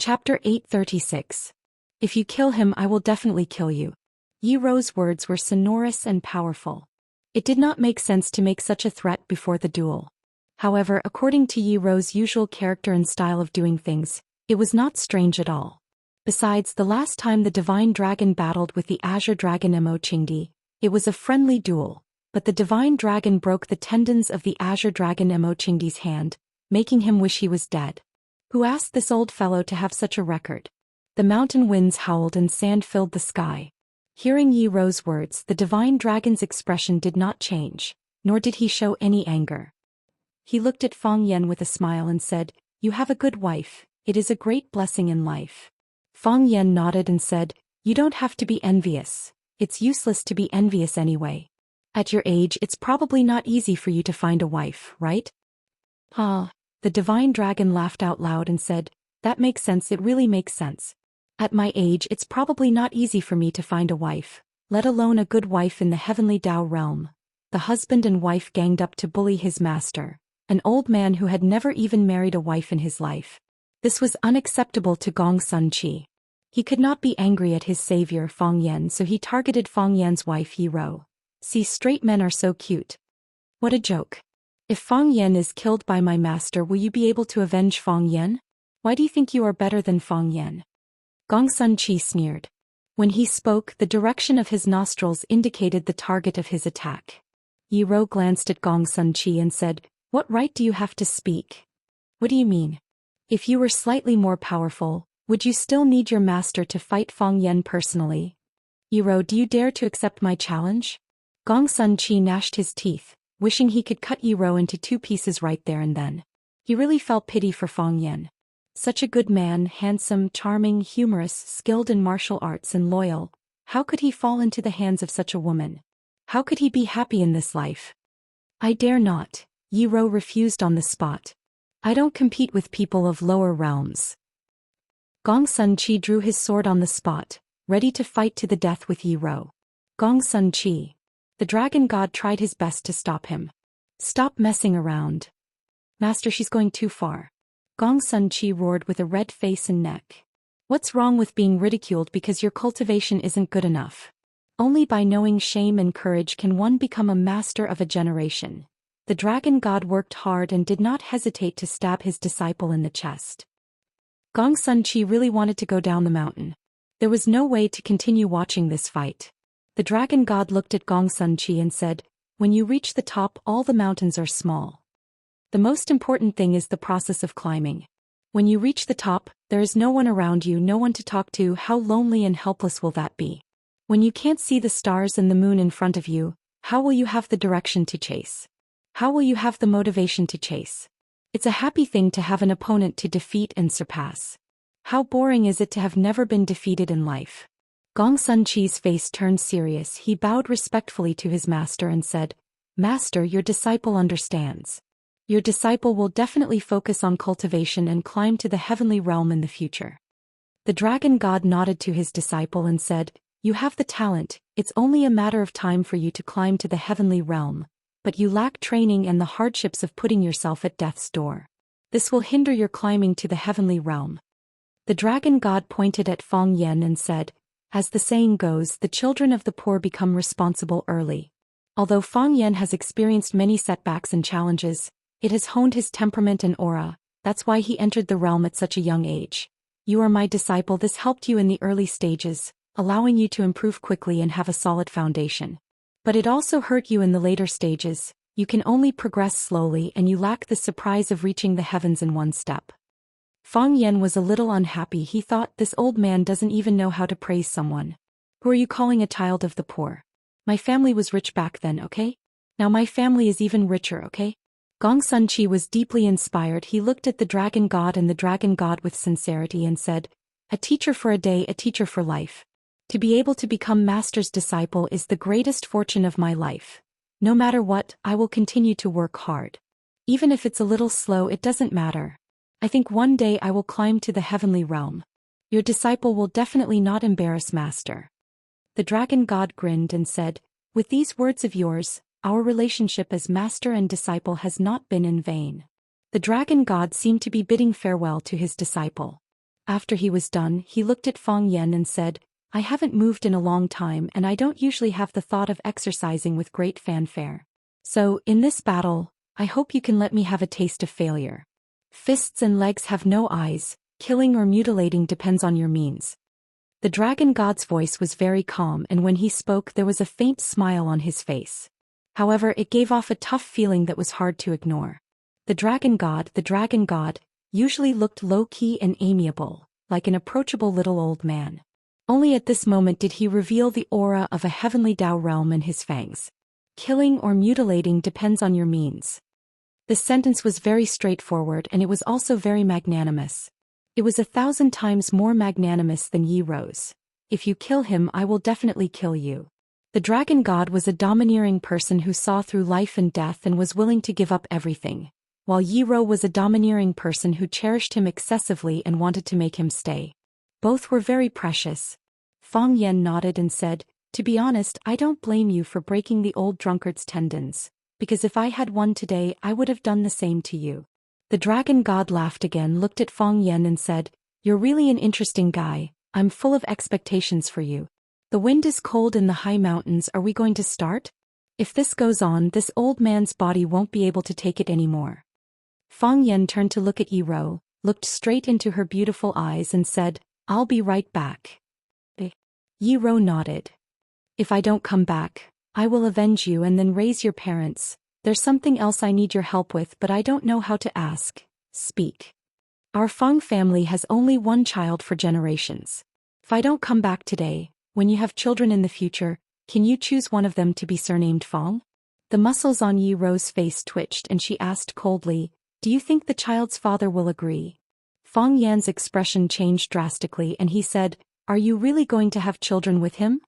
Chapter 836. If you kill him, I will definitely kill you. Yi Rou's words were sonorous and powerful. It did not make sense to make such a threat before the duel. However, according to Yi Rou's usual character and style of doing things, it was not strange at all. Besides, the last time the Divine Dragon battled with the Azure Dragon Enchanting, it was a friendly duel, but the Divine Dragon broke the tendons of the Azure Dragon Enchanting's hand, making him wish he was dead. Who asked this old fellow to have such a record? The mountain winds howled and sand filled the sky. Hearing Yi Rou's words, the Divine Dragon's expression did not change, nor did he show any anger. He looked at Fang Yan with a smile and said, "You have a good wife, it is a great blessing in life." Fang Yan nodded and said, "You don't have to be envious, it's useless to be envious anyway. At your age it's probably not easy for you to find a wife, right?" "Ah." The Divine Dragon laughed out loud and said, "That makes sense, it really makes sense. At my age it's probably not easy for me to find a wife, let alone a good wife in the heavenly Tao realm." The husband and wife ganged up to bully his master, an old man who had never even married a wife in his life. This was unacceptable to Gong Sun Chi. He could not be angry at his savior Fang Yan, so he targeted Fang Yan's wife Yi Rou. "See, straight men are so cute. What a joke. If Fang Yan is killed by my master, will you be able to avenge Fang Yan? Why do you think you are better than Fang Yan?" Gong Sun Chi sneered. When he spoke, the direction of his nostrils indicated the target of his attack. Yi Rou glanced at Gong Sun Chi and said, "What right do you have to speak? What do you mean? If you were slightly more powerful, would you still need your master to fight Fang Yan personally? Yi Rou, do you dare to accept my challenge?" Gong Sun Chi gnashed his teeth, wishing he could cut Yi Rou into two pieces right there and then. He really felt pity for Fang Yan. Such a good man, handsome, charming, humorous, skilled in martial arts and loyal. How could he fall into the hands of such a woman? How could he be happy in this life? "I dare not," Yi Rou refused on the spot. "I don't compete with people of lower realms." Gong Sun Chi drew his sword on the spot, ready to fight to the death with Yi Rou. "Gong Sun Chi." The dragon god tried his best to stop him. "Stop messing around. Master, she's going too far." Gong Sun Chi roared with a red face and neck. "What's wrong with being ridiculed because your cultivation isn't good enough? Only by knowing shame and courage can one become a master of a generation." The dragon god worked hard and did not hesitate to stab his disciple in the chest. Gong Sun Chi really wanted to go down the mountain. There was no way to continue watching this fight. The dragon god looked at Gong Sun Chi and said, "When you reach the top, all the mountains are small. The most important thing is the process of climbing. When you reach the top, there is no one around you, no one to talk to. How lonely and helpless will that be? When you can't see the stars and the moon in front of you, how will you have the direction to chase? How will you have the motivation to chase? It's a happy thing to have an opponent to defeat and surpass. How boring is it to have never been defeated in life?" Gong Sun Chi's face turned serious. He bowed respectfully to his master and said, "Master, your disciple understands. Your disciple will definitely focus on cultivation and climb to the heavenly realm in the future." The dragon god nodded to his disciple and said, "You have the talent, it's only a matter of time for you to climb to the heavenly realm, but you lack training and the hardships of putting yourself at death's door. This will hinder your climbing to the heavenly realm." The dragon god pointed at Fang Yan and said, "As the saying goes, the children of the poor become responsible early." Although Fang Yan has experienced many setbacks and challenges, it has honed his temperament and aura. That's why he entered the realm at such a young age. You are my disciple. This helped you in the early stages, allowing you to improve quickly and have a solid foundation. But it also hurt you in the later stages. You can only progress slowly and you lack the surprise of reaching the heavens in one step. Fang Yan was a little unhappy. He thought, this old man doesn't even know how to praise someone. Who are you calling a child of the poor? My family was rich back then, okay? Now my family is even richer, okay? Gong Sun Chi was deeply inspired. He looked at the dragon god and the dragon god with sincerity and said, "A teacher for a day, a teacher for life. To be able to become master's disciple is the greatest fortune of my life. No matter what, I will continue to work hard. Even if it's a little slow, it doesn't matter. I think one day I will climb to the heavenly realm. Your disciple will definitely not embarrass master." The dragon god grinned and said, "With these words of yours, our relationship as master and disciple has not been in vain." The dragon god seemed to be bidding farewell to his disciple. After he was done, he looked at Fang Yen and said, I haven't moved in a long time and I don't usually have the thought of exercising with great fanfare. So, in this battle, I hope you can let me have a taste of failure. Fists and legs have no eyes, killing or mutilating depends on your means. The dragon god's voice was very calm, and when he spoke there was a faint smile on his face. However, it gave off a tough feeling that was hard to ignore. The dragon god, usually looked low-key and amiable, like an approachable little old man. Only at this moment did he reveal the aura of a heavenly Tao realm in his fangs. Killing or mutilating depends on your means. This sentence was very straightforward, and it was also very magnanimous. It was 1,000 times more magnanimous than Yi Rose. If you kill him, I will definitely kill you. The dragon god was a domineering person who saw through life and death and was willing to give up everything, while Yi Rose was a domineering person who cherished him excessively and wanted to make him stay. Both were very precious. Fang Yen nodded and said, To be honest, I don't blame you for breaking the old drunkard's tendons, because if I had won today I would have done the same to you. The dragon god laughed again, looked at Fang Yen and said, You're really an interesting guy, I'm full of expectations for you. The wind is cold in the high mountains, are we going to start? If this goes on, this old man's body won't be able to take it anymore. Fang Yen turned to look at Yi Rose, looked straight into her beautiful eyes and said, I'll be right back. Yi Rose nodded. If I don't come back, I will avenge you and then raise your parents. There's something else I need your help with, but I don't know how to ask. Speak. Our Fang family has only one child for generations. If I don't come back today, when you have children in the future, can you choose one of them to be surnamed Fang? The muscles on Yi Rose's face twitched and she asked coldly, Do you think the child's father will agree? Fang Yan's expression changed drastically and he said, Are you really going to have children with him?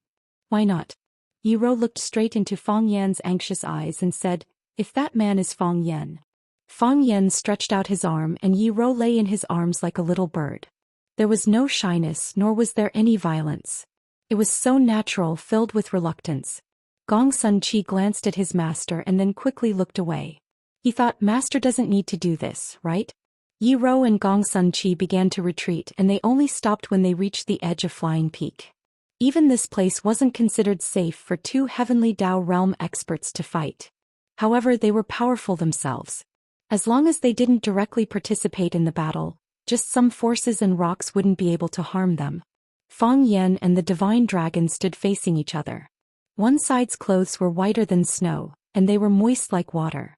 Why not? Yi Rose looked straight into Fang Yan's anxious eyes and said, If that man is Fang Yan. Fang Yan stretched out his arm and Yi Rose lay in his arms like a little bird. There was no shyness nor was there any violence. It was so natural, filled with reluctance. Gong Sun Chi glanced at his master and then quickly looked away. He thought, Master doesn't need to do this, right? Yi Rose and Gong Sun Chi began to retreat and they only stopped when they reached the edge of Flying Peak. Even this place wasn't considered safe for two heavenly Tao realm experts to fight. However, they were powerful themselves. As long as they didn't directly participate in the battle, just some forces and rocks wouldn't be able to harm them. Fang Yen and the divine dragon stood facing each other. One side's clothes were whiter than snow, and they were moist like water.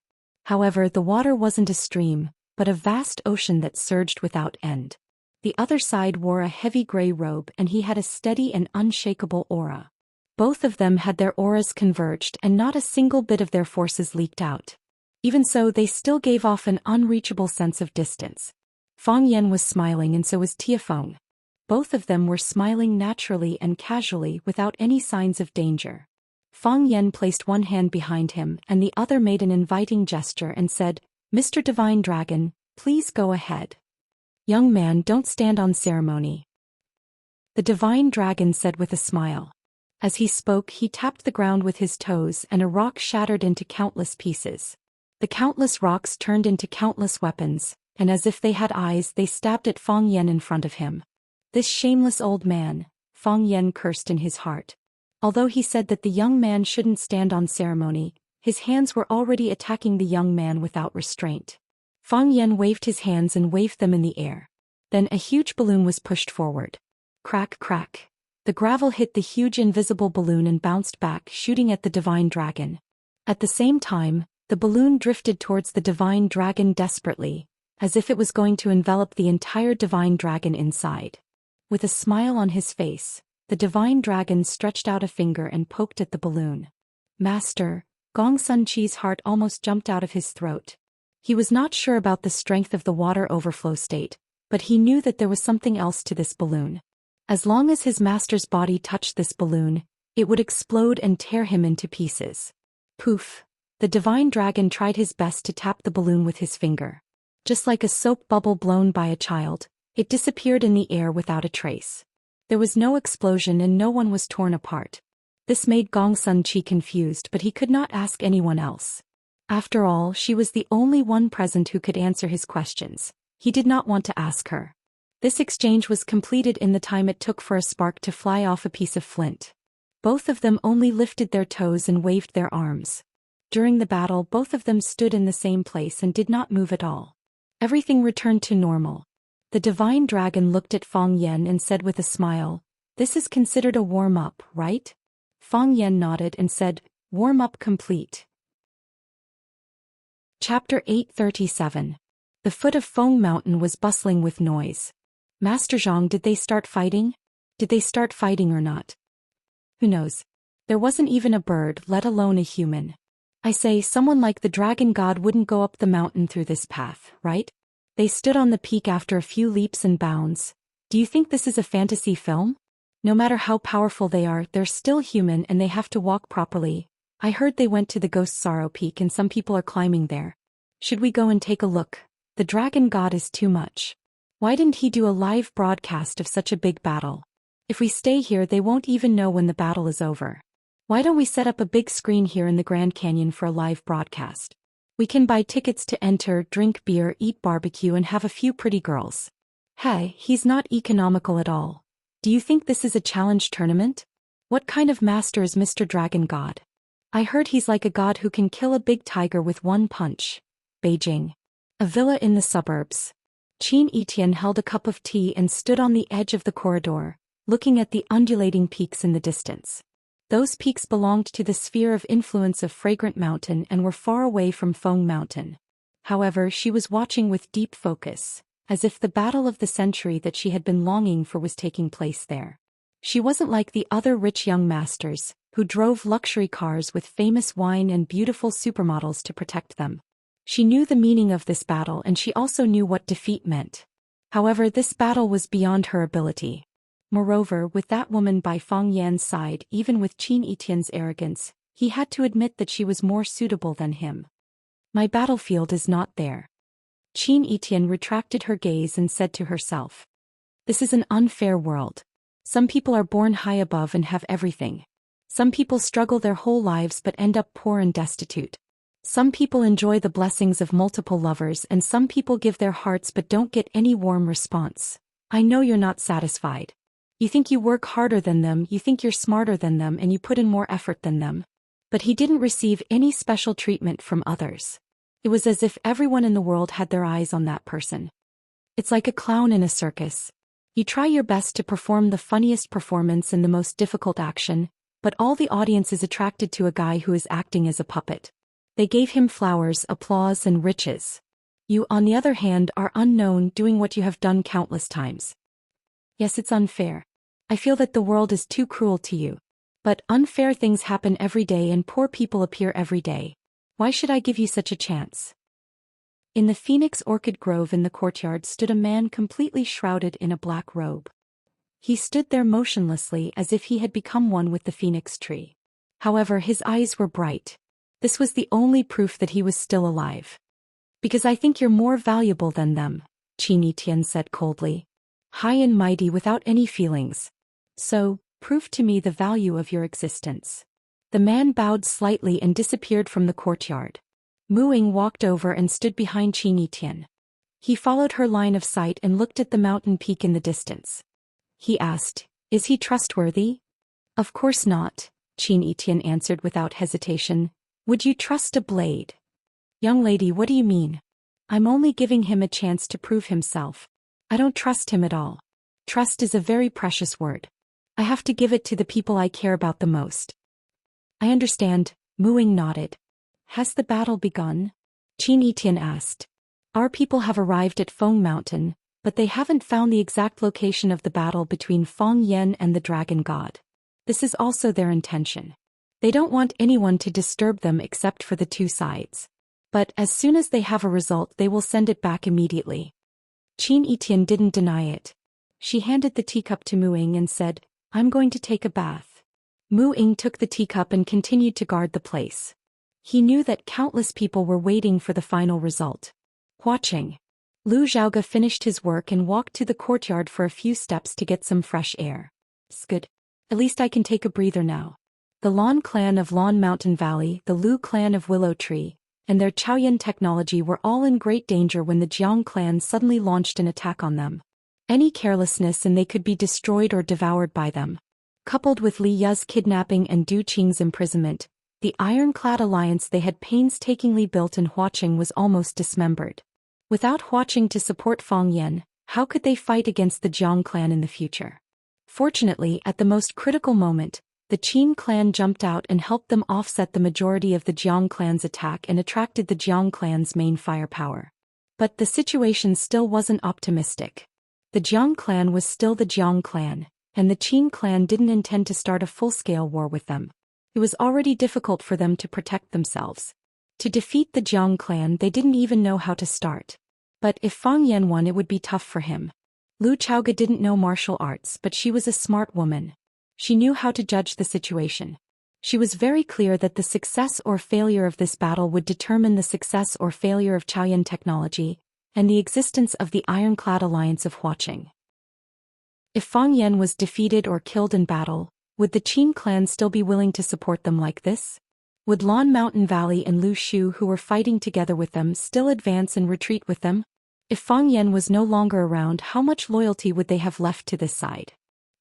However, the water wasn't a stream, but a vast ocean that surged without end. The other side wore a heavy gray robe and he had a steady and unshakable aura. Both of them had their auras converged and not a single bit of their forces leaked out. Even so, they still gave off an unreachable sense of distance. Fang Yen was smiling and so was Tiafeng. Both of them were smiling naturally and casually without any signs of danger. Fang Yen placed one hand behind him and the other made an inviting gesture and said, Mr. Divine Dragon, please go ahead. Young man, don't stand on ceremony. The divine dragon said with a smile. As he spoke, he tapped the ground with his toes and a rock shattered into countless pieces. The countless rocks turned into countless weapons, and as if they had eyes, they stabbed at Fang Yen in front of him. This shameless old man, Fang Yen cursed in his heart. Although he said that the young man shouldn't stand on ceremony, his hands were already attacking the young man without restraint. Fang Yen waved his hands and waved them in the air. Then a huge balloon was pushed forward. Crack, crack. The gravel hit the huge invisible balloon and bounced back, shooting at the divine dragon. At the same time, the balloon drifted towards the divine dragon desperately, as if it was going to envelop the entire divine dragon inside. With a smile on his face, the divine dragon stretched out a finger and poked at the balloon. Master, Gong Sun Chi's heart almost jumped out of his throat. He was not sure about the strength of the water overflow state, but he knew that there was something else to this balloon. As long as his master's body touched this balloon, it would explode and tear him into pieces. Poof! The divine dragon tried his best to tap the balloon with his finger. Just like a soap bubble blown by a child, it disappeared in the air without a trace. There was no explosion and no one was torn apart. This made Gong Sun Chi confused, but he could not ask anyone else. After all, she was the only one present who could answer his questions. He did not want to ask her. This exchange was completed in the time it took for a spark to fly off a piece of flint. Both of them only lifted their toes and waved their arms. During the battle, both of them stood in the same place and did not move at all. Everything returned to normal. The divine dragon looked at Feng Yan and said with a smile, "This is considered a warm-up, right?" Feng Yan nodded and said, "Warm-up complete." Chapter 837. The foot of Feng Mountain was bustling with noise. Master Zhang, did they start fighting? Did they start fighting or not? Who knows? There wasn't even a bird, let alone a human. I say, someone like the dragon god wouldn't go up the mountain through this path, right? They stood on the peak after a few leaps and bounds. Do you think this is a fantasy film? No matter how powerful they are, they're still human and they have to walk properly. I heard they went to the Ghost Sorrow Peak and some people are climbing there. Should we go and take a look? The dragon god is too much. Why didn't he do a live broadcast of such a big battle? If we stay here, they won't even know when the battle is over. Why don't we set up a big screen here in the Grand Canyon for a live broadcast? We can buy tickets to enter, drink beer, eat barbecue and have a few pretty girls. Hey, he's not economical at all. Do you think this is a challenge tournament? What kind of master is Mr. Dragon God? I heard he's like a god who can kill a big tiger with one punch. Beijing. A villa in the suburbs. Qin Etienne held a cup of tea and stood on the edge of the corridor, looking at the undulating peaks in the distance. Those peaks belonged to the sphere of influence of Fragrant Mountain and were far away from Feng Mountain. However, she was watching with deep focus, as if the battle of the century that she had been longing for was taking place there. She wasn't like the other rich young masters, who drove luxury cars with famous wine and beautiful supermodels to protect them. She knew the meaning of this battle and she also knew what defeat meant. However, this battle was beyond her ability. Moreover, with that woman by Feng Yan's side, even with Qin Etienne's arrogance, he had to admit that she was more suitable than him. My battlefield is not there. Qin Etienne retracted her gaze and said to herself, "This is an unfair world. Some people are born high above and have everything. Some people struggle their whole lives but end up poor and destitute. Some people enjoy the blessings of multiple lovers and some people give their hearts but don't get any warm response. I know you're not satisfied. You think you work harder than them, you think you're smarter than them and you put in more effort than them. But he didn't receive any special treatment from others. It was as if everyone in the world had their eyes on that person. It's like a clown in a circus. You try your best to perform the funniest performance in the most difficult action, but all the audience is attracted to a guy who is acting as a puppet. They gave him flowers, applause and riches. You, on the other hand, are unknown, doing what you have done countless times. Yes, it's unfair. I feel that the world is too cruel to you. But unfair things happen every day and poor people appear every day. Why should I give you such a chance?" In the Phoenix Orchid Grove in the courtyard stood a man completely shrouded in a black robe. He stood there motionlessly as if he had become one with the phoenix tree. However, his eyes were bright. This was the only proof that he was still alive. "Because I think you're more valuable than them," Qin Etienne said coldly. "High and mighty without any feelings. So, prove to me the value of your existence." The man bowed slightly and disappeared from the courtyard. Mu Ying walked over and stood behind Qin Etienne. He followed her line of sight and looked at the mountain peak in the distance. He asked, "Is he trustworthy?" "Of course not," Qin Etienne answered without hesitation. "Would you trust a blade?" "Young lady, what do you mean?" "I'm only giving him a chance to prove himself. I don't trust him at all. Trust is a very precious word. I have to give it to the people I care about the most." "I understand," Mu Ying nodded. "Has the battle begun?" Qin Etienne asked. "Our people have arrived at Feng Mountain, but they haven't found the exact location of the battle between Feng Yan and the Dragon God. This is also their intention. They don't want anyone to disturb them except for the two sides. But as soon as they have a result, they will send it back immediately." Qin Etienne didn't deny it. She handed the teacup to Mu Ying and said, "I'm going to take a bath." Mu Ying took the teacup and continued to guard the place. He knew that countless people were waiting for the final result. Watching. Lu Zhaoge finished his work and walked to the courtyard for a few steps to get some fresh air. "It's good. At least I can take a breather now." The Lan clan of Lan Mountain Valley, the Lu clan of Willow Tree, and their Chaoyan technology were all in great danger when the Jiang clan suddenly launched an attack on them. Any carelessness and they could be destroyed or devoured by them. Coupled with Li Yu's kidnapping and Du Qing's imprisonment, the ironclad alliance they had painstakingly built in Huaqing was almost dismembered. Without Huaqing to support Fang Yan, how could they fight against the Jiang clan in the future? Fortunately, at the most critical moment, the Qin clan jumped out and helped them offset the majority of the Jiang clan's attack and attracted the Jiang clan's main firepower. But the situation still wasn't optimistic. The Jiang clan was still the Jiang clan, and the Qin clan didn't intend to start a full-scale war with them. It was already difficult for them to protect themselves. To defeat the Jiang clan they didn't even know how to start. But if Fang Yan won it would be tough for him. Lu Chaoge didn't know martial arts but she was a smart woman. She knew how to judge the situation. She was very clear that the success or failure of this battle would determine the success or failure of Chaoyan technology, and the existence of the ironclad alliance of Huaqing. If Fang Yan was defeated or killed in battle, would the Qin clan still be willing to support them like this? Would Lan Mountain Valley and Lu Shu who were fighting together with them still advance and retreat with them? If Fang Yan was no longer around, how much loyalty would they have left to this side?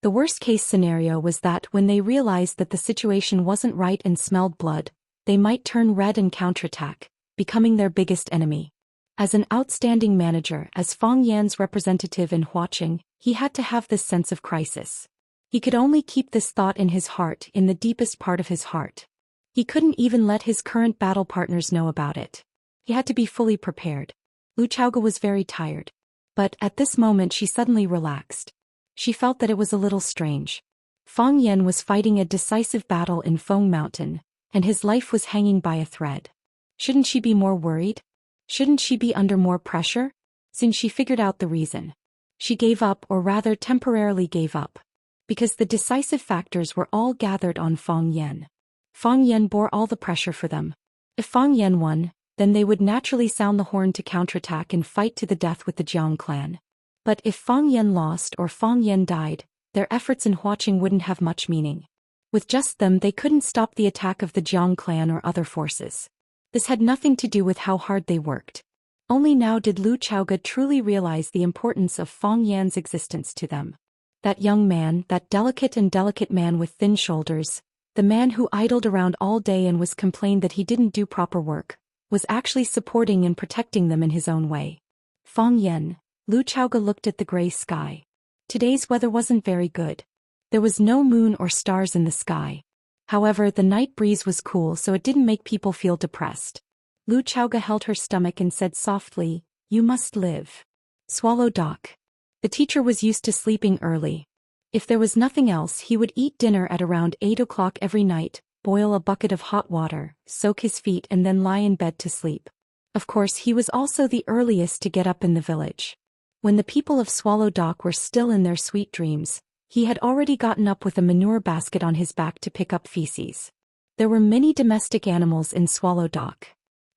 The worst-case scenario was that when they realized that the situation wasn't right and smelled blood, they might turn red and counterattack, becoming their biggest enemy. As an outstanding manager, as Fang Yan's representative in Huaqing, he had to have this sense of crisis. He could only keep this thought in his heart, in the deepest part of his heart. He couldn't even let his current battle partners know about it. He had to be fully prepared. Lu Chaoge was very tired. But at this moment she suddenly relaxed. She felt that it was a little strange. Fang Yan was fighting a decisive battle in Feng Mountain, and his life was hanging by a thread. Shouldn't she be more worried? Shouldn't she be under more pressure? Since she figured out the reason. She gave up, or rather temporarily gave up. Because the decisive factors were all gathered on Fang Yan. Fang Yan bore all the pressure for them. If Fang Yan won, then they would naturally sound the horn to counterattack and fight to the death with the Jiang clan. But if Fang Yan lost or Fang Yan died, their efforts in Huaqing wouldn't have much meaning. With just them they couldn't stop the attack of the Jiang clan or other forces. This had nothing to do with how hard they worked. Only now did Lu Chaoge truly realize the importance of Fang Yan's existence to them. That young man, that delicate man with thin shoulders, the man who idled around all day and was complained that he didn't do proper work, was actually supporting and protecting them in his own way. Fang Yan. Lu Chaoge looked at the gray sky. Today's weather wasn't very good. There was no moon or stars in the sky. However, the night breeze was cool so it didn't make people feel depressed. Lu Chaoge held her stomach and said softly, "You must live." Swallow Doc. The teacher was used to sleeping early. If there was nothing else he would eat dinner at around 8 o'clock every night, boil a bucket of hot water, soak his feet and then lie in bed to sleep. Of course he was also the earliest to get up in the village. When the people of Swallow Dock were still in their sweet dreams, he had already gotten up with a manure basket on his back to pick up feces. There were many domestic animals in Swallow Dock.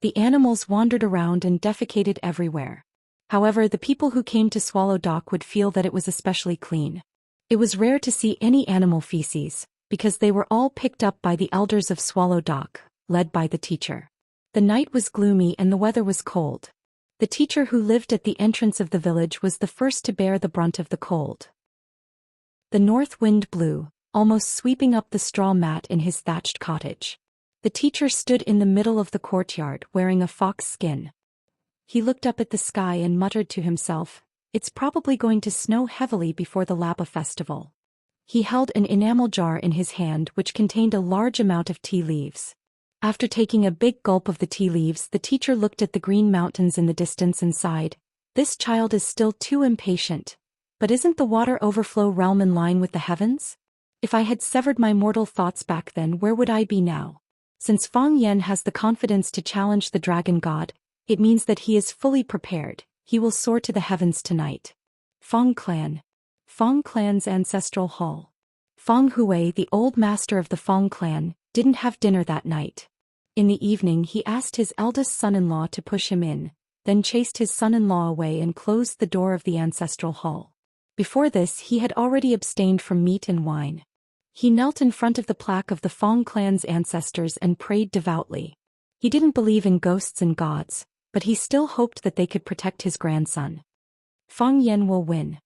The animals wandered around and defecated everywhere. However, the people who came to Swallow Dock would feel that it was especially clean. It was rare to see any animal feces, because they were all picked up by the elders of Swallow Dock, led by the teacher. The night was gloomy and the weather was cold. The teacher who lived at the entrance of the village was the first to bear the brunt of the cold. The north wind blew, almost sweeping up the straw mat in his thatched cottage. The teacher stood in the middle of the courtyard wearing a fox skin. He looked up at the sky and muttered to himself, "It's probably going to snow heavily before the Lapa festival." He held an enamel jar in his hand which contained a large amount of tea leaves. After taking a big gulp of the tea leaves, the teacher looked at the green mountains in the distance and sighed. This child is still too impatient. But isn't the water overflow realm in line with the heavens? If I had severed my mortal thoughts back then, where would I be now? Since Fang Yan has the confidence to challenge the dragon god, it means that he is fully prepared. He will soar to the heavens tonight. Fang Clan. Fang Clan's ancestral hall. Fang Hui, the old master of the Fang Clan, didn't have dinner that night. In the evening he asked his eldest son-in-law to push him in, then chased his son-in-law away and closed the door of the ancestral hall. Before this he had already abstained from meat and wine. He knelt in front of the plaque of the Fang clan's ancestors and prayed devoutly. He didn't believe in ghosts and gods, but he still hoped that they could protect his grandson. Fang Yan will win.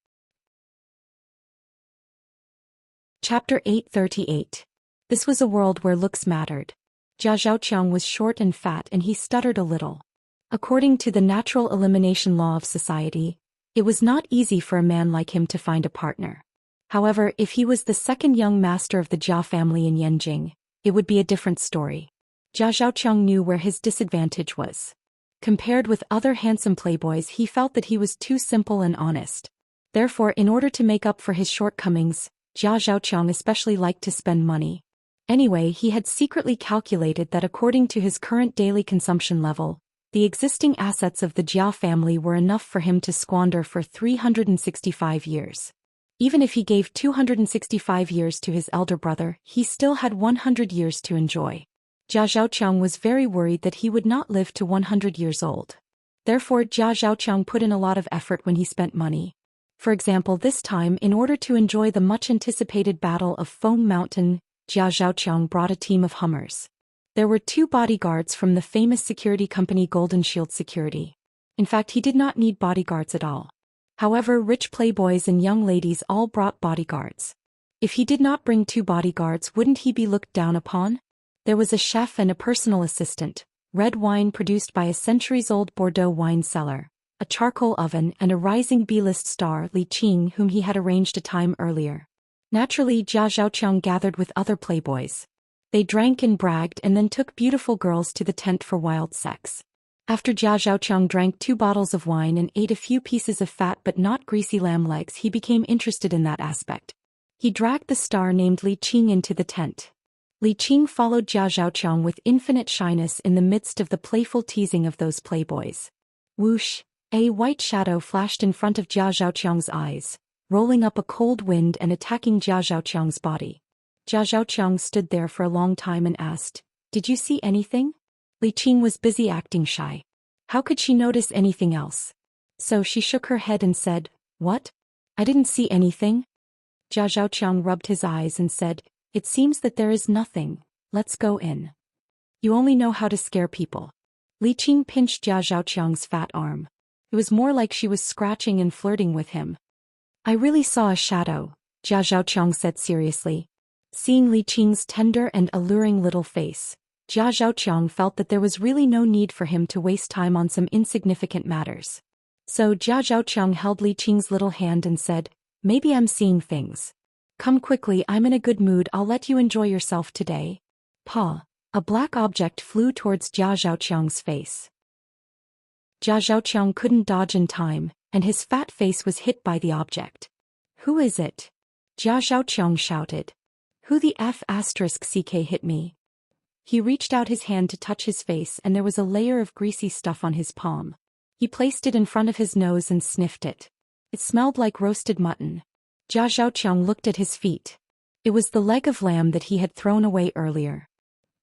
Chapter 838. This was a world where looks mattered. Jia Zhaoqiang was short and fat and he stuttered a little. According to the natural elimination law of society, it was not easy for a man like him to find a partner. However, if he was the second young master of the Jia family in Yanjing, it would be a different story. Jia Zhaoqiang knew where his disadvantage was. Compared with other handsome playboys, he felt that he was too simple and honest. Therefore, in order to make up for his shortcomings, Jia Zhaoqiang especially liked to spend money. Anyway, he had secretly calculated that according to his current daily consumption level, the existing assets of the Jia family were enough for him to squander for 365 years. Even if he gave 265 years to his elder brother, he still had 100 years to enjoy. Jia Zhaoqiang was very worried that he would not live to 100 years old. Therefore, Jia Zhaoqiang put in a lot of effort when he spent money. For example, this time, in order to enjoy the much-anticipated Battle of Foam Mountain, Jia Zhaoqiang brought a team of hummers. There were 2 bodyguards from the famous security company Golden Shield Security. In fact, he did not need bodyguards at all. However, rich playboys and young ladies all brought bodyguards. If he did not bring 2 bodyguards, wouldn't he be looked down upon? There was a chef and a personal assistant, red wine produced by a centuries-old Bordeaux wine cellar, a charcoal oven and a rising B-list star Li Qing whom he had arranged a time earlier. Naturally, Jia Zhaoqiang gathered with other playboys. They drank and bragged and then took beautiful girls to the tent for wild sex. After Jia Zhaoqiang drank 2 bottles of wine and ate a few pieces of fat but not greasy lamb legs, he became interested in that aspect. He dragged the star named Li Qing into the tent. Li Qing followed Jia Zhaoqiang with infinite shyness in the midst of the playful teasing of those playboys. Whoosh! A white shadow flashed in front of Jia Zhaoqiang's eyes, rolling up a cold wind and attacking Jia Zhaoqiang's body. Jia Zhaoqiang stood there for a long time and asked, "Did you see anything?" Li Qing was busy acting shy. How could she notice anything else? So she shook her head and said, "What? I didn't see anything." Jia Zhaoqiang rubbed his eyes and said, "It seems that there is nothing. Let's go in. You only know how to scare people." Li Qing pinched Jia Zhaoqiang's fat arm. It was more like she was scratching and flirting with him. "I really saw a shadow," Jia Zhaoqiang said seriously. Seeing Li Qing's tender and alluring little face, Jia Zhaoqiang felt that there was really no need for him to waste time on some insignificant matters. So Jia Zhaoqiang held Li Qing's little hand and said, "Maybe I'm seeing things. Come quickly, I'm in a good mood, I'll let you enjoy yourself today." Pa! A black object flew towards Jia Zhaoqiang's face. Jia Zhaoqiang couldn't dodge in time, and his fat face was hit by the object. "Who is it?" Jia Zhaoqiang shouted. "Who the F***ck hit me?" He reached out his hand to touch his face and there was a layer of greasy stuff on his palm. He placed it in front of his nose and sniffed it. It smelled like roasted mutton. Jia Zhaoqiang looked at his feet. It was the leg of lamb that he had thrown away earlier.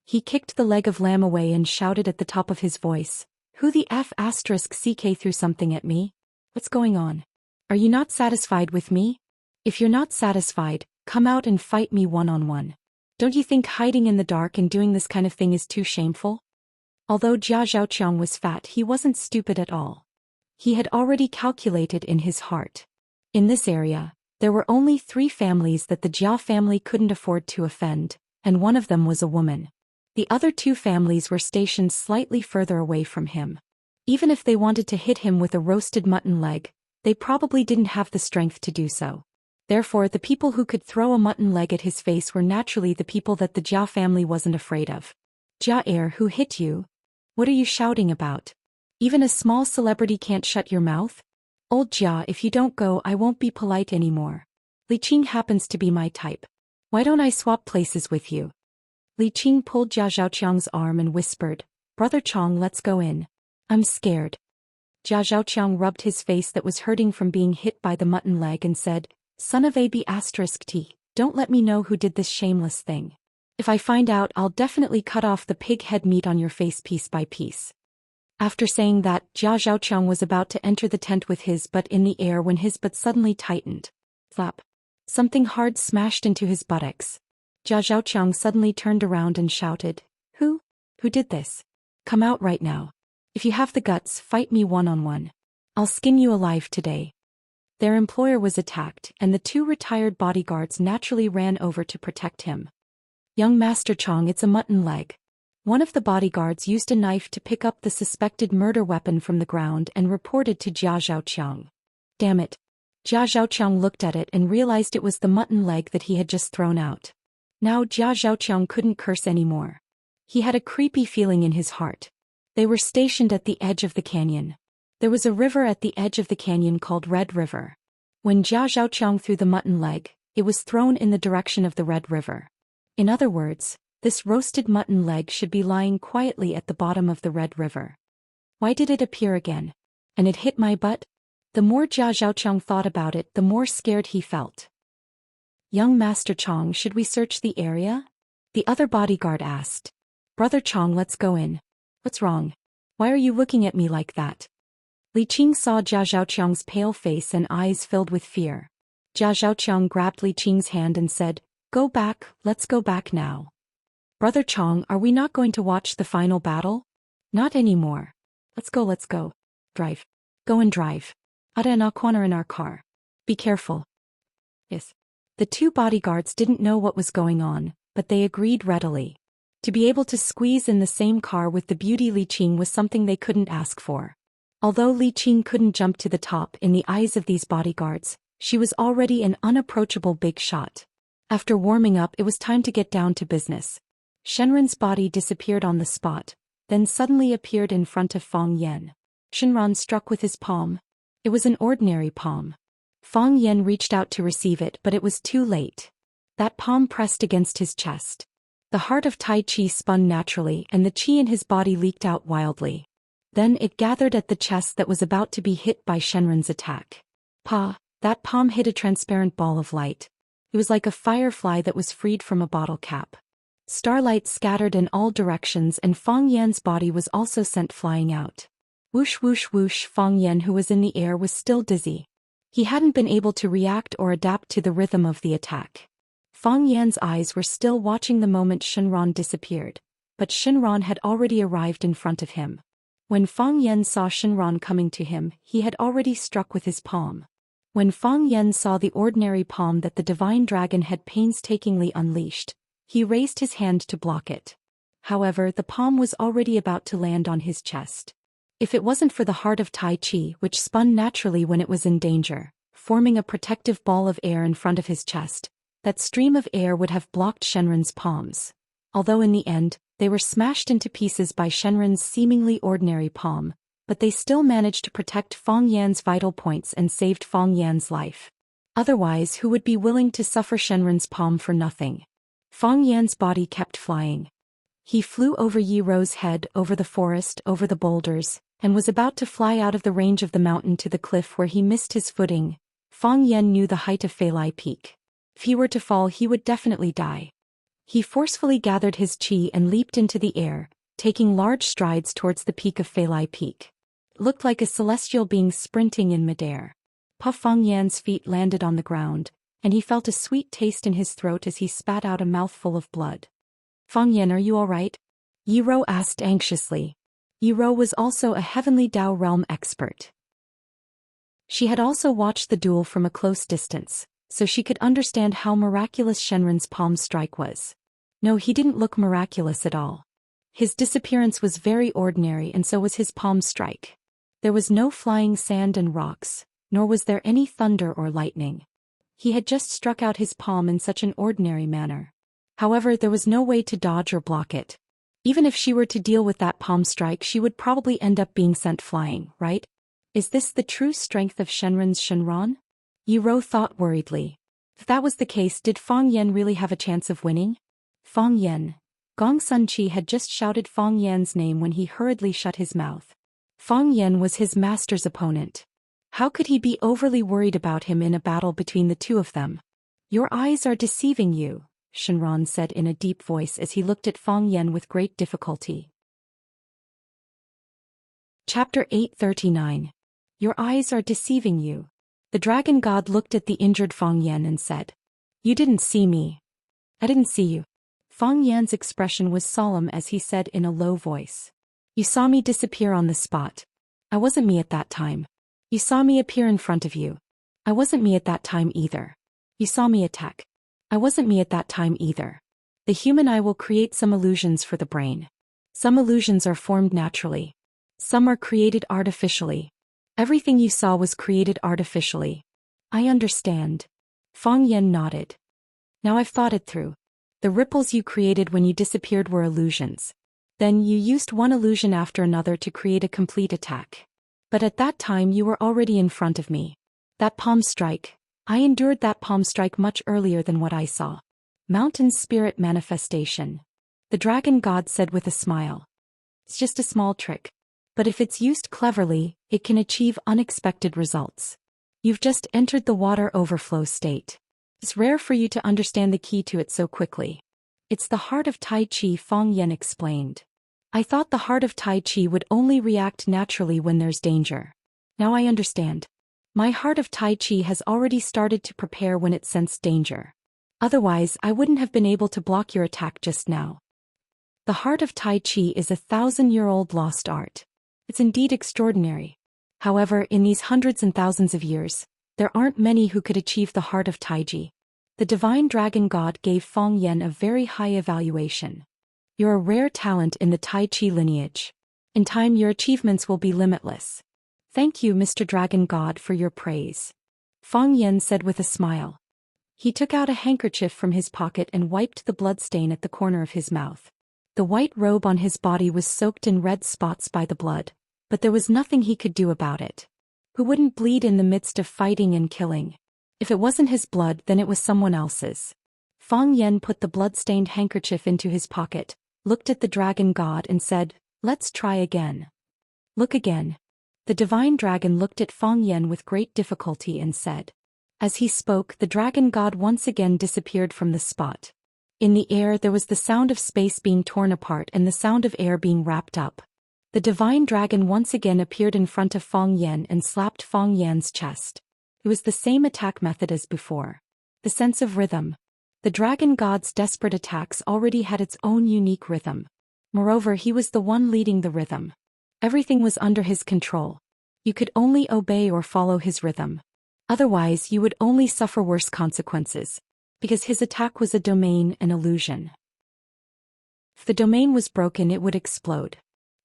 He kicked the leg of lamb away and shouted at the top of his voice, "Who the F***ck threw something at me? What's going on? Are you not satisfied with me? If you're not satisfied, come out and fight me one-on-one. Don't you think hiding in the dark and doing this kind of thing is too shameful?" Although Jia Zhaoqiang was fat, he wasn't stupid at all. He had already calculated in his heart. In this area, there were only 3 families that the Jia family couldn't afford to offend, and one of them was a woman. The other 2 families were stationed slightly further away from him. Even if they wanted to hit him with a roasted mutton leg, they probably didn't have the strength to do so. Therefore, the people who could throw a mutton leg at his face were naturally the people that the Jia family wasn't afraid of. "Jia, who hit you? What are you shouting about? Even a small celebrity can't shut your mouth? Old Jia, if you don't go, I won't be polite anymore. Li Qing happens to be my type. Why don't I swap places with you?" Li Qing pulled Jia Zhaoqiang's arm and whispered, "Brother Chong, let's go in. I'm scared." Jia Zhaoqiang rubbed his face that was hurting from being hit by the mutton leg and said, "Son of AB***T, don't let me know who did this shameless thing. If I find out, I'll definitely cut off the pig head meat on your face piece by piece." After saying that, Jia Zhaoqiang was about to enter the tent with his butt in the air when his butt suddenly tightened. Flap. Something hard smashed into his buttocks. Jia Zhaoqiang suddenly turned around and shouted, "Who? Who did this? Come out right now. If you have the guts, fight me one-on-one. I'll skin you alive today." Their employer was attacked, and the two retired bodyguards naturally ran over to protect him. Young Master Chong, it's a mutton leg. One of the bodyguards used a knife to pick up the suspected murder weapon from the ground and reported to Jia Zhaoqiang. Damn it. Jia Zhaoqiang looked at it and realized it was the mutton leg that he had just thrown out. Now Jia Zhaoqiang couldn't curse anymore. He had a creepy feeling in his heart. They were stationed at the edge of the canyon. There was a river at the edge of the canyon called Red River. When Jia Zhaoqiang threw the mutton leg, it was thrown in the direction of the Red River. In other words, this roasted mutton leg should be lying quietly at the bottom of the Red River. Why did it appear again? And it hit my butt? The more Jia Zhaoqiang thought about it, the more scared he felt. Young Master Chong, should we search the area? The other bodyguard asked. Brother Chong, let's go in. What's wrong? Why are you looking at me like that? Li Qing saw Jia Zhaoqiang's pale face and eyes filled with fear. Jia Zhaoqiang grabbed Li Qing's hand and said, Go back, let's go back now. Brother Chong, are we not going to watch the final battle? Not anymore. Let's go. Drive. Go and drive. Ada and Aquan are in our car. Be careful. Yes. The two bodyguards didn't know what was going on, but they agreed readily. To be able to squeeze in the same car with the beauty Li Qing was something they couldn't ask for. Although Li Qing couldn't jump to the top in the eyes of these bodyguards, she was already an unapproachable big shot. After warming up, it was time to get down to business. Shenren's body disappeared on the spot, then suddenly appeared in front of Fang Yan. Shenron struck with his palm. It was an ordinary palm. Fang Yan reached out to receive it, but it was too late. That palm pressed against his chest. The heart of Tai Chi spun naturally and the chi in his body leaked out wildly. Then it gathered at the chest that was about to be hit by Shenren's attack. That palm hit a transparent ball of light. It was like a firefly that was freed from a bottle cap. Starlight scattered in all directions and Fang Yan's body was also sent flying out. Whoosh whoosh whoosh. Fang Yan, who was in the air, was still dizzy. He hadn't been able to react or adapt to the rhythm of the attack. Fang Yan's eyes were still watching the moment Shenron disappeared, but Shenron had already arrived in front of him. When Fang Yan saw Shenron coming to him, he had already struck with his palm. When Fang Yan saw the ordinary palm that the divine dragon had painstakingly unleashed, he raised his hand to block it. However, the palm was already about to land on his chest. If it wasn't for the heart of Tai Chi, which spun naturally when it was in danger, forming a protective ball of air in front of his chest, that stream of air would have blocked Shenren's palms. Although in the end, they were smashed into pieces by Shenren's seemingly ordinary palm, but they still managed to protect Fang Yan's vital points and saved Fang Yan's life. Otherwise, who would be willing to suffer Shenren's palm for nothing? Fang Yan's body kept flying. He flew over Yi Ro's head, over the forest, over the boulders, and was about to fly out of the range of the mountain to the cliff where he missed his footing. Fang Yan knew the height of Feilai Peak. If he were to fall, he would definitely die. He forcefully gathered his chi and leaped into the air, taking large strides towards the peak of Feilai Peak. It looked like a celestial being sprinting in midair. Fang Yan's feet landed on the ground, and he felt a sweet taste in his throat as he spat out a mouthful of blood. Fang Yan, are you all right? Yi Ro asked anxiously. Yi Ro was also a heavenly Dao realm expert. She had also watched the duel from a close distance, so she could understand how miraculous Shenren's palm strike was. No, he didn't look miraculous at all. His disappearance was very ordinary and so was his palm strike. There was no flying sand and rocks, nor was there any thunder or lightning. He had just struck out his palm in such an ordinary manner. However, there was no way to dodge or block it. Even if she were to deal with that palm strike, she would probably end up being sent flying, right? Is this the true strength of Shenren's Shenron? Yi Ro thought worriedly. If that was the case, did Fang Yan really have a chance of winning? Fang Yan. Gong Sun Chi had just shouted Fang Yan's name when he hurriedly shut his mouth. Fang Yan was his master's opponent. How could he be overly worried about him in a battle between the two of them? Your eyes are deceiving you, Shenron said in a deep voice as he looked at Fang Yan with great difficulty. Chapter 839. Your eyes are deceiving you. The dragon god looked at the injured Fang Yan and said, You didn't see me. I didn't see you. Fang Yan's expression was solemn as he said in a low voice. You saw me disappear on the spot. I wasn't me at that time. You saw me appear in front of you. I wasn't me at that time either. You saw me attack. I wasn't me at that time either. The human eye will create some illusions for the brain. Some illusions are formed naturally. Some are created artificially. Everything you saw was created artificially. I understand. Fang Yen nodded. Now I've thought it through. The ripples you created when you disappeared were illusions. Then you used one illusion after another to create a complete attack. But at that time you were already in front of me. That palm strike, I endured that palm strike much earlier than what I saw. Mountain spirit manifestation. The dragon god said with a smile. It's just a small trick. But if it's used cleverly, it can achieve unexpected results. You've just entered the water overflow state. It's rare for you to understand the key to it so quickly. It's the heart of Tai Chi, Fang Yen explained. I thought the heart of Tai Chi would only react naturally when there's danger. Now I understand. My heart of Tai Chi has already started to prepare when it sensed danger. Otherwise, I wouldn't have been able to block your attack just now. The heart of Tai Chi is a 1,000-year-old lost art. It's indeed extraordinary. However, in these hundreds and thousands of years, there aren't many who could achieve the heart of Tai Chi. The divine dragon god gave Fang Yen a very high evaluation. You're a rare talent in the Tai Chi lineage. In time your achievements will be limitless. Thank you, Mr. Dragon God, for your praise. Fang Yen said with a smile. He took out a handkerchief from his pocket and wiped the bloodstain at the corner of his mouth. The white robe on his body was soaked in red spots by the blood, but there was nothing he could do about it. Who wouldn't bleed in the midst of fighting and killing? If it wasn't his blood, then it was someone else's. Fang Yen put the blood-stained handkerchief into his pocket, looked at the dragon god and said, "Let's try again." Look again. The divine dragon looked at Fang Yen with great difficulty and said. As he spoke, the dragon god once again disappeared from the spot. In the air there was the sound of space being torn apart and the sound of air being wrapped up. The divine dragon once again appeared in front of Fang Yen and slapped Fang Yen's chest. It was the same attack method as before. The sense of rhythm. The dragon god's desperate attacks already had its own unique rhythm. Moreover, he was the one leading the rhythm. Everything was under his control. You could only obey or follow his rhythm. Otherwise, you would only suffer worse consequences. Because his attack was a domain, an illusion. If the domain was broken, it would explode.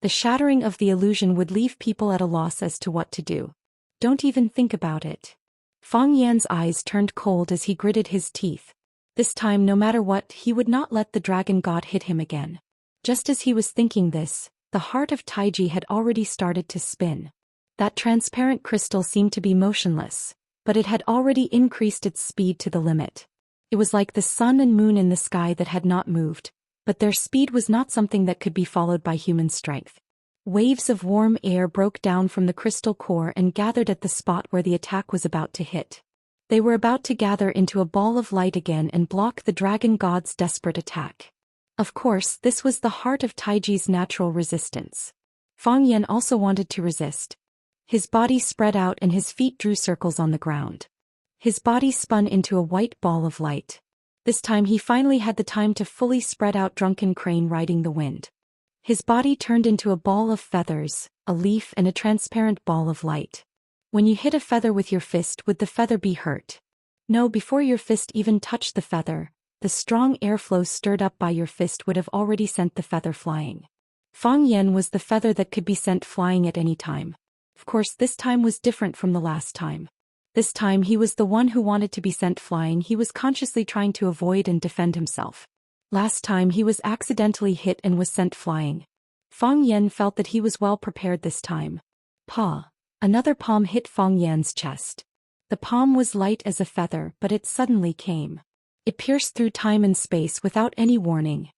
The shattering of the illusion would leave people at a loss as to what to do. Don't even think about it. Fang Yan's eyes turned cold as he gritted his teeth. This time, no matter what, he would not let the dragon god hit him again. Just as he was thinking this, the heart of Taiji had already started to spin. That transparent crystal seemed to be motionless, but it had already increased its speed to the limit. It was like the sun and moon in the sky that had not moved, but their speed was not something that could be followed by human strength. Waves of warm air broke down from the crystal core and gathered at the spot where the attack was about to hit. They were about to gather into a ball of light again and block the dragon god's desperate attack. Of course, this was the heart of Taiji's natural resistance. Fang Yen also wanted to resist. His body spread out and his feet drew circles on the ground. His body spun into a white ball of light. This time he finally had the time to fully spread out drunken crane riding the wind. His body turned into a ball of feathers, a leaf and a transparent ball of light. When you hit a feather with your fist, would the feather be hurt? No, before your fist even touched the feather, the strong airflow stirred up by your fist would have already sent the feather flying. Fang Yen was the feather that could be sent flying at any time. Of course, this time was different from the last time. This time he was the one who wanted to be sent flying. He was consciously trying to avoid and defend himself. Last time he was accidentally hit and was sent flying. Fang Yen felt that he was well prepared this time. Pa! Another palm hit Fang Yan's chest. The palm was light as a feather, but it suddenly came. It pierced through time and space without any warning.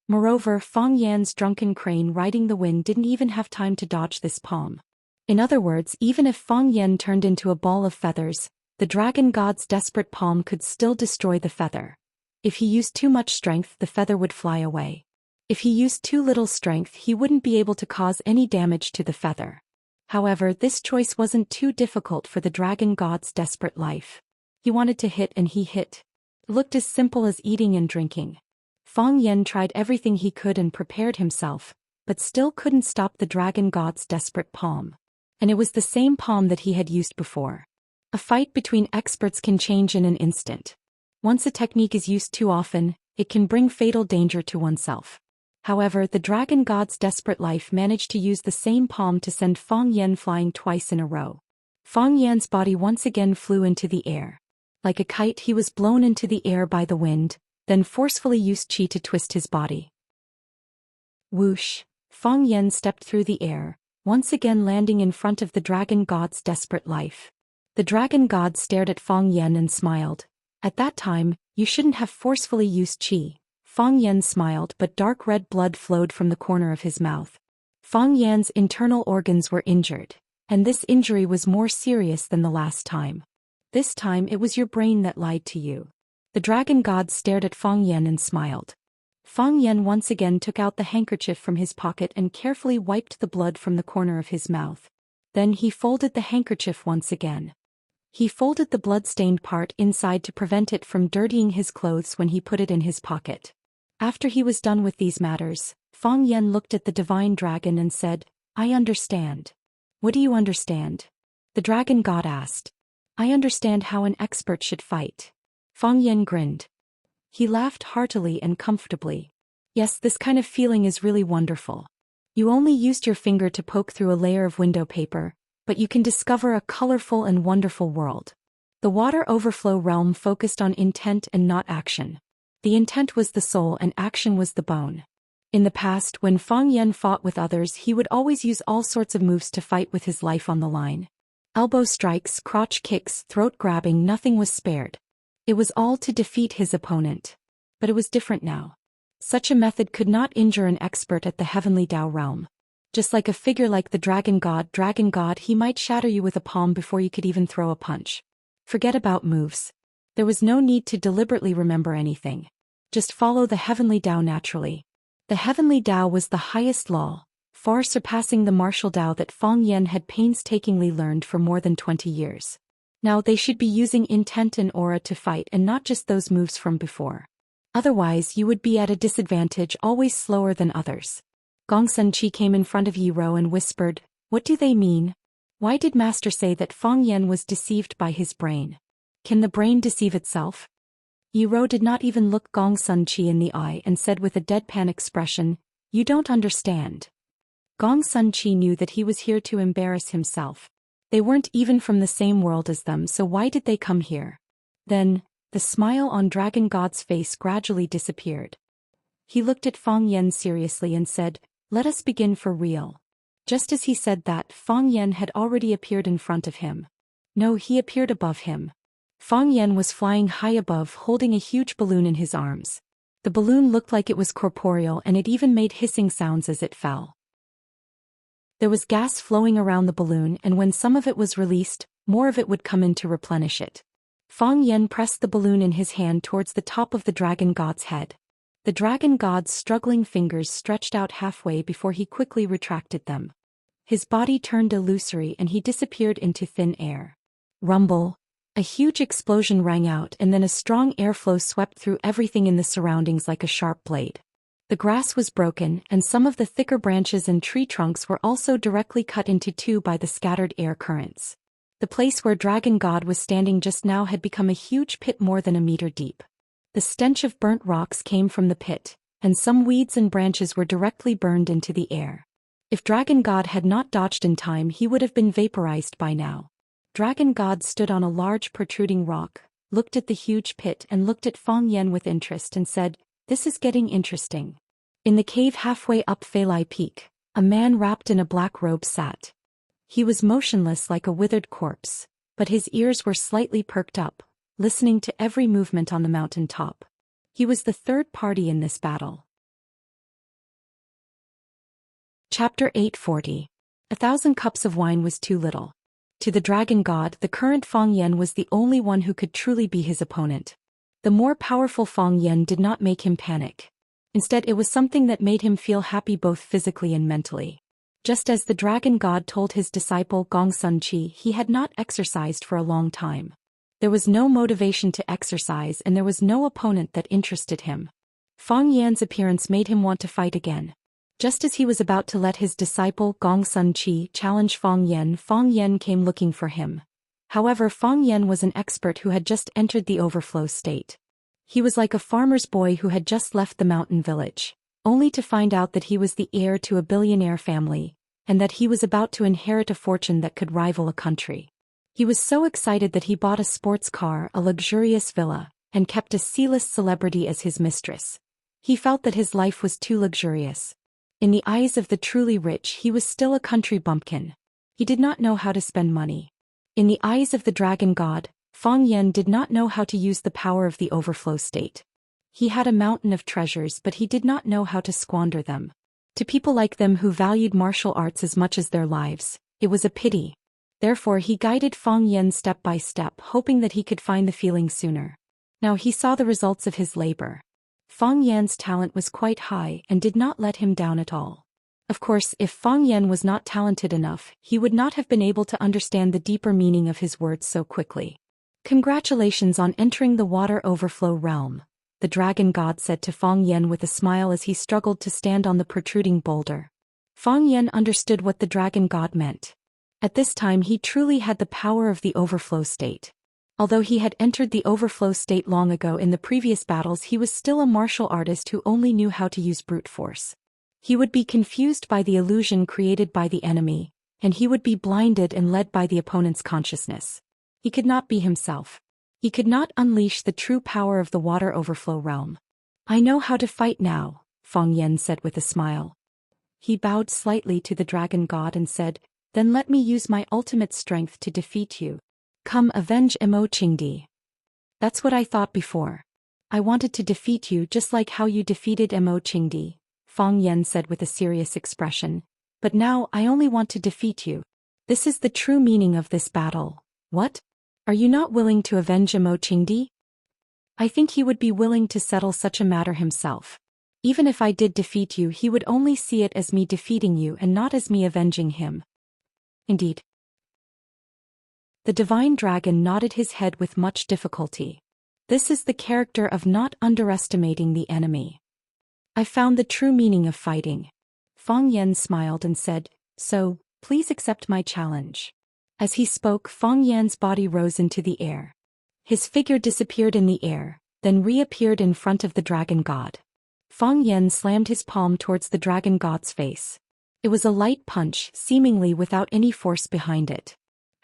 Moreover, Fang Yan's drunken crane riding the wind didn't even have time to dodge this palm. In other words, even if Fang Yen turned into a ball of feathers, the dragon god's desperate palm could still destroy the feather. If he used too much strength, the feather would fly away. If he used too little strength, he wouldn't be able to cause any damage to the feather. However, this choice wasn't too difficult for the dragon god's desperate life. He wanted to hit and he hit. It looked as simple as eating and drinking. Fang Yen tried everything he could and prepared himself, but still couldn't stop the dragon god's desperate palm. And it was the same palm that he had used before. A fight between experts can change in an instant. Once a technique is used too often, it can bring fatal danger to oneself. However, the dragon god's desperate life managed to use the same palm to send Fang Yan flying twice in a row. Fang Yan's body once again flew into the air. Like a kite, he was blown into the air by the wind, then forcefully used qi to twist his body. Whoosh! Fang Yan stepped through the air, once again landing in front of the dragon god's desperate life. The dragon god stared at Fang Yan and smiled. At that time, you shouldn't have forcefully used qi. Fang Yan smiled, but dark red blood flowed from the corner of his mouth. Fang Yan's internal organs were injured, and this injury was more serious than the last time. This time it was your brain that lied to you. The dragon god stared at Fang Yan and smiled. Fang Yan once again took out the handkerchief from his pocket and carefully wiped the blood from the corner of his mouth. Then he folded the handkerchief once again. He folded the blood-stained part inside to prevent it from dirtying his clothes when he put it in his pocket. After he was done with these matters, Fang Yan looked at the divine dragon and said, "I understand." "What do you understand?" the dragon god asked. "I understand how an expert should fight." Fang Yan grinned. He laughed heartily and comfortably. "Yes, this kind of feeling is really wonderful. You only used your finger to poke through a layer of window paper, but you can discover a colorful and wonderful world." The water overflow realm focused on intent and not action. The intent was the soul and action was the bone. In the past, when Fang Yan fought with others, he would always use all sorts of moves to fight with his life on the line. Elbow strikes, crotch kicks, throat grabbing, nothing was spared. It was all to defeat his opponent. But it was different now. Such a method could not injure an expert at the heavenly Tao realm. Just like a figure like the dragon god, he might shatter you with a palm before you could even throw a punch. Forget about moves. There was no need to deliberately remember anything. Just follow the heavenly Tao naturally. The heavenly Tao was the highest law, far surpassing the martial Tao that Fang Yan had painstakingly learned for more than 20 years. Now they should be using intent and aura to fight and not just those moves from before. Otherwise you would be at a disadvantage, always slower than others. Gongsun Chi came in front of Yi Ro and whispered, "What do they mean? Why did Master say that Fang Yan was deceived by his brain? Can the brain deceive itself?" Yi Ro did not even look Gongsun Chi in the eye and said with a deadpan expression, "You don't understand." Gongsun Chi knew that he was here to embarrass himself. They weren't even from the same world as them, so why did they come here? Then, the smile on Dragon God's face gradually disappeared. He looked at Fang Yan seriously and said, "Let us begin for real." Just as he said that, Fang Yan had already appeared in front of him. No, he appeared above him. Fang Yan was flying high above, holding a huge balloon in his arms. The balloon looked like it was corporeal and it even made hissing sounds as it fell. There was gas flowing around the balloon, and when some of it was released, more of it would come in to replenish it. Fang Yan pressed the balloon in his hand towards the top of the dragon god's head. The dragon god's struggling fingers stretched out halfway before he quickly retracted them. His body turned illusory and he disappeared into thin air. Rumble! A huge explosion rang out, and then a strong airflow swept through everything in the surroundings like a sharp blade. The grass was broken, and some of the thicker branches and tree trunks were also directly cut into two by the scattered air currents. The place where Dragon God was standing just now had become a huge pit more than a meter deep. The stench of burnt rocks came from the pit, and some weeds and branches were directly burned into the air. If Dragon God had not dodged in time, he would have been vaporized by now. Dragon God stood on a large protruding rock, looked at the huge pit and looked at Fang Yan with interest and said, "This is getting interesting." In the cave halfway up Feilai Peak, a man wrapped in a black robe sat. He was motionless like a withered corpse, but his ears were slightly perked up, listening to every movement on the mountain top. He was the third party in this battle. Chapter 840. 1,000 cups of wine was too little. To the Dragon God, the current Fang Yan was the only one who could truly be his opponent. The more powerful Fang Yan did not make him panic. Instead, it was something that made him feel happy both physically and mentally. Just as the Dragon God told his disciple Gongsun Chi, he had not exercised for a long time. There was no motivation to exercise and there was no opponent that interested him. Fang Yan's appearance made him want to fight again. Just as he was about to let his disciple Gongsun Chi challenge Fang Yan came looking for him. However, Fang Yen was an expert who had just entered the overflow state. He was like a farmer's boy who had just left the mountain village, only to find out that he was the heir to a billionaire family, and that he was about to inherit a fortune that could rival a country. He was so excited that he bought a sports car, a luxurious villa, and kept a C-list celebrity as his mistress. He felt that his life was too luxurious. In the eyes of the truly rich, he was still a country bumpkin. He did not know how to spend money. In the eyes of the dragon god, Fang Yen did not know how to use the power of the overflow state. He had a mountain of treasures, but he did not know how to squander them. To people like them who valued martial arts as much as their lives, it was a pity. Therefore he guided Fang Yen step by step, hoping that he could find the feeling sooner. Now he saw the results of his labor. Fang Yan's talent was quite high and did not let him down at all. Of course, if Fang Yen was not talented enough, he would not have been able to understand the deeper meaning of his words so quickly. "Congratulations on entering the water overflow realm," the dragon god said to Fang Yen with a smile as he struggled to stand on the protruding boulder. Fang Yen understood what the dragon god meant. At this time he truly had the power of the overflow state. Although he had entered the overflow state long ago in the previous battles, he was still a martial artist who only knew how to use brute force. He would be confused by the illusion created by the enemy, and he would be blinded and led by the opponent's consciousness. He could not be himself. He could not unleash the true power of the water overflow realm. "I know how to fight now," Fang Yen said with a smile. He bowed slightly to the dragon god and said, "Then let me use my ultimate strength to defeat you. Come, avenge Mo Qingdi." "That's what I thought before. I wanted to defeat you just like how you defeated Mo Qingdi," Fang Yen said with a serious expression. "But now I only want to defeat you. This is the true meaning of this battle." "What? Are you not willing to avenge Mo Qingdi?" "I think he would be willing to settle such a matter himself. Even if I did defeat you, he would only see it as me defeating you and not as me avenging him." "Indeed." The divine dragon nodded his head with much difficulty. "This is the character of not underestimating the enemy. I found the true meaning of fighting." Fang Yen smiled and said, "So, please accept my challenge." As he spoke, Fang Yan's body rose into the air. His figure disappeared in the air, then reappeared in front of the dragon god. Fang Yen slammed his palm towards the dragon god's face. It was a light punch, seemingly without any force behind it.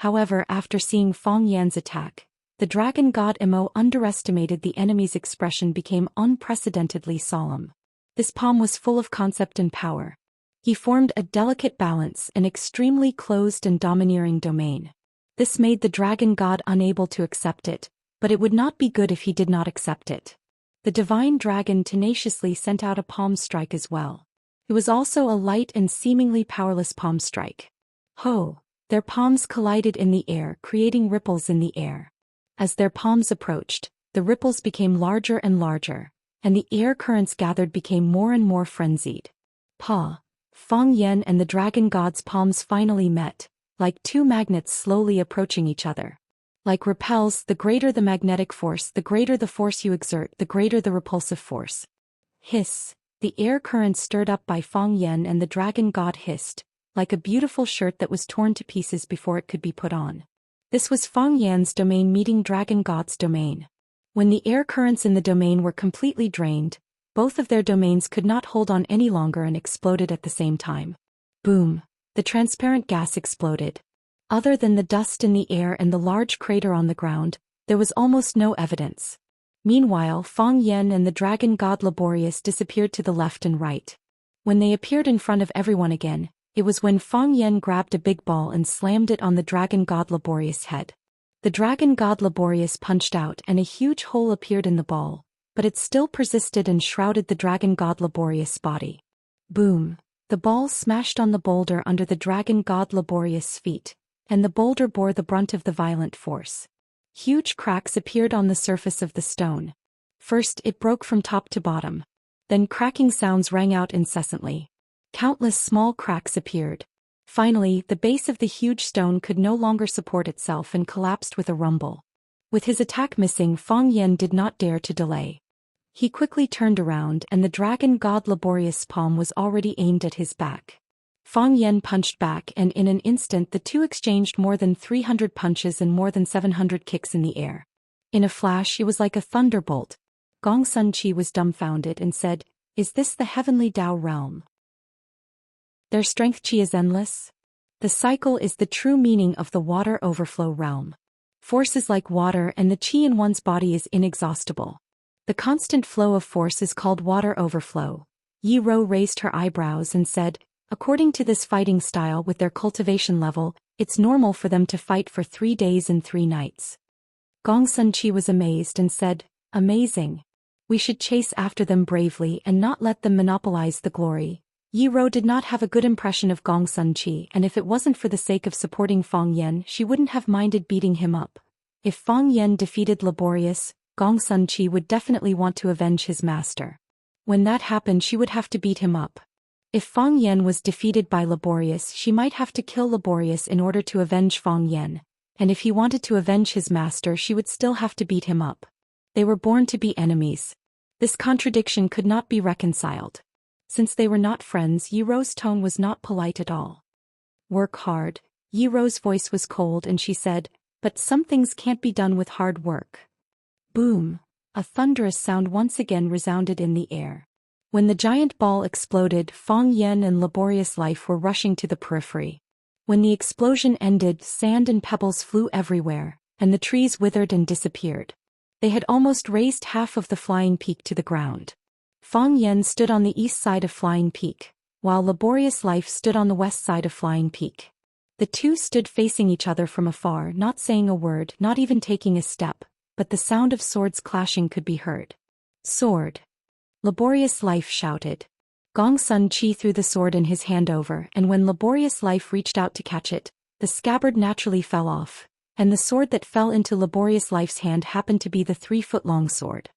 However, after seeing Fang Yan's attack, the dragon god Mo underestimated the enemy's expression became unprecedentedly solemn. This palm was full of concept and power. He formed a delicate balance, an extremely closed and domineering domain. This made the dragon god unable to accept it, but it would not be good if he did not accept it. The divine dragon tenaciously sent out a palm strike as well. It was also a light and seemingly powerless palm strike. Ho! Their palms collided in the air, creating ripples in the air. As their palms approached, the ripples became larger and larger, and the air currents gathered became more and more frenzied. Fang Yen and the dragon god's palms finally met, like two magnets slowly approaching each other. Like repels, the greater the magnetic force, the greater the force you exert, the greater the repulsive force. Hiss! The air currents stirred up by Fang Yen and the dragon god hissed, like a beautiful shirt that was torn to pieces before it could be put on. This was Fang Yan's domain meeting dragon god's domain. When the air currents in the domain were completely drained, both of their domains could not hold on any longer and exploded at the same time. Boom! The transparent gas exploded. Other than the dust in the air and the large crater on the ground, there was almost no evidence. Meanwhile, Fang Yen and the dragon god Laborious disappeared to the left and right. When they appeared in front of everyone again, it was when Fang Yen grabbed a big ball and slammed it on the dragon god Laborious' head. The dragon god Laborious punched out and a huge hole appeared in the ball, but it still persisted and shrouded the dragon god Laborious' body. Boom! The ball smashed on the boulder under the dragon god Laborious' feet, and the boulder bore the brunt of the violent force. Huge cracks appeared on the surface of the stone. First it broke from top to bottom. Then cracking sounds rang out incessantly. Countless small cracks appeared. Finally, the base of the huge stone could no longer support itself and collapsed with a rumble. With his attack missing, Fang Yen did not dare to delay. He quickly turned around and the dragon god Laborious' palm was already aimed at his back. Fang Yen punched back, and in an instant the two exchanged more than 300 punches and more than 700 kicks in the air. In a flash it was like a thunderbolt. Gong Sun Chi was dumbfounded and said, "Is this the heavenly Tao realm? Their strength chi is endless? The cycle is the true meaning of the water overflow realm. Force is like water and the chi in one's body is inexhaustible. The constant flow of force is called water overflow." Yi Rou raised her eyebrows and said, "According to this fighting style with their cultivation level, it's normal for them to fight for 3 days and 3 nights. Gong Sun Chi was amazed and said, "Amazing. We should chase after them bravely and not let them monopolize the glory." Yi Rou did not have a good impression of Gong Sun Chi, and if it wasn't for the sake of supporting Fang Yen she wouldn't have minded beating him up. If Fang Yen defeated Laborious, Gong Sun Chi would definitely want to avenge his master. When that happened she would have to beat him up. If Fang Yen was defeated by Laborious she might have to kill Laborious in order to avenge Fang Yen, and if he wanted to avenge his master she would still have to beat him up. They were born to be enemies. This contradiction could not be reconciled. Since they were not friends, Yi Rou's tone was not polite at all. "Work hard." Yi Rou's voice was cold and she said, "But some things can't be done with hard work." Boom! A thunderous sound once again resounded in the air. When the giant ball exploded, Fang Yen and Laborious Life were rushing to the periphery. When the explosion ended, sand and pebbles flew everywhere, and the trees withered and disappeared. They had almost raised half of the flying peak to the ground. Fang Yen stood on the east side of Flying Peak, while Laborious Life stood on the west side of Flying Peak. The two stood facing each other from afar, not saying a word, not even taking a step, but the sound of swords clashing could be heard. "Sword!" Laborious Life shouted. Gong Sun Chi threw the sword in his hand over, and when Laborious Life reached out to catch it, the scabbard naturally fell off, and the sword that fell into Laborious Life's hand happened to be the 3-foot-long sword.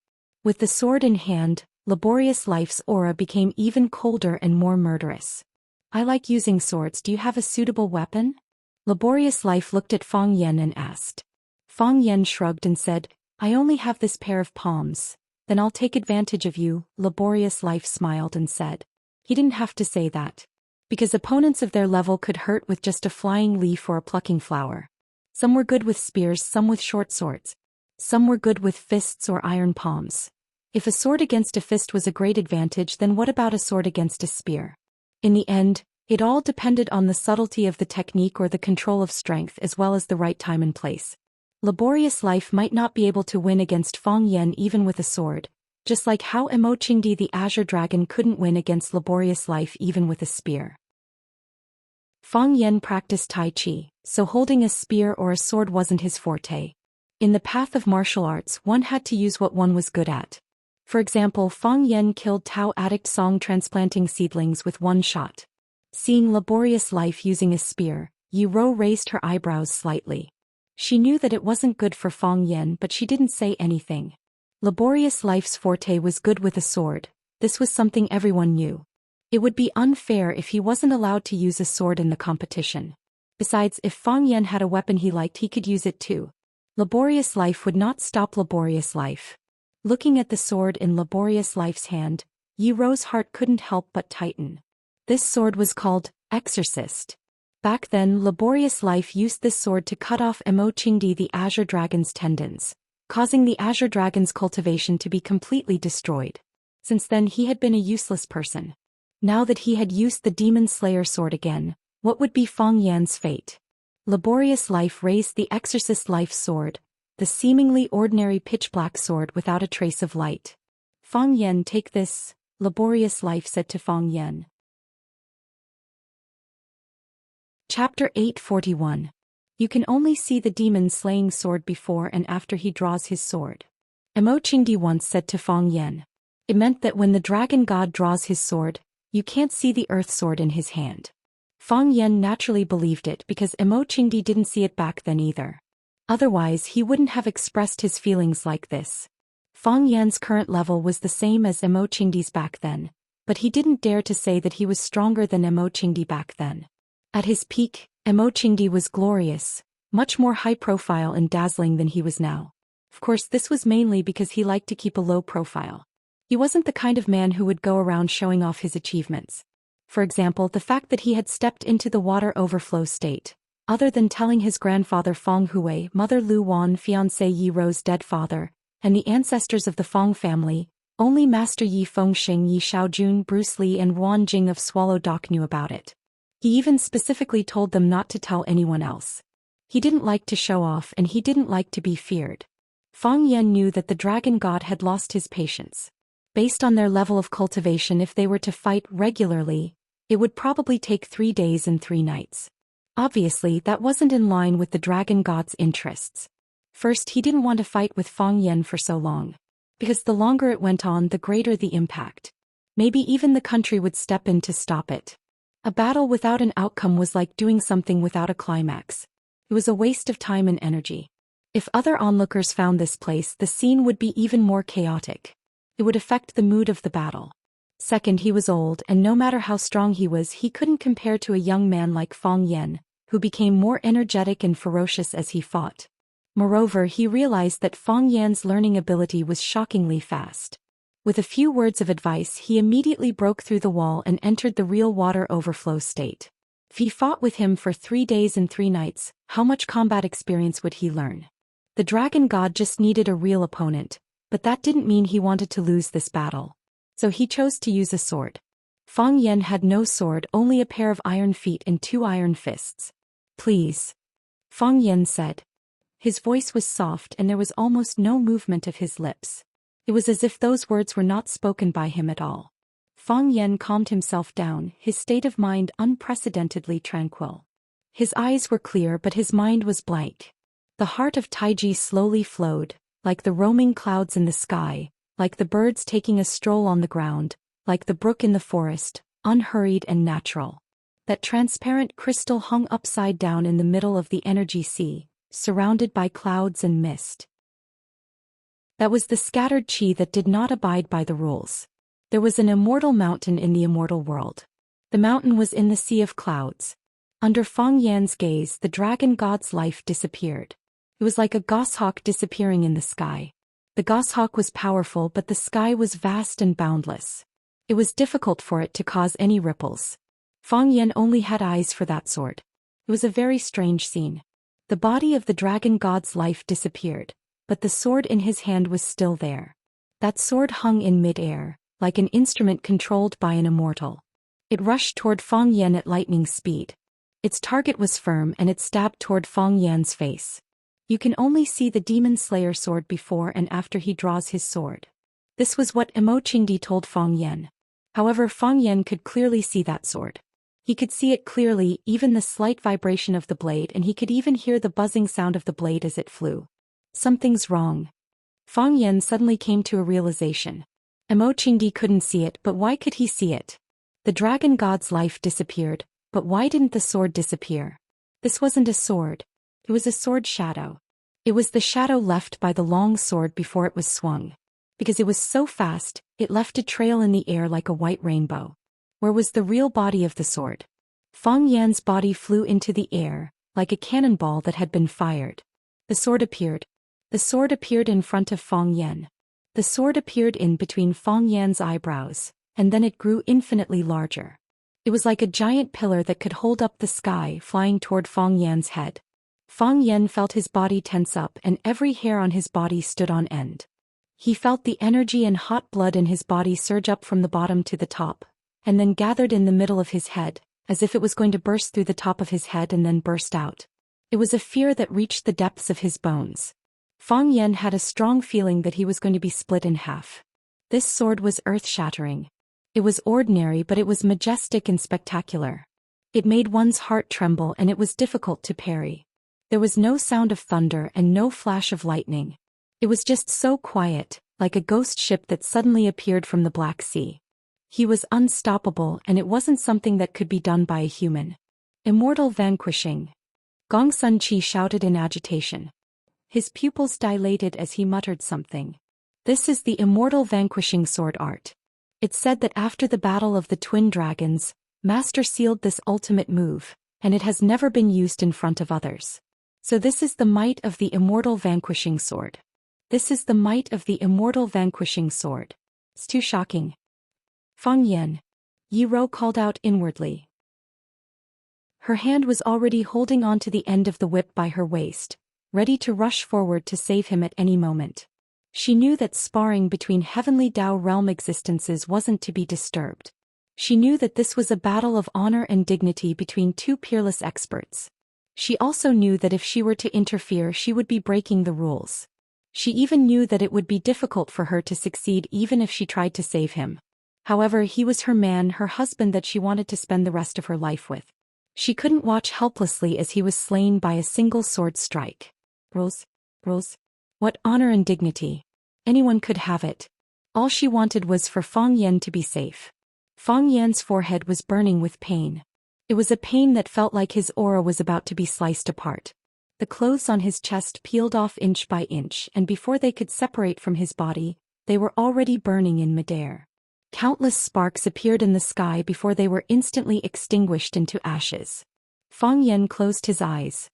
With the sword in hand, Laborious Life's aura became even colder and more murderous. "I like using swords. Do you have a suitable weapon?" Laborious Life looked at Fang Yen and asked. Fang Yen shrugged and said, "I only have this pair of palms." "Then I'll take advantage of you," Laborious Life smiled and said. He didn't have to say that. Because opponents of their level could hurt with just a flying leaf or a plucking flower. Some were good with spears, some with short swords. Some were good with fists or iron palms. If a sword against a fist was a great advantage, then what about a sword against a spear? In the end, it all depended on the subtlety of the technique or the control of strength as well as the right time and place. Laborious Life might not be able to win against Fang Yen even with a sword, just like how Emochingdi the Azure Dragon couldn't win against Laborious Life even with a spear. Fang Yen practiced Tai Chi, so holding a spear or a sword wasn't his forte. In the path of martial arts, one had to use what one was good at. For example, Fang Yen killed Tao addict Song transplanting seedlings with one shot. Seeing Laborious Life using a spear, Yi Rou raised her eyebrows slightly. She knew that it wasn't good for Fang Yen, but she didn't say anything. Laborious Life's forte was good with a sword. This was something everyone knew. It would be unfair if he wasn't allowed to use a sword in the competition. Besides, if Fang Yen had a weapon he liked, he could use it too. Laborious Life would not stop Laborious Life. Looking at the sword in Laborious Life's hand, Yi Rou's heart couldn't help but tighten. This sword was called Exorcist. Back then, Laborious Life used this sword to cut off Emochingdi the Azure Dragon's tendons, causing the Azure Dragon's cultivation to be completely destroyed. Since then he had been a useless person. Now that he had used the Demon Slayer sword again, what would be Fang Yan's fate? Laborious Life raised the Exorcist Life sword, the seemingly ordinary pitch-black sword without a trace of light. "Fang Yen, take this," Laborious Life said to Fang Yen. Chapter 841. You can only see the demon-slaying sword before and after he draws his sword. Emochingdi once said to Fang Yen. It meant that when the dragon god draws his sword, you can't see the earth sword in his hand. Fang Yen naturally believed it because Emochingdi didn't see it back then either. Otherwise he wouldn't have expressed his feelings like this. Fang Yan's current level was the same as Emochingdi's back then, but he didn't dare to say that he was stronger than Emochingdi back then. At his peak, Emochingdi was glorious, much more high-profile and dazzling than he was now. Of course, this was mainly because he liked to keep a low profile. He wasn't the kind of man who would go around showing off his achievements. For example, the fact that he had stepped into the water overflow state. Other than telling his grandfather Feng Hui, mother Lu Wan, fiancé Yi Ro's dead father, and the ancestors of the Feng family, only Master Yi Fengxing, Yi Shaojun, Bruce Lee and Wan Jing of Swallow Dock knew about it. He even specifically told them not to tell anyone else. He didn't like to show off and he didn't like to be feared. Feng Yan knew that the dragon god had lost his patience. Based on their level of cultivation, if they were to fight regularly, it would probably take 3 days and 3 nights. Obviously, that wasn't in line with the dragon god's interests. First, he didn't want to fight with Feng Yan for so long. Because the longer it went on, the greater the impact. Maybe even the country would step in to stop it. A battle without an outcome was like doing something without a climax. It was a waste of time and energy. If other onlookers found this place, the scene would be even more chaotic. It would affect the mood of the battle. Second, he was old, and no matter how strong he was, he couldn't compare to a young man like Feng Yan, who became more energetic and ferocious as he fought. Moreover, he realized that Feng Yan's learning ability was shockingly fast. With a few words of advice, he immediately broke through the wall and entered the real water overflow state. If he fought with him for 3 days and 3 nights, how much combat experience would he learn? The dragon god just needed a real opponent, but that didn't mean he wanted to lose this battle. So he chose to use a sword. Feng Yan had no sword, only a pair of iron feet and 2 iron fists. Please. Feng Yan said. His voice was soft and there was almost no movement of his lips. It was as if those words were not spoken by him at all. Feng Yan calmed himself down, his state of mind unprecedentedly tranquil. His eyes were clear but his mind was blank. The heart of Taiji slowly flowed, like the roaming clouds in the sky, like the birds taking a stroll on the ground, like the brook in the forest, unhurried and natural. That transparent crystal hung upside down in the middle of the energy sea, surrounded by clouds and mist. That was the scattered chi that did not abide by the rules. There was an immortal mountain in the immortal world. The mountain was in the sea of clouds. Under Feng Yan's gaze, the dragon god's life disappeared. It was like a goshawk disappearing in the sky. The goshawk was powerful, but the sky was vast and boundless. It was difficult for it to cause any ripples. Feng Yan only had eyes for that sword. It was a very strange scene. The body of the dragon god's life disappeared, but the sword in his hand was still there. That sword hung in mid-air, like an instrument controlled by an immortal. It rushed toward Feng Yan at lightning speed. Its target was firm and it stabbed toward Feng Yan's face. You can only see the demon slayer sword before and after he draws his sword. This was what Emochingdi told Feng Yan. However, Feng Yan could clearly see that sword. He could see it clearly, even the slight vibration of the blade, and he could even hear the buzzing sound of the blade as it flew. Something's wrong. Feng Yan suddenly came to a realization. Emochingdi couldn't see it, but why could he see it? The dragon god's life disappeared, but why didn't the sword disappear? This wasn't a sword. It was a sword shadow. It was the shadow left by the long sword before it was swung. Because it was so fast, it left a trail in the air like a white rainbow. Where was the real body of the sword? Feng Yan's body flew into the air, like a cannonball that had been fired. The sword appeared. The sword appeared in front of Feng Yan. The sword appeared in between Feng Yan's eyebrows, and then it grew infinitely larger. It was like a giant pillar that could hold up the sky, flying toward Feng Yan's head. Feng Yan felt his body tense up and every hair on his body stood on end. He felt the energy and hot blood in his body surge up from the bottom to the top, and then gathered in the middle of his head, as if it was going to burst through the top of his head and then burst out. It was a fear that reached the depths of his bones. Feng Yan had a strong feeling that he was going to be split in half. This sword was earth-shattering. It was ordinary, but it was majestic and spectacular. It made one's heart tremble and it was difficult to parry. There was no sound of thunder and no flash of lightning. It was just so quiet, like a ghost ship that suddenly appeared from the Black Sea. He was unstoppable and it wasn't something that could be done by a human. Immortal vanquishing. Gong Sun Chi shouted in agitation. His pupils dilated as he muttered something. This is the immortal vanquishing sword art. It's said that after the battle of the twin dragons, Master sealed this ultimate move, and it has never been used in front of others. So this is the might of the immortal vanquishing sword. This is the might of the immortal vanquishing sword. It's too shocking. Feng Yan. Yi Ro called out inwardly. Her hand was already holding on to the end of the whip by her waist, ready to rush forward to save him at any moment. She knew that sparring between heavenly Tao realm existences wasn't to be disturbed. She knew that this was a battle of honor and dignity between two peerless experts. She also knew that if she were to interfere she would be breaking the rules. She even knew that it would be difficult for her to succeed even if she tried to save him. However, he was her man, her husband that she wanted to spend the rest of her life with. She couldn't watch helplessly as he was slain by a single sword strike. Rules? What honor and dignity? Anyone could have it. All she wanted was for Fang Yan to be safe. Fang Yan's forehead was burning with pain. It was a pain that felt like his aura was about to be sliced apart. The clothes on his chest peeled off inch by inch, and before they could separate from his body, they were already burning in midair. Countless sparks appeared in the sky before they were instantly extinguished into ashes. Fang Yan closed his eyes.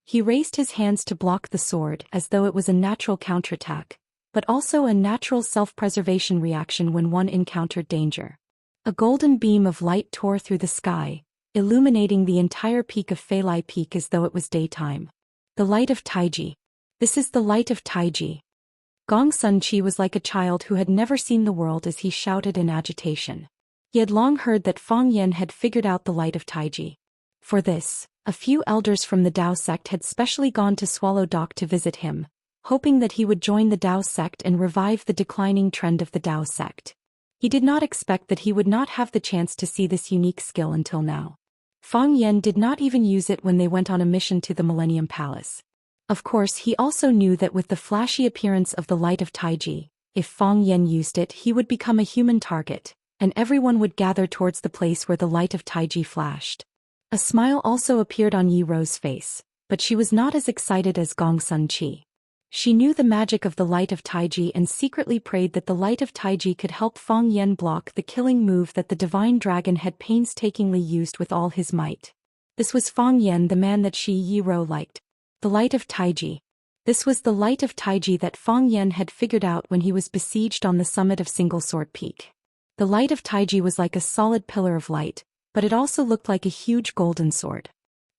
He raised his hands to block the sword as though it was a natural counterattack, but also a natural self-preservation reaction when one encountered danger. A golden beam of light tore through the sky, illuminating the entire peak of Feilai Peak as though it was daytime. The light of Taiji. This is the light of Taiji. Gong Sun Chi was like a child who had never seen the world as he shouted in agitation. He had long heard that Fang Yan had figured out the light of Taiji. For this, a few elders from the Dao sect had specially gone to Swallow Dock to visit him, hoping that he would join the Dao sect and revive the declining trend of the Dao sect. He did not expect that he would not have the chance to see this unique skill until now. Fang Yan did not even use it when they went on a mission to the Millennium Palace. Of course, he also knew that with the flashy appearance of the light of Taiji, if Fang Yan used it, he would become a human target, and everyone would gather towards the place where the light of Taiji flashed. A smile also appeared on Yi Ro's face, but she was not as excited as Gong Sun Chi. She knew the magic of the light of Taiji and secretly prayed that the light of Taiji could help Fang Yan block the killing move that the divine dragon had painstakingly used with all his might. This was Fang Yan, the man that Yi Ro liked. The light of Taiji. This was the light of Taiji that Fang Yan had figured out when he was besieged on the summit of Single Sword Peak. The light of Taiji was like a solid pillar of light, but it also looked like a huge golden sword.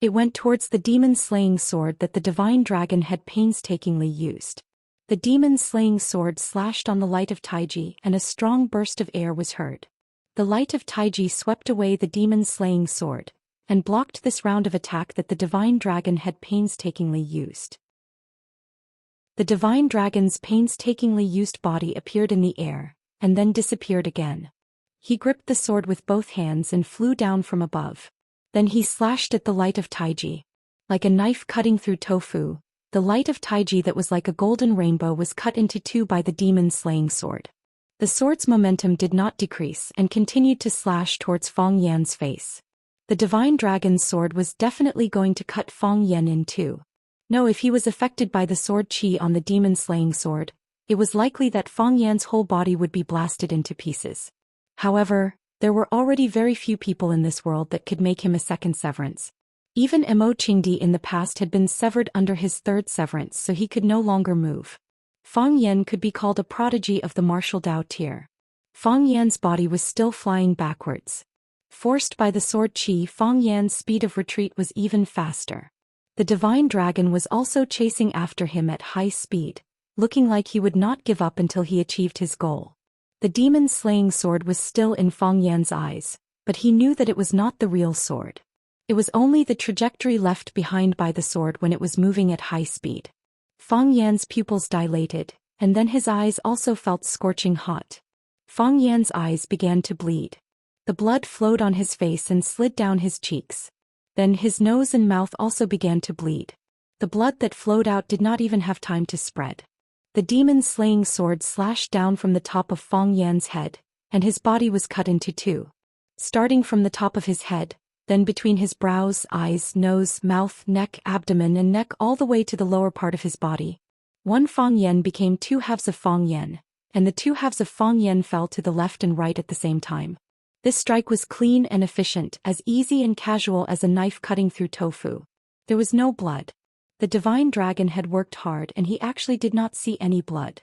It went towards the demon-slaying sword that the divine dragon had painstakingly used. The demon-slaying sword slashed on the light of Taiji and a strong burst of air was heard. The light of Taiji swept away the demon-slaying sword and blocked this round of attack that the divine dragon had painstakingly used. The divine dragon's painstakingly used body appeared in the air and then disappeared again. He gripped the sword with both hands and flew down from above. Then he slashed at the light of Taiji. Like a knife cutting through tofu, the light of Taiji that was like a golden rainbow was cut into two by the demon-slaying sword. The sword's momentum did not decrease and continued to slash towards Fang Yan's face. The divine dragon's sword was definitely going to cut Fang Yan in two. No, if he was affected by the sword chi on the demon-slaying sword, it was likely that Fang Yan's whole body would be blasted into pieces. However, there were already very few people in this world that could make him a second severance. Even Mo Qingdi in the past had been severed under his third severance, so he could no longer move. Fang Yan could be called a prodigy of the martial Dao tier. Fang Yan's body was still flying backwards. Forced by the sword chi, Fang Yan's speed of retreat was even faster. The divine dragon was also chasing after him at high speed, looking like he would not give up until he achieved his goal. The demon-slaying sword was still in Fang Yan's eyes, but he knew that it was not the real sword. It was only the trajectory left behind by the sword when it was moving at high speed. Fang Yan's pupils dilated, and then his eyes also felt scorching hot. Fang Yan's eyes began to bleed. The blood flowed on his face and slid down his cheeks. Then his nose and mouth also began to bleed. The blood that flowed out did not even have time to spread. The demon-slaying sword slashed down from the top of Fang Yan's head, and his body was cut into two. Starting from the top of his head, then between his brows, eyes, nose, mouth, neck, abdomen and neck all the way to the lower part of his body. One Fang Yan became two halves of Fang Yan, and the two halves of Fang Yan fell to the left and right at the same time. This strike was clean and efficient, as easy and casual as a knife cutting through tofu. There was no blood. The divine dragon had worked hard and he actually did not see any blood.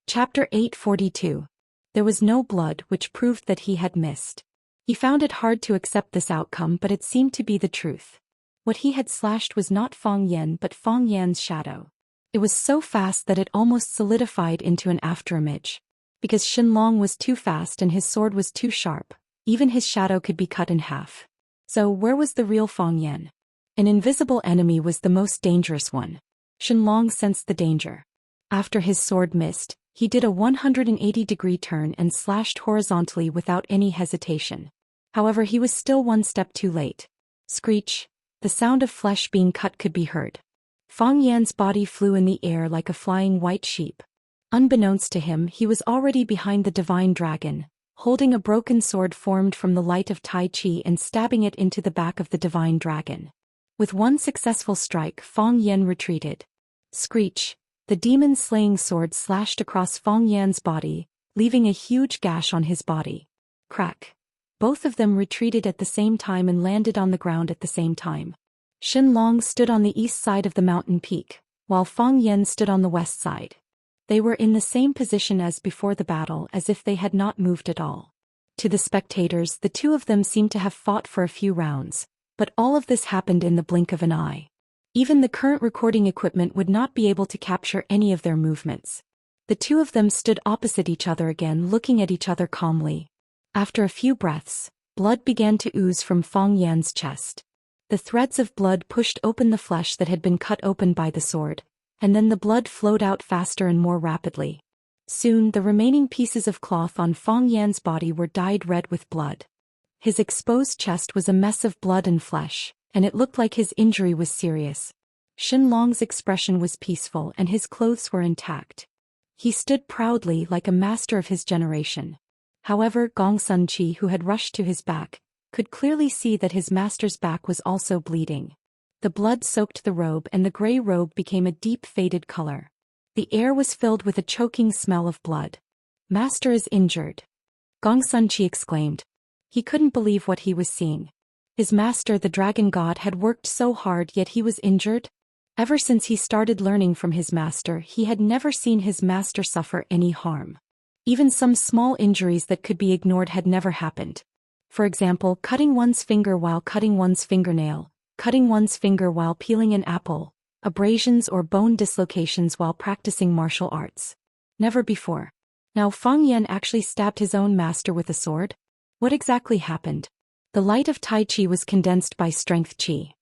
Chapter 842. There was no blood, which proved that he had missed. He found it hard to accept this outcome, but it seemed to be the truth. What he had slashed was not Fang Yan but Fang Yan's shadow. It was so fast that it almost solidified into an afterimage. Because Shenlong was too fast and his sword was too sharp, even his shadow could be cut in half. So where was the real Fang Yan? An invisible enemy was the most dangerous one. Shenlong sensed the danger. After his sword missed, he did a 180-degree turn and slashed horizontally without any hesitation. However, he was still one step too late. Screech, the sound of flesh being cut could be heard. Fang Yan's body flew in the air like a flying white sheep. Unbeknownst to him, he was already behind the divine dragon, holding a broken sword formed from the light of Tai Chi and stabbing it into the back of the divine dragon. With one successful strike, Fang Yan retreated. Screech, the demon-slaying sword slashed across Fang Yan's body, leaving a huge gash on his body. Crack. Both of them retreated at the same time and landed on the ground at the same time. Shenlong stood on the east side of the mountain peak, while Fang Yan stood on the west side. They were in the same position as before the battle, as if they had not moved at all. To the spectators, the two of them seemed to have fought for a few rounds, but all of this happened in the blink of an eye. Even the current recording equipment would not be able to capture any of their movements. The two of them stood opposite each other again, looking at each other calmly. After a few breaths, blood began to ooze from Fang Yan's chest. The threads of blood pushed open the flesh that had been cut open by the sword, and then the blood flowed out faster and more rapidly. Soon the remaining pieces of cloth on Fang Yan's body were dyed red with blood. His exposed chest was a mess of blood and flesh, and it looked like his injury was serious. Shenlong's expression was peaceful and his clothes were intact. He stood proudly like a master of his generation. However, Gong Sun-chi, who had rushed to his back, could clearly see that his master's back was also bleeding. The blood soaked the robe and the gray robe became a deep faded color. The air was filled with a choking smell of blood. "Master is injured," Gong Sun-chi exclaimed. He couldn't believe what he was seeing. His master, the dragon god, had worked so hard, yet he was injured? Ever since he started learning from his master, he had never seen his master suffer any harm. Even some small injuries that could be ignored had never happened. For example, cutting one's finger while cutting one's fingernail, cutting one's finger while peeling an apple, abrasions or bone dislocations while practicing martial arts. Never before. Now Fang Yan actually stabbed his own master with a sword? What exactly happened? The light of Tai Chi was condensed by strength Chi.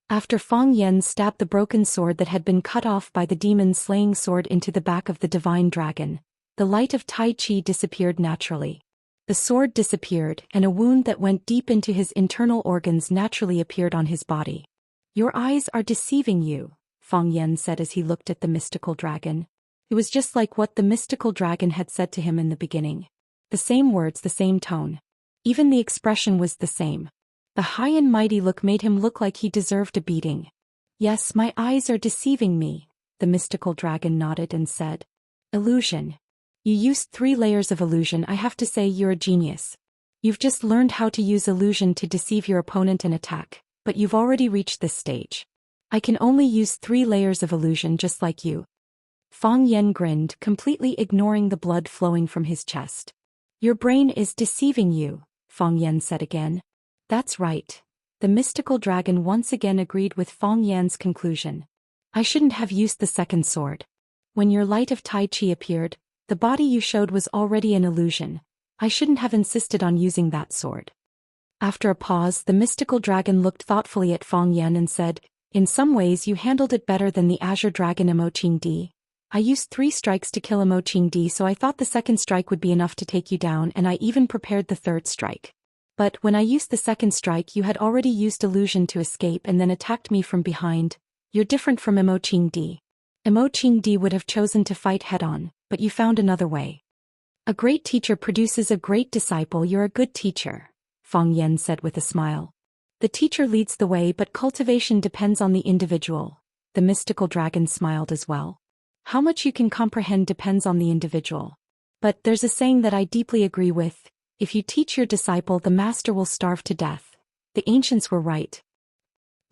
After Fang Yan stabbed the broken sword that had been cut off by the demon-slaying sword into the back of the divine dragon, the light of Tai Chi disappeared naturally. The sword disappeared, and a wound that went deep into his internal organs naturally appeared on his body. "Your eyes are deceiving you," Fang Yan said as he looked at the mystical dragon. It was just like what the mystical dragon had said to him in the beginning. The same words, the same tone. Even the expression was the same. The high and mighty look made him look like he deserved a beating. "Yes, my eyes are deceiving me," the mystical dragon nodded and said. "Illusion. You used 3 layers of illusion. I have to say you're a genius. You've just learned how to use illusion to deceive your opponent and attack, but you've already reached this stage. I can only use 3 layers of illusion just like you." Fang Yan grinned, completely ignoring the blood flowing from his chest. "Your brain is deceiving you," Fang Yan said again. "That's right." The mystical dragon once again agreed with Fang Yan's conclusion. "I shouldn't have used the second sword. When your light of Tai Chi appeared, the body you showed was already an illusion. I shouldn't have insisted on using that sword." After a pause, the mystical dragon looked thoughtfully at Fang Yan and said, "In some ways you handled it better than the Azure Dragon Emoching Di. I used 3 strikes to kill Emoching Di, so I thought the second strike would be enough to take you down, and I even prepared the 3rd strike. But when I used the 2nd strike, you had already used illusion to escape and then attacked me from behind. You're different from Emoching Di. Emoching Di would have chosen to fight head-on, but you found another way. A great teacher produces a great disciple. You're a good teacher," Fang Yan said with a smile. "The teacher leads the way, but cultivation depends on the individual." The mystical dragon smiled as well. "How much you can comprehend depends on the individual. But there's a saying that I deeply agree with. If you teach your disciple, the master will starve to death. The ancients were right."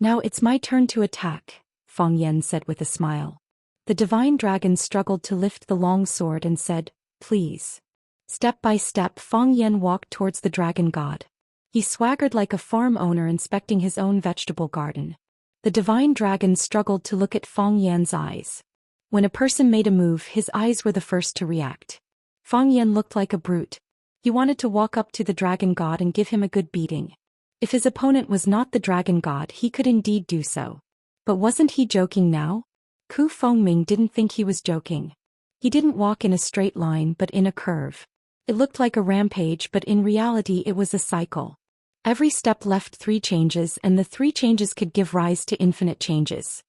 "Now it's my turn to attack," Fang Yan said with a smile. The divine dragon struggled to lift the long sword and said, please. Step by step, Feng Yan walked towards the dragon god. He swaggered like a farm owner inspecting his own vegetable garden. The divine dragon struggled to look at Feng Yan's eyes. When a person made a move, his eyes were the first to react. Feng Yan looked like a brute. He wanted to walk up to the dragon god and give him a good beating. If his opponent was not the dragon god, he could indeed do so. But wasn't he joking now? Ku Fengming didn't think he was joking. He didn't walk in a straight line but in a curve. It looked like a rampage, but in reality it was a cycle. Every step left 3 changes, and the 3 changes could give rise to infinite changes.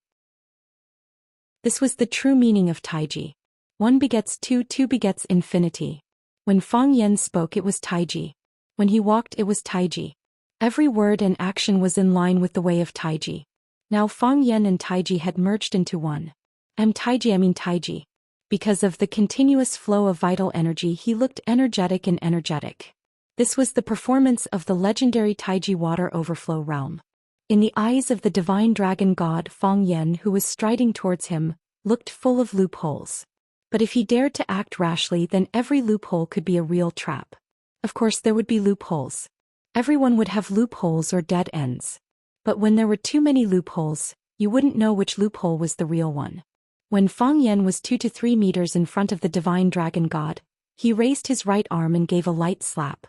This was the true meaning of Taiji. 1 begets 2, 2 begets infinity. When Feng Yan spoke, it was Taiji. When he walked, it was Taiji. Every word and action was in line with the way of Taiji. Now Feng Yan and Taiji had merged into one. Taiji. Because of the continuous flow of vital energy, he looked energetic and energetic. This was the performance of the legendary Taiji water overflow realm. In the eyes of the divine dragon god, Feng Yan, who was striding towards him, looked full of loopholes. But if he dared to act rashly, then every loophole could be a real trap. Of course there would be loopholes. Everyone would have loopholes or dead ends. But when there were too many loopholes, you wouldn't know which loophole was the real one. When Feng Yan was 2 to 3 meters in front of the divine dragon god, he raised his right arm and gave a light slap.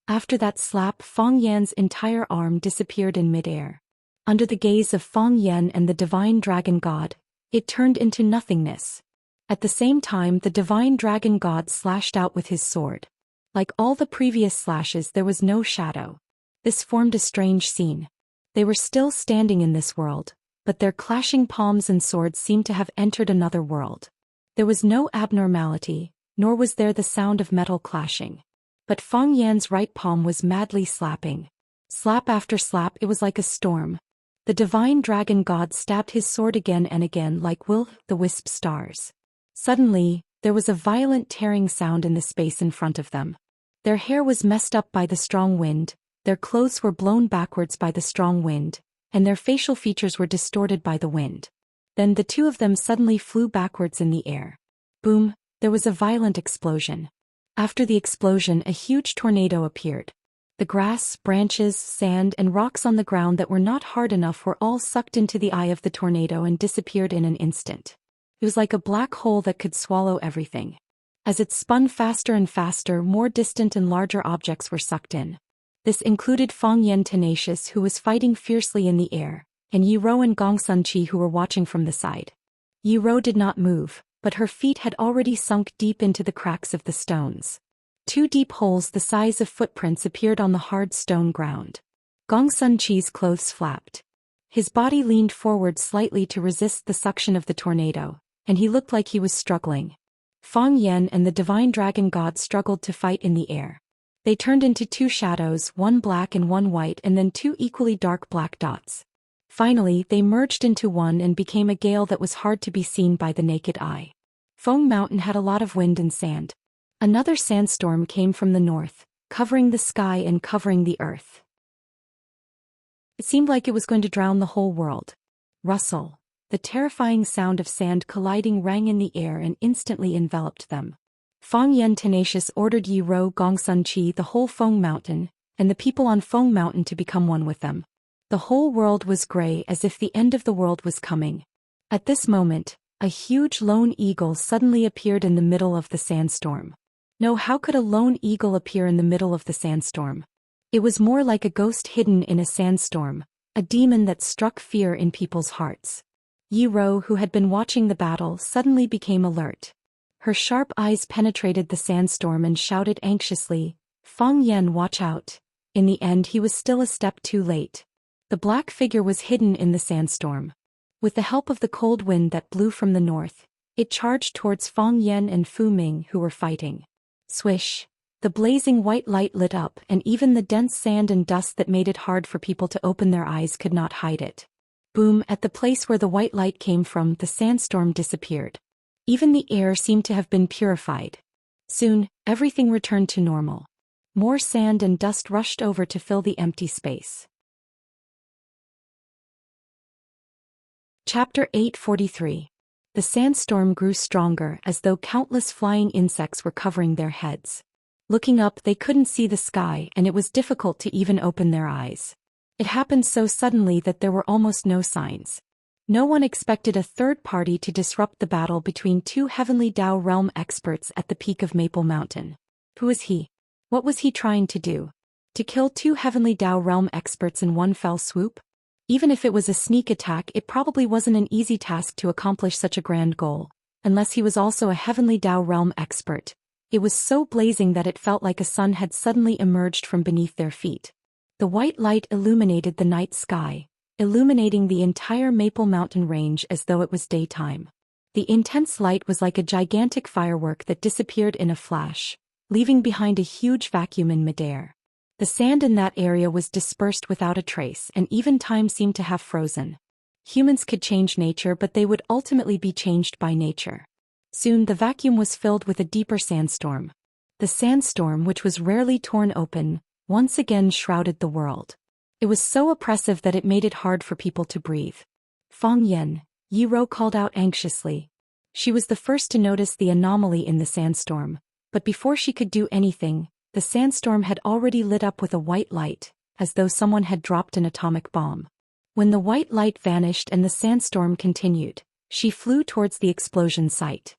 After that slap, Feng Yan's entire arm disappeared in midair. Under the gaze of Feng Yan and the divine dragon god, it turned into nothingness. At the same time, the divine dragon god slashed out with his sword. Like all the previous slashes, there was no shadow. This formed a strange scene. They were still standing in this world, but their clashing palms and swords seemed to have entered another world. There was no abnormality, nor was there the sound of metal clashing. But Feng Yan's right palm was madly slapping. Slap after slap, it was like a storm. The divine dragon god stabbed his sword again and again like will-the-wisp stars. Suddenly, there was a violent tearing sound in the space in front of them. Their hair was messed up by the strong wind, their clothes were blown backwards by the strong wind, and their facial features were distorted by the wind. Then the 2 of them suddenly flew backwards in the air. Boom, there was a violent explosion. After the explosion, a huge tornado appeared. The grass, branches, sand, and rocks on the ground that were not hard enough were all sucked into the eye of the tornado and disappeared in an instant. It was like a black hole that could swallow everything. As it spun faster and faster, more distant and larger objects were sucked in. This included Feng Yan Tenacious, who was fighting fiercely in the air, and Yi Ro and Gong Sun Chi, who were watching from the side. Yi Ro did not move, but her feet had already sunk deep into the cracks of the stones. 2 deep holes the size of footprints appeared on the hard stone ground. Gong Sun Chi's clothes flapped. His body leaned forward slightly to resist the suction of the tornado, and he looked like he was struggling. Feng Yan and the divine dragon god struggled to fight in the air. They turned into 2 shadows, one black and one white, and then 2 equally dark black dots. Finally, they merged into one and became a gale that was hard to be seen by the naked eye. Feng Mountain had a lot of wind and sand. Another sandstorm came from the north, covering the sky and covering the earth. It seemed like it was going to drown the whole world. Rustle. The terrifying sound of sand colliding rang in the air and instantly enveloped them. Feng Yan Tenacious ordered Yi Ro, Gong Sun Chi, the whole Feng Mountain, and the people on Feng Mountain to become one with them. The whole world was gray, as if the end of the world was coming. At this moment, a huge lone eagle suddenly appeared in the middle of the sandstorm. No, how could a lone eagle appear in the middle of the sandstorm? It was more like a ghost hidden in a sandstorm, a demon that struck fear in people's hearts. Yi Ro, who had been watching the battle, suddenly became alert. Her sharp eyes penetrated the sandstorm and shouted anxiously, "Feng Yan, watch out." In the end, he was still a step too late. The black figure was hidden in the sandstorm. With the help of the cold wind that blew from the north, it charged towards Feng Yan and Fu Ming, who were fighting. Swish! The blazing white light lit up, and even the dense sand and dust that made it hard for people to open their eyes could not hide it. Boom! At the place where the white light came from, the sandstorm disappeared. Even the air seemed to have been purified. Soon, everything returned to normal. More sand and dust rushed over to fill the empty space. Chapter 843. The sandstorm grew stronger as though countless flying insects were covering their heads. Looking up, they couldn't see the sky, and it was difficult to even open their eyes. It happened so suddenly that there were almost no signs. No one expected a third party to disrupt the battle between two Heavenly Dao Realm experts at the peak of Maple Mountain. Who was he? What was he trying to do? To kill two Heavenly Dao Realm experts in one fell swoop? Even if it was a sneak attack, it probably wasn't an easy task to accomplish such a grand goal, unless he was also a Heavenly Dao Realm expert. It was so blazing that it felt like a sun had suddenly emerged from beneath their feet. The white light illuminated the night sky, illuminating the entire Maple Mountain range as though it was daytime. The intense light was like a gigantic firework that disappeared in a flash, leaving behind a huge vacuum in midair. The sand in that area was dispersed without a trace, and even time seemed to have frozen. Humans could change nature, but they would ultimately be changed by nature. Soon the vacuum was filled with a deeper sandstorm. The sandstorm, which was rarely torn open, once again shrouded the world. It was so oppressive that it made it hard for people to breathe. Fang Yan, Yi Rou called out anxiously. She was the first to notice the anomaly in the sandstorm, but before she could do anything, the sandstorm had already lit up with a white light, as though someone had dropped an atomic bomb. When the white light vanished and the sandstorm continued, she flew towards the explosion site.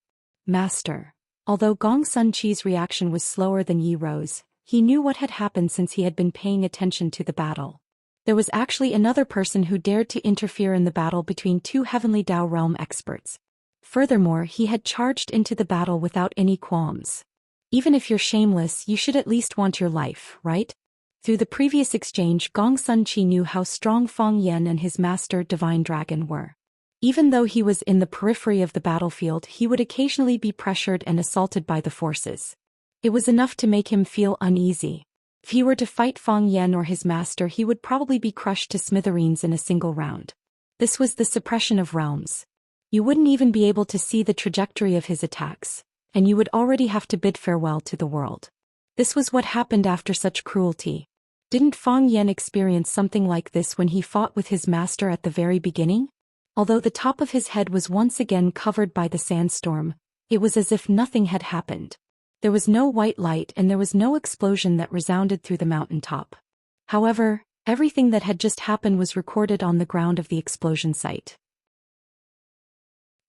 Master. Although Gong Sun Chi's reaction was slower than Yi Rou's, he knew what had happened since he had been paying attention to the battle. There was actually another person who dared to interfere in the battle between two Heavenly Dao Realm experts. Furthermore, he had charged into the battle without any qualms. Even if you're shameless, you should at least want your life, right? Through the previous exchange, Gong Sun Chi knew how strong Fang Yan and his master Divine Dragon were. Even though he was in the periphery of the battlefield, he would occasionally be pressured and assaulted by the forces. It was enough to make him feel uneasy. If he were to fight Fang Yan or his master, he would probably be crushed to smithereens in a single round. This was the suppression of realms. You wouldn't even be able to see the trajectory of his attacks, and you would already have to bid farewell to the world. This was what happened after such cruelty. Didn't Fang Yan experience something like this when he fought with his master at the very beginning? Although the top of his head was once again covered by the sandstorm, it was as if nothing had happened. There was no white light and there was no explosion that resounded through the mountaintop. However, everything that had just happened was recorded on the ground of the explosion site.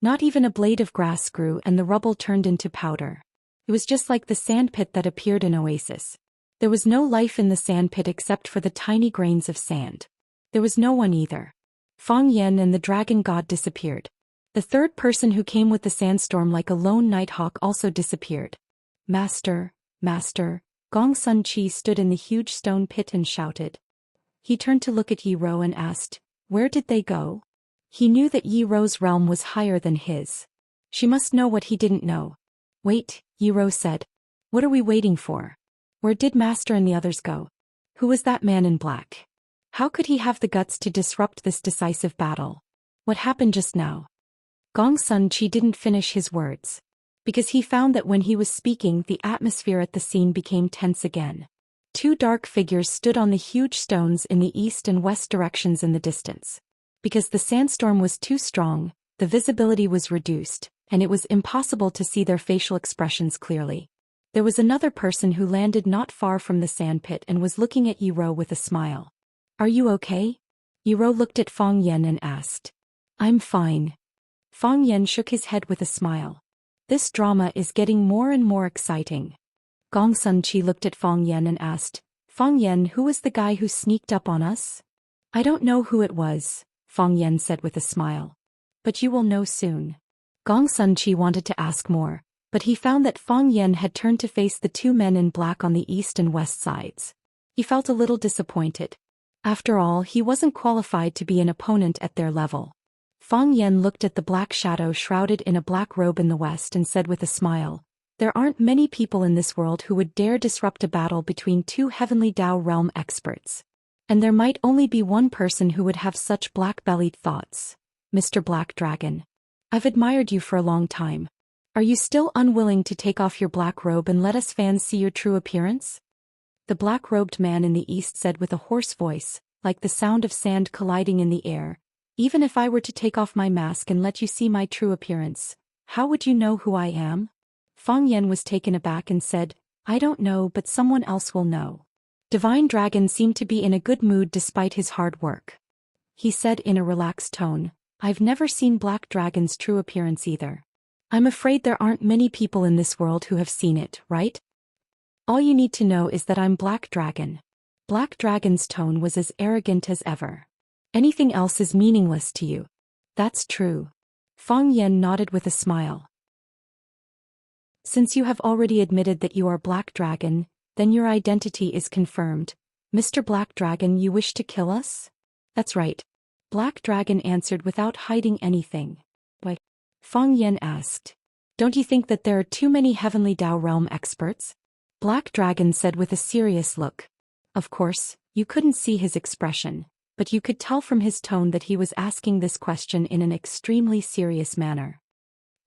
Not even a blade of grass grew and the rubble turned into powder. It was just like the sandpit that appeared in Oasis. There was no life in the sandpit except for the tiny grains of sand. There was no one either. Fang Yan and the dragon god disappeared. The third person who came with the sandstorm like a lone nighthawk also disappeared. Master, Master, Gong Sun Chi stood in the huge stone pit and shouted. He turned to look at Yi Rou and asked, "Where did they go?" He knew that Yi Rou's realm was higher than his. She must know what he didn't know. "Wait," Yi Rou said. "What are we waiting for? Where did Master and the others go? Who was that man in black? How could he have the guts to disrupt this decisive battle? What happened just now?" Gong Sun Chi didn't finish his words, because he found that when he was speaking, the atmosphere at the scene became tense again. Two dark figures stood on the huge stones in the east and west directions in the distance. Because the sandstorm was too strong, the visibility was reduced, and it was impossible to see their facial expressions clearly. There was another person who landed not far from the sandpit and was looking at Yi Rou with a smile. "Are you okay?" Yi Rou looked at Fang Yan and asked. "I'm fine." Fang Yan shook his head with a smile. "This drama is getting more and more exciting." Gong Sun Chi looked at Fang Yan and asked, "Fang Yan, who was the guy who sneaked up on us?" "I don't know who it was," Fang Yan said with a smile. "But you will know soon." Gong Sun Chi wanted to ask more, but he found that Fang Yan had turned to face the two men in black on the east and west sides. He felt a little disappointed. After all, he wasn't qualified to be an opponent at their level. Fang Yan looked at the black shadow shrouded in a black robe in the west and said with a smile, "There aren't many people in this world who would dare disrupt a battle between two Heavenly Dao Realm experts. And there might only be one person who would have such black-bellied thoughts. Mr. Black Dragon. I've admired you for a long time. Are you still unwilling to take off your black robe and let us fans see your true appearance?" The black-robed man in the east said with a hoarse voice, like the sound of sand colliding in the air, Even if I were to take off my mask and let you see my true appearance, how would you know who I am? Fang Yan was taken aback and said, I don't know, but someone else will know. Divine Dragon seemed to be in a good mood despite his hard work. He said in a relaxed tone, I've never seen Black Dragon's true appearance either. I'm afraid there aren't many people in this world who have seen it, right? All you need to know is that I'm Black Dragon. Black Dragon's tone was as arrogant as ever. Anything else is meaningless to you. That's true. Fang Yan nodded with a smile. Since you have already admitted that you are Black Dragon, then your identity is confirmed. Mr. Black Dragon, you wish to kill us? That's right. Black Dragon answered without hiding anything. Why? Fang Yan asked. Don't you think that there are too many Heavenly Dao Realm experts? Black Dragon said with a serious look. Of course, you couldn't see his expression, but you could tell from his tone that he was asking this question in an extremely serious manner.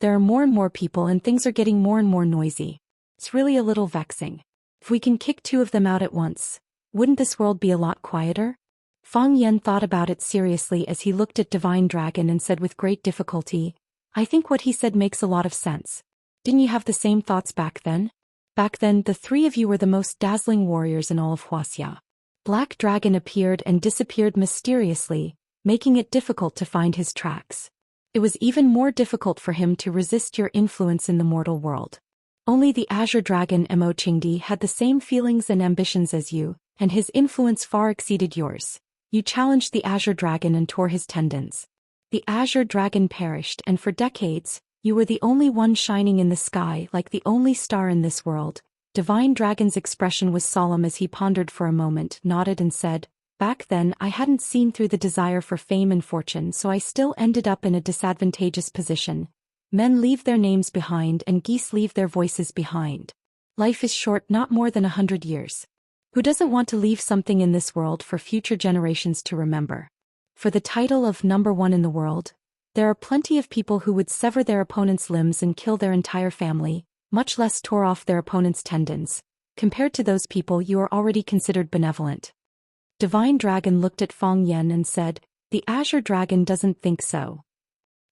There are more and more people and things are getting more and more noisy. It's really a little vexing. If we can kick 2 of them out at once, wouldn't this world be a lot quieter? Fang Yan thought about it seriously as he looked at Divine Dragon and said with great difficulty, I think what he said makes a lot of sense. Didn't you have the same thoughts back then? Back then, the 3 of you were the most dazzling warriors in all of Huaxia. Black Dragon appeared and disappeared mysteriously, making it difficult to find his tracks. It was even more difficult for him to resist your influence in the mortal world. Only the Azure Dragon Mo Qingdi had the same feelings and ambitions as you, and his influence far exceeded yours. You challenged the Azure Dragon and tore his tendons. The Azure Dragon perished, and for decades, you were the only one shining in the sky like the only star in this world. Divine Dragon's expression was solemn as he pondered for a moment, nodded and said, Back then I hadn't seen through the desire for fame and fortune, so I still ended up in a disadvantageous position. Men leave their names behind and geese leave their voices behind. Life is short, not more than 100 years. Who doesn't want to leave something in this world for future generations to remember? For the title of number 1 in the world, there are plenty of people who would sever their opponent's limbs and kill their entire family, much less tore off their opponent's tendons. Compared to those people, you are already considered benevolent. Divine Dragon looked at Fang Yan and said, The Azure Dragon doesn't think so.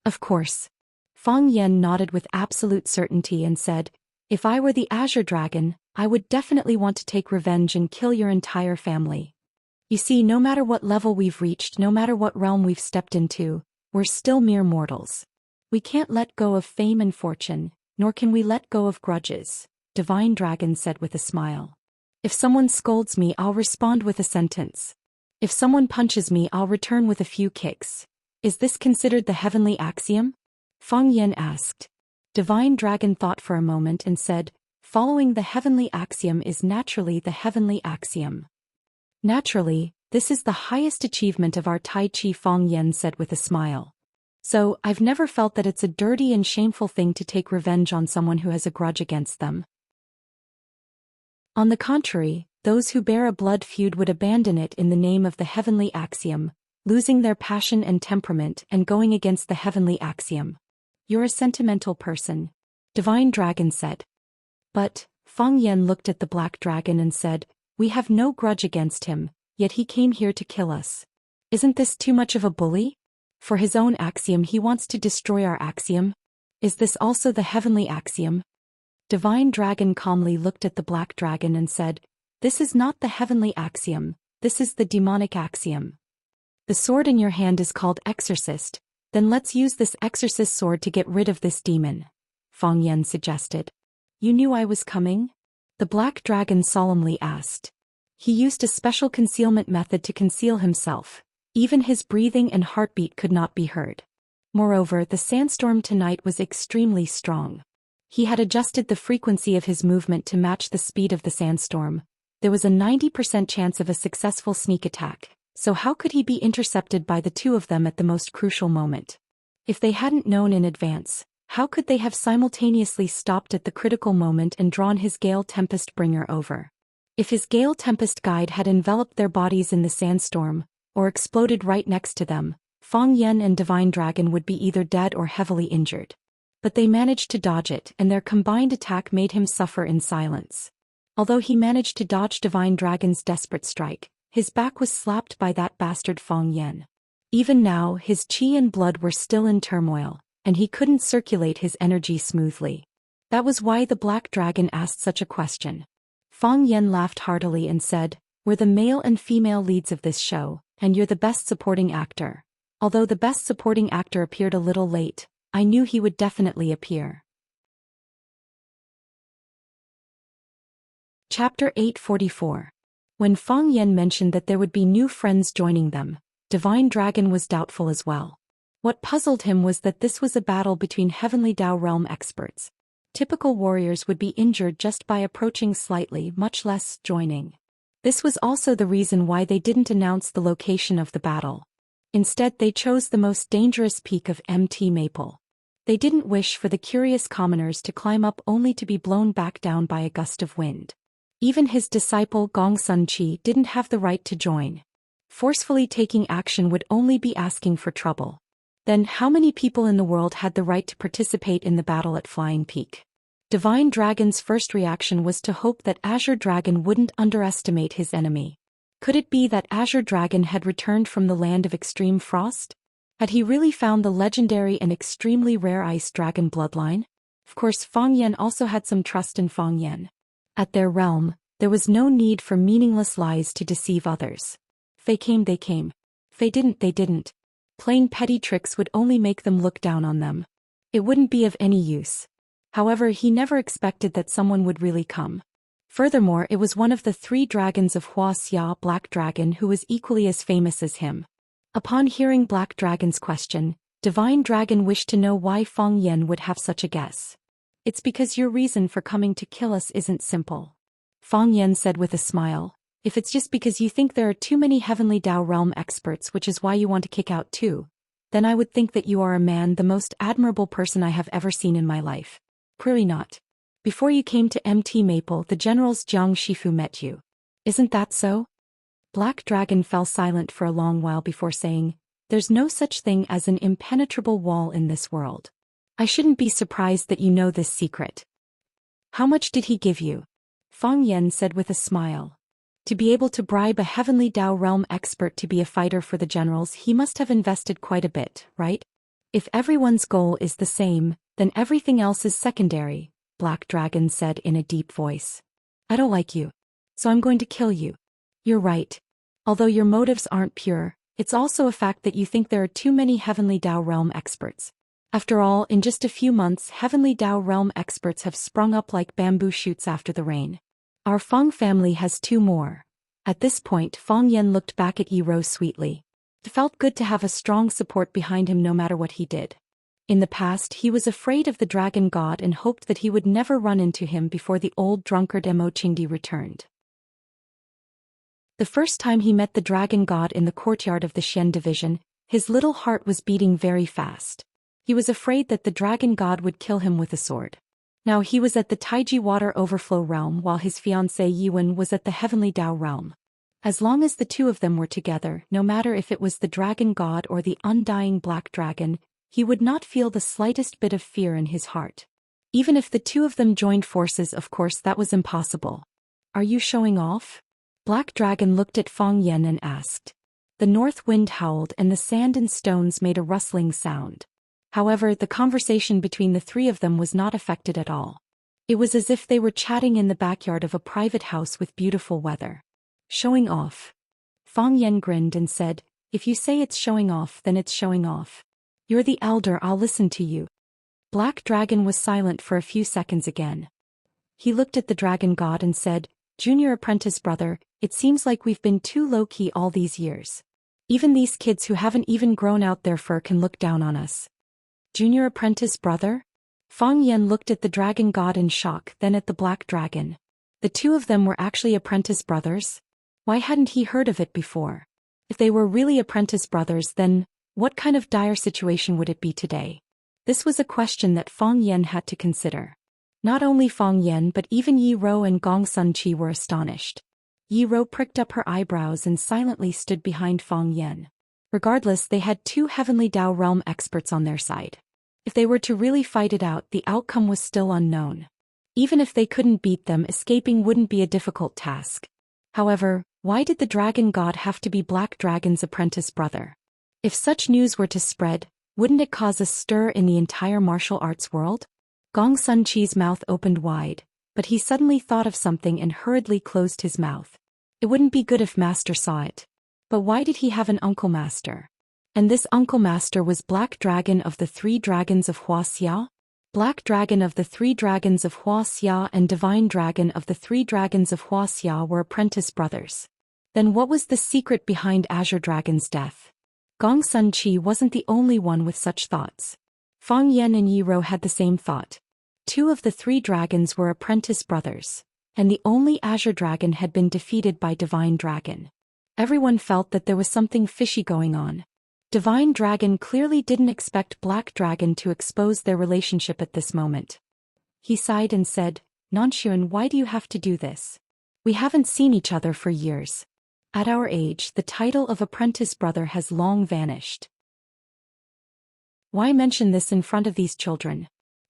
Of course. Fang Yan nodded with absolute certainty and said, If I were the Azure Dragon, I would definitely want to take revenge and kill your entire family. You see, no matter what level we've reached, no matter what realm we've stepped into, we're still mere mortals. We can't let go of fame and fortune, nor can we let go of grudges, Divine Dragon said with a smile. If someone scolds me, I'll respond with a sentence. If someone punches me, I'll return with a few kicks. Is this considered the heavenly axiom? Fang Yan asked. Divine Dragon thought for a moment and said, Following the heavenly axiom is naturally the heavenly axiom. Naturally, this is the highest achievement of our Tai Chi, Fang Yan said with a smile. So, I've never felt that it's a dirty and shameful thing to take revenge on someone who has a grudge against them. On the contrary, those who bear a blood feud would abandon it in the name of the heavenly axiom, losing their passion and temperament and going against the heavenly axiom. You're a sentimental person, Divine Dragon said. But, Fang Yan looked at the Black Dragon and said, We have no grudge against him, yet he came here to kill us. Isn't this too much of a bully? For his own axiom he wants to destroy our axiom? Is this also the heavenly axiom? Divine Dragon calmly looked at the Black Dragon and said, This is not the heavenly axiom, this is the demonic axiom. The sword in your hand is called Exorcist, then let's use this Exorcist sword to get rid of this demon, Fang Yan suggested. You knew I was coming? The Black Dragon solemnly asked. He used a special concealment method to conceal himself. Even his breathing and heartbeat could not be heard. Moreover, the sandstorm tonight was extremely strong. He had adjusted the frequency of his movement to match the speed of the sandstorm. There was a 90% chance of a successful sneak attack, so how could he be intercepted by the 2 of them at the most crucial moment? If they hadn't known in advance, how could they have simultaneously stopped at the critical moment and drawn his Gale Tempest Bringer over? If his Gale Tempest Guide had enveloped their bodies in the sandstorm, or exploded right next to them, Fang Yan and Divine Dragon would be either dead or heavily injured. But they managed to dodge it, and their combined attack made him suffer in silence. Although he managed to dodge Divine Dragon's desperate strike, his back was slapped by that bastard Fang Yan. Even now, his chi and blood were still in turmoil, and he couldn't circulate his energy smoothly. That was why the black dragon asked such a question. Fang Yan laughed heartily and said, "We're the male and female leads of this show, and you're the best supporting actor." Although the best supporting actor appeared a little late, I knew he would definitely appear. Chapter 844. When Fang Yan mentioned that there would be new friends joining them, Divine Dragon was doubtful as well. What puzzled him was that this was a battle between Heavenly Dao Realm experts. Typical warriors would be injured just by approaching slightly, much less joining. This was also the reason why they didn't announce the location of the battle. Instead, they chose the most dangerous peak of Mt. Maple. They didn't wish for the curious commoners to climb up only to be blown back down by a gust of wind. Even his disciple Gong Sun Chi didn't have the right to join. Forcefully taking action would only be asking for trouble. Then how many people in the world had the right to participate in the battle at Flying Peak? Divine Dragon's first reaction was to hope that Azure Dragon wouldn't underestimate his enemy. Could it be that Azure Dragon had returned from the land of extreme frost? Had he really found the legendary and extremely rare Ice Dragon bloodline? Of course, Fang Yan also had some trust in Fang Yan. At their realm, there was no need for meaningless lies to deceive others. They came, they came. They didn't. Playing petty tricks would only make them look down on them. It wouldn't be of any use. However, he never expected that someone would really come. Furthermore, it was one of the 3 dragons of Hua Xia, Black Dragon, who was equally as famous as him. Upon hearing Black Dragon's question, Divine Dragon wished to know why Fang Yan would have such a guess. "It's because your reason for coming to kill us isn't simple," Fang Yan said with a smile. "If it's just because you think there are too many Heavenly Dao Realm experts, which is why you want to kick out too, then I would think that you are a man, the most admirable person I have ever seen in my life. Clearly not. Before you came to Mt. Maple, the generals Jiang Shifu met you. Isn't that so?" Black Dragon fell silent for a long while before saying, "There's no such thing as an impenetrable wall in this world. I shouldn't be surprised that you know this secret." "How much did he give you?" Fang Yan said with a smile. To be able to bribe a Heavenly Dao Realm expert to be a fighter for the generals, he must have invested quite a bit, right? "If everyone's goal is the same, then everything else is secondary," Black Dragon said in a deep voice. "I don't like you. So I'm going to kill you." "You're right. Although your motives aren't pure, it's also a fact that you think there are too many Heavenly Dao Realm experts. After all, in just a few months, Heavenly Dao Realm experts have sprung up like bamboo shoots after the rain. Our Fang family has 2 more. At this point, Fang Yan looked back at Yi Rou sweetly. It felt good to have a strong support behind him no matter what he did. In the past, he was afraid of the Dragon God and hoped that he would never run into him before the old drunkard Mo Qingdi returned. The first time he met the Dragon God in the courtyard of the Xian division, his little heart was beating very fast. He was afraid that the Dragon God would kill him with a sword. Now he was at the Taiji Water Overflow realm while his fiancée Yiwen was at the Heavenly Dao realm. As long as the 2 of them were together, no matter if it was the Dragon God or the undying Black Dragon, he would not feel the slightest bit of fear in his heart. Even if the 2 of them joined forces, of course that was impossible. "Are you showing off?" Black Dragon looked at Fang Yan and asked. The north wind howled and the sand and stones made a rustling sound. However, the conversation between the 3 of them was not affected at all. It was as if they were chatting in the backyard of a private house with beautiful weather. "Showing off?" Fang Yan grinned and said, "If you say it's showing off, then it's showing off. You're the elder, I'll listen to you." Black Dragon was silent for a few seconds again. He looked at the Dragon God and said, "Junior apprentice brother, it seems like we've been too low-key all these years. Even these kids who haven't even grown out their fur can look down on us." "Junior apprentice brother?" Fang Yan looked at the Dragon God in shock, then at the Black Dragon. The 2 of them were actually apprentice brothers? Why hadn't he heard of it before? If they were really apprentice brothers, then what kind of dire situation would it be today? This was a question that Fang Yan had to consider. Not only Fang Yan but even Yi Rou and Gong Sun Chi were astonished. Yi Rou pricked up her eyebrows and silently stood behind Fang Yan. Regardless, they had 2 Heavenly Dao Realm experts on their side. If they were to really fight it out, the outcome was still unknown. Even if they couldn't beat them, escaping wouldn't be a difficult task. However, why did the Dragon God have to be Black Dragon's apprentice brother? If such news were to spread, wouldn't it cause a stir in the entire martial arts world? Gong Sun Chi's mouth opened wide, but he suddenly thought of something and hurriedly closed his mouth. It wouldn't be good if Master saw it. But why did he have an uncle master? And this uncle master was Black Dragon of the Three Dragons of Huaxia? Black Dragon of the Three Dragons of Huaxia and Divine Dragon of the Three Dragons of Huaxia were apprentice brothers. Then what was the secret behind Azure Dragon's death? Gong Sun Chi wasn't the only one with such thoughts. Fang Yan and Yi Ro had the same thought. Two of the three dragons were apprentice brothers, and the only Azure Dragon had been defeated by Divine Dragon. Everyone felt that there was something fishy going on. Divine Dragon clearly didn't expect Black Dragon to expose their relationship at this moment. He sighed and said, "Nanxuan, why do you have to do this? We haven't seen each other for years. At our age, the title of apprentice brother has long vanished. Why mention this in front of these children?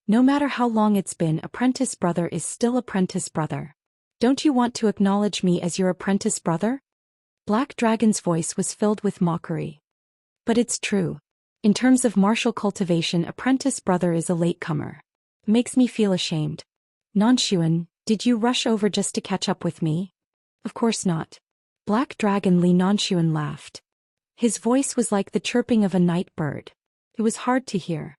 No matter how long it's been, apprentice brother is still apprentice brother. Don't you want to acknowledge me as your apprentice brother?" Black Dragon's voice was filled with mockery. But it's true. In terms of martial cultivation, apprentice brother is a latecomer. Makes me feel ashamed. Nanxuan, did you rush over just to catch up with me? Of course not. Black Dragon Li Nanxuan laughed. His voice was like the chirping of a night bird. It was hard to hear.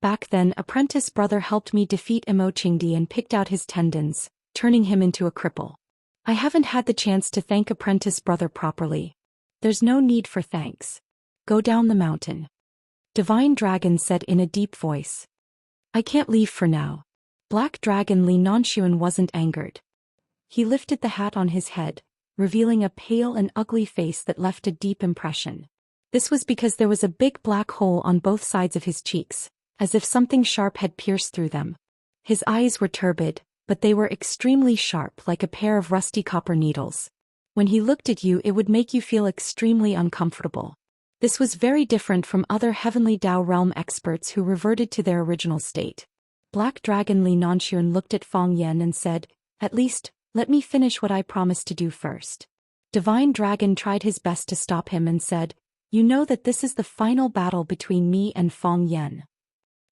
Back then, apprentice brother helped me defeat Emo Qingdi and picked out his tendons, turning him into a cripple. I haven't had the chance to thank apprentice brother properly. There's no need for thanks. Go down the mountain. Divine Dragon said in a deep voice. I can't leave for now. Black Dragon Li Nanxuan wasn't angered. He lifted the hat on his head, revealing a pale and ugly face that left a deep impression. This was because there was a big black hole on both sides of his cheeks, as if something sharp had pierced through them. His eyes were turbid, but they were extremely sharp, like a pair of rusty copper needles. When he looked at you, it would make you feel extremely uncomfortable. This was very different from other Heavenly Dao Realm experts who reverted to their original state. Black Dragon Li Nanxuan looked at Fang Yan and said, "At least, let me finish what I promised to do first." Divine Dragon tried his best to stop him and said, "You know that this is the final battle between me and Fang Yan."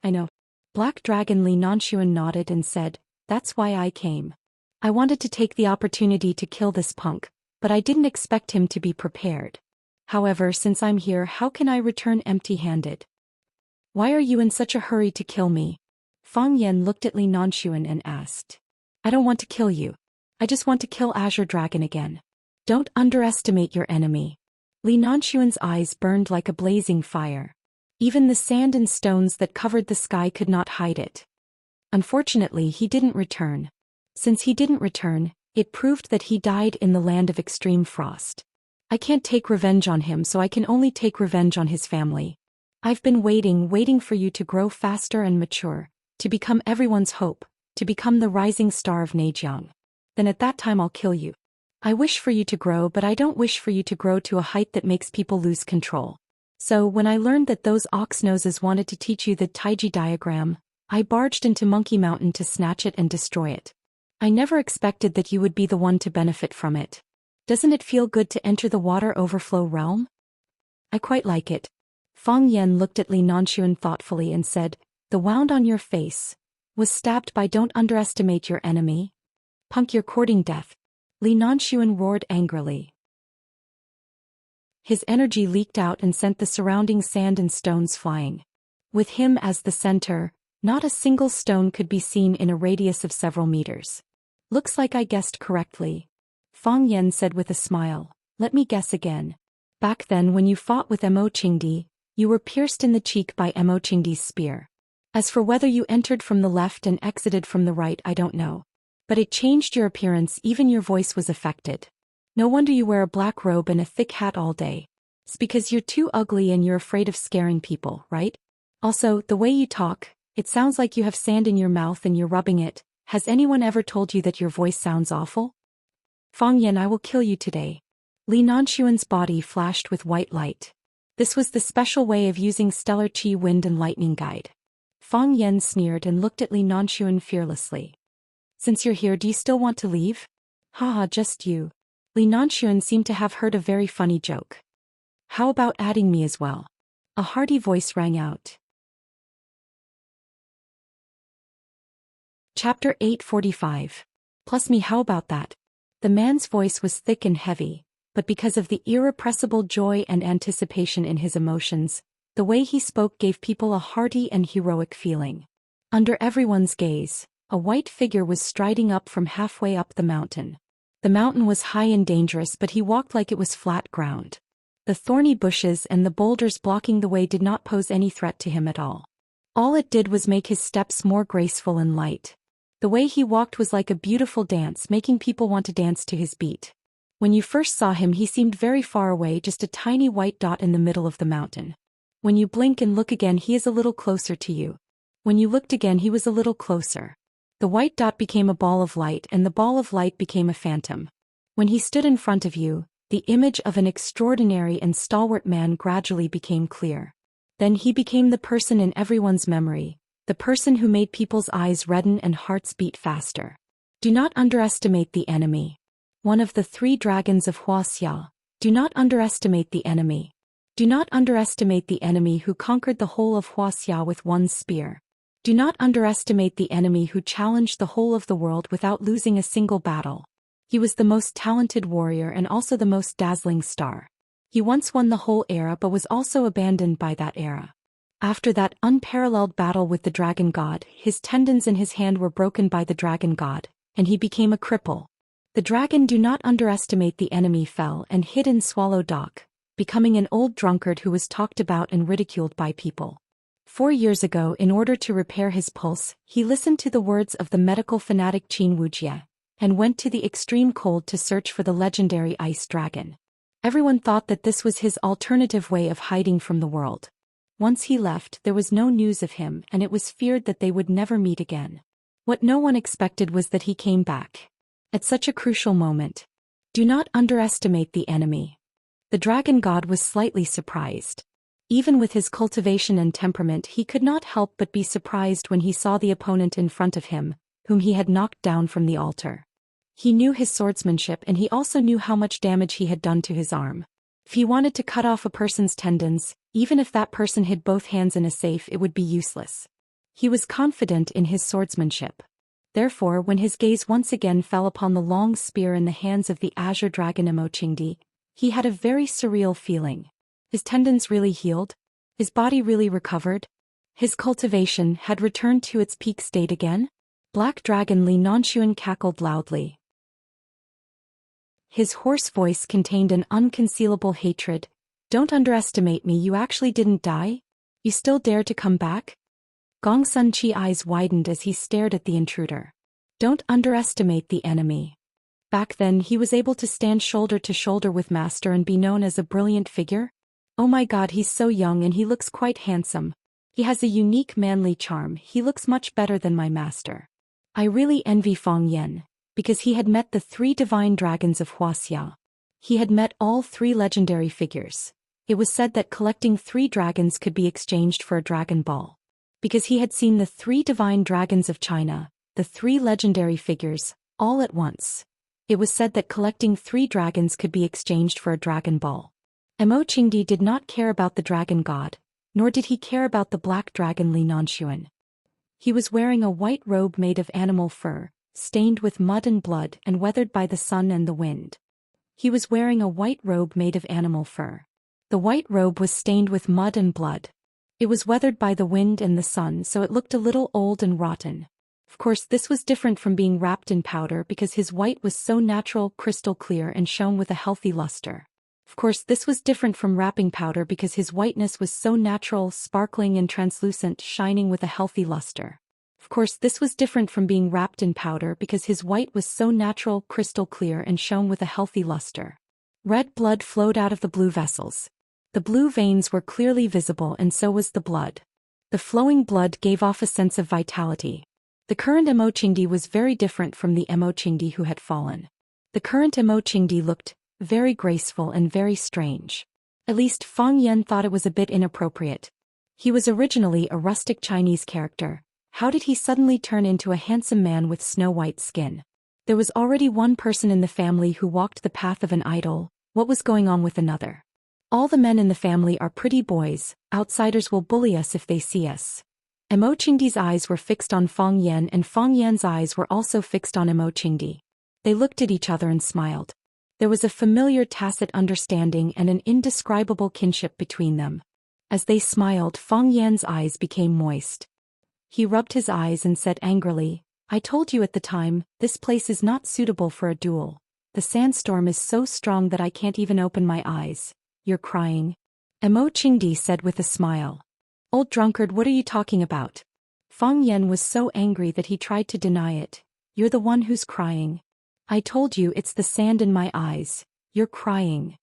"I know." Black Dragon Li Nanxuan nodded and said, "That's why I came. I wanted to take the opportunity to kill this punk, but I didn't expect him to be prepared. However, since I'm here, how can I return empty-handed?" "Why are you in such a hurry to kill me?" Fang Yan looked at Li Nanxuan and asked. "I don't want to kill you. I just want to kill Azure Dragon again. Don't underestimate your enemy." Li Nanxuan's eyes burned like a blazing fire. Even the sand and stones that covered the sky could not hide it. Unfortunately, he didn't return. Since he didn't return, it proved that he died in the land of extreme frost. I can't take revenge on him, so I can only take revenge on his family. I've been waiting for you to grow faster and mature, to become everyone's hope, to become the rising star of Neijiang. Then at that time I'll kill you. I wish for you to grow, but I don't wish for you to grow to a height that makes people lose control. So when I learned that those ox noses wanted to teach you the Taiji diagram, I barged into Monkey Mountain to snatch it and destroy it. I never expected that you would be the one to benefit from it. Doesn't it feel good to enter the water overflow realm? I quite like it. Fang Yan looked at Li Nanxuan thoughtfully and said, "The wound on your face was stabbed by don't underestimate your enemy. Punk, you're courting death." Li Nanxuan roared angrily. His energy leaked out and sent the surrounding sand and stones flying. With him as the center, not a single stone could be seen in a radius of several meters. "Looks like I guessed correctly," Fang Yan said with a smile. "Let me guess again. Back then when you fought with Emo Qingdi, you were pierced in the cheek by Emo Qingdi's spear. As for whether you entered from the left and exited from the right, I don't know. But it changed your appearance, even your voice was affected. No wonder you wear a black robe and a thick hat all day. It's because you're too ugly and you're afraid of scaring people, right? Also, the way you talk, it sounds like you have sand in your mouth and you're rubbing it. Has anyone ever told you that your voice sounds awful?" "Fang Yan, I will kill you today." Li Nanxuan's body flashed with white light. This was the special way of using stellar chi wind and lightning guide. Fang Yan sneered and looked at Li Nanxuan fearlessly. "Since you're here, do you still want to leave?" "Haha, just you." Li Nanxuan seemed to have heard a very funny joke. "How about adding me as well?" A hearty voice rang out. Chapter 845. Plus me, how about that? The man's voice was thick and heavy, but because of the irrepressible joy and anticipation in his emotions, the way he spoke gave people a hearty and heroic feeling. Under everyone's gaze, a white figure was striding up from halfway up the mountain. The mountain was high and dangerous, but he walked like it was flat ground. The thorny bushes and the boulders blocking the way did not pose any threat to him at all. All it did was make his steps more graceful and light. The way he walked was like a beautiful dance, making people want to dance to his beat. When you first saw him, he seemed very far away, just a tiny white dot in the middle of the mountain. When you blink and look again, he is a little closer to you. When you looked again, he was a little closer. The white dot became a ball of light, and the ball of light became a phantom. When he stood in front of you, the image of an extraordinary and stalwart man gradually became clear. Then he became the person in everyone's memory, the person who made people's eyes redden and hearts beat faster. Do not underestimate the enemy. One of the 3 dragons of Huaxia. Do not underestimate the enemy. Do not underestimate the enemy who conquered the whole of Huaxia with one spear. Do not underestimate the enemy who challenged the whole of the world without losing a single battle. He was the most talented warrior and also the most dazzling star. He once won the whole era but was also abandoned by that era. After that unparalleled battle with the dragon god, his tendons in his hand were broken by the dragon god, and he became a cripple. The dragon do not underestimate the enemy fell and hid in Swallow Dock, becoming an old drunkard who was talked about and ridiculed by people. 4 years ago, in order to repair his pulse, he listened to the words of the medical fanatic Qin Wujie, and went to the extreme cold to search for the legendary ice dragon. Everyone thought that this was his alternative way of hiding from the world. Once he left, there was no news of him, and it was feared that they would never meet again. What no one expected was that he came back. At such a crucial moment. Do not underestimate the enemy. The dragon god was slightly surprised. Even with his cultivation and temperament, he could not help but be surprised when he saw the opponent in front of him, whom he had knocked down from the altar. He knew his swordsmanship, and he also knew how much damage he had done to his arm. If he wanted to cut off a person's tendons, even if that person hid both hands in a safe, it would be useless. He was confident in his swordsmanship. Therefore, when his gaze once again fell upon the long spear in the hands of the azure dragon Emochingdi, he had a very surreal feeling. His tendons really healed? His body really recovered? His cultivation had returned to its peak state again? Black Dragon Li Nanshuan cackled loudly. His hoarse voice contained an unconcealable hatred. Don't underestimate me, you actually didn't die? You still dare to come back? Gong Sun Chi's eyes widened as he stared at the intruder. Don't underestimate the enemy. Back then he was able to stand shoulder to shoulder with Master and be known as a brilliant figure. Oh my god, he's so young and he looks quite handsome. He has a unique manly charm, he looks much better than my master. I really envy Fang Yan, because he had met the 3 divine dragons of Huaxia. He had met all 3 legendary figures. It was said that collecting 3 dragons could be exchanged for a dragon ball. Because he had seen the 3 divine dragons of China, the 3 legendary figures, all at once. It was said that collecting 3 dragons could be exchanged for a dragon ball. Emochingdi did not care about the dragon god, nor did he care about the black dragon Li Nanshuan. He was wearing a white robe made of animal fur, stained with mud and blood and weathered by the sun and the wind. He was wearing a white robe made of animal fur. The white robe was stained with mud and blood. It was weathered by the wind and the sun, so it looked a little old and rotten. Of course, this was different from being wrapped in powder because his white was so natural, crystal clear and shone with a healthy luster. Of course, this was different from wrapping powder because his whiteness was so natural, sparkling and translucent, shining with a healthy luster. Of course, this was different from being wrapped in powder because his white was so natural, crystal clear and shone with a healthy luster. Red blood flowed out of the blue vessels. The blue veins were clearly visible and so was the blood. The flowing blood gave off a sense of vitality. The current Emochingdi was very different from the Emochingdi who had fallen. The current Emochingdi looked very graceful and very strange. At least Fang Yan thought it was a bit inappropriate. He was originally a rustic Chinese character. How did he suddenly turn into a handsome man with snow-white skin? There was already one person in the family who walked the path of an idol. What was going on with another? All the men in the family are pretty boys, outsiders will bully us if they see us. Emo Qingdi's eyes were fixed on Fang Yan and Fang Yan's eyes were also fixed on Emo Qingdi. They looked at each other and smiled. There was a familiar tacit understanding and an indescribable kinship between them. As they smiled, Fang Yan's eyes became moist. He rubbed his eyes and said angrily, I told you at the time, this place is not suitable for a duel. The sandstorm is so strong that I can't even open my eyes. You're crying? Emo Qingdi said with a smile. Old drunkard, what are you talking about? Fang Yan was so angry that he tried to deny it. You're the one who's crying. I told you it's the sand in my eyes. You're crying.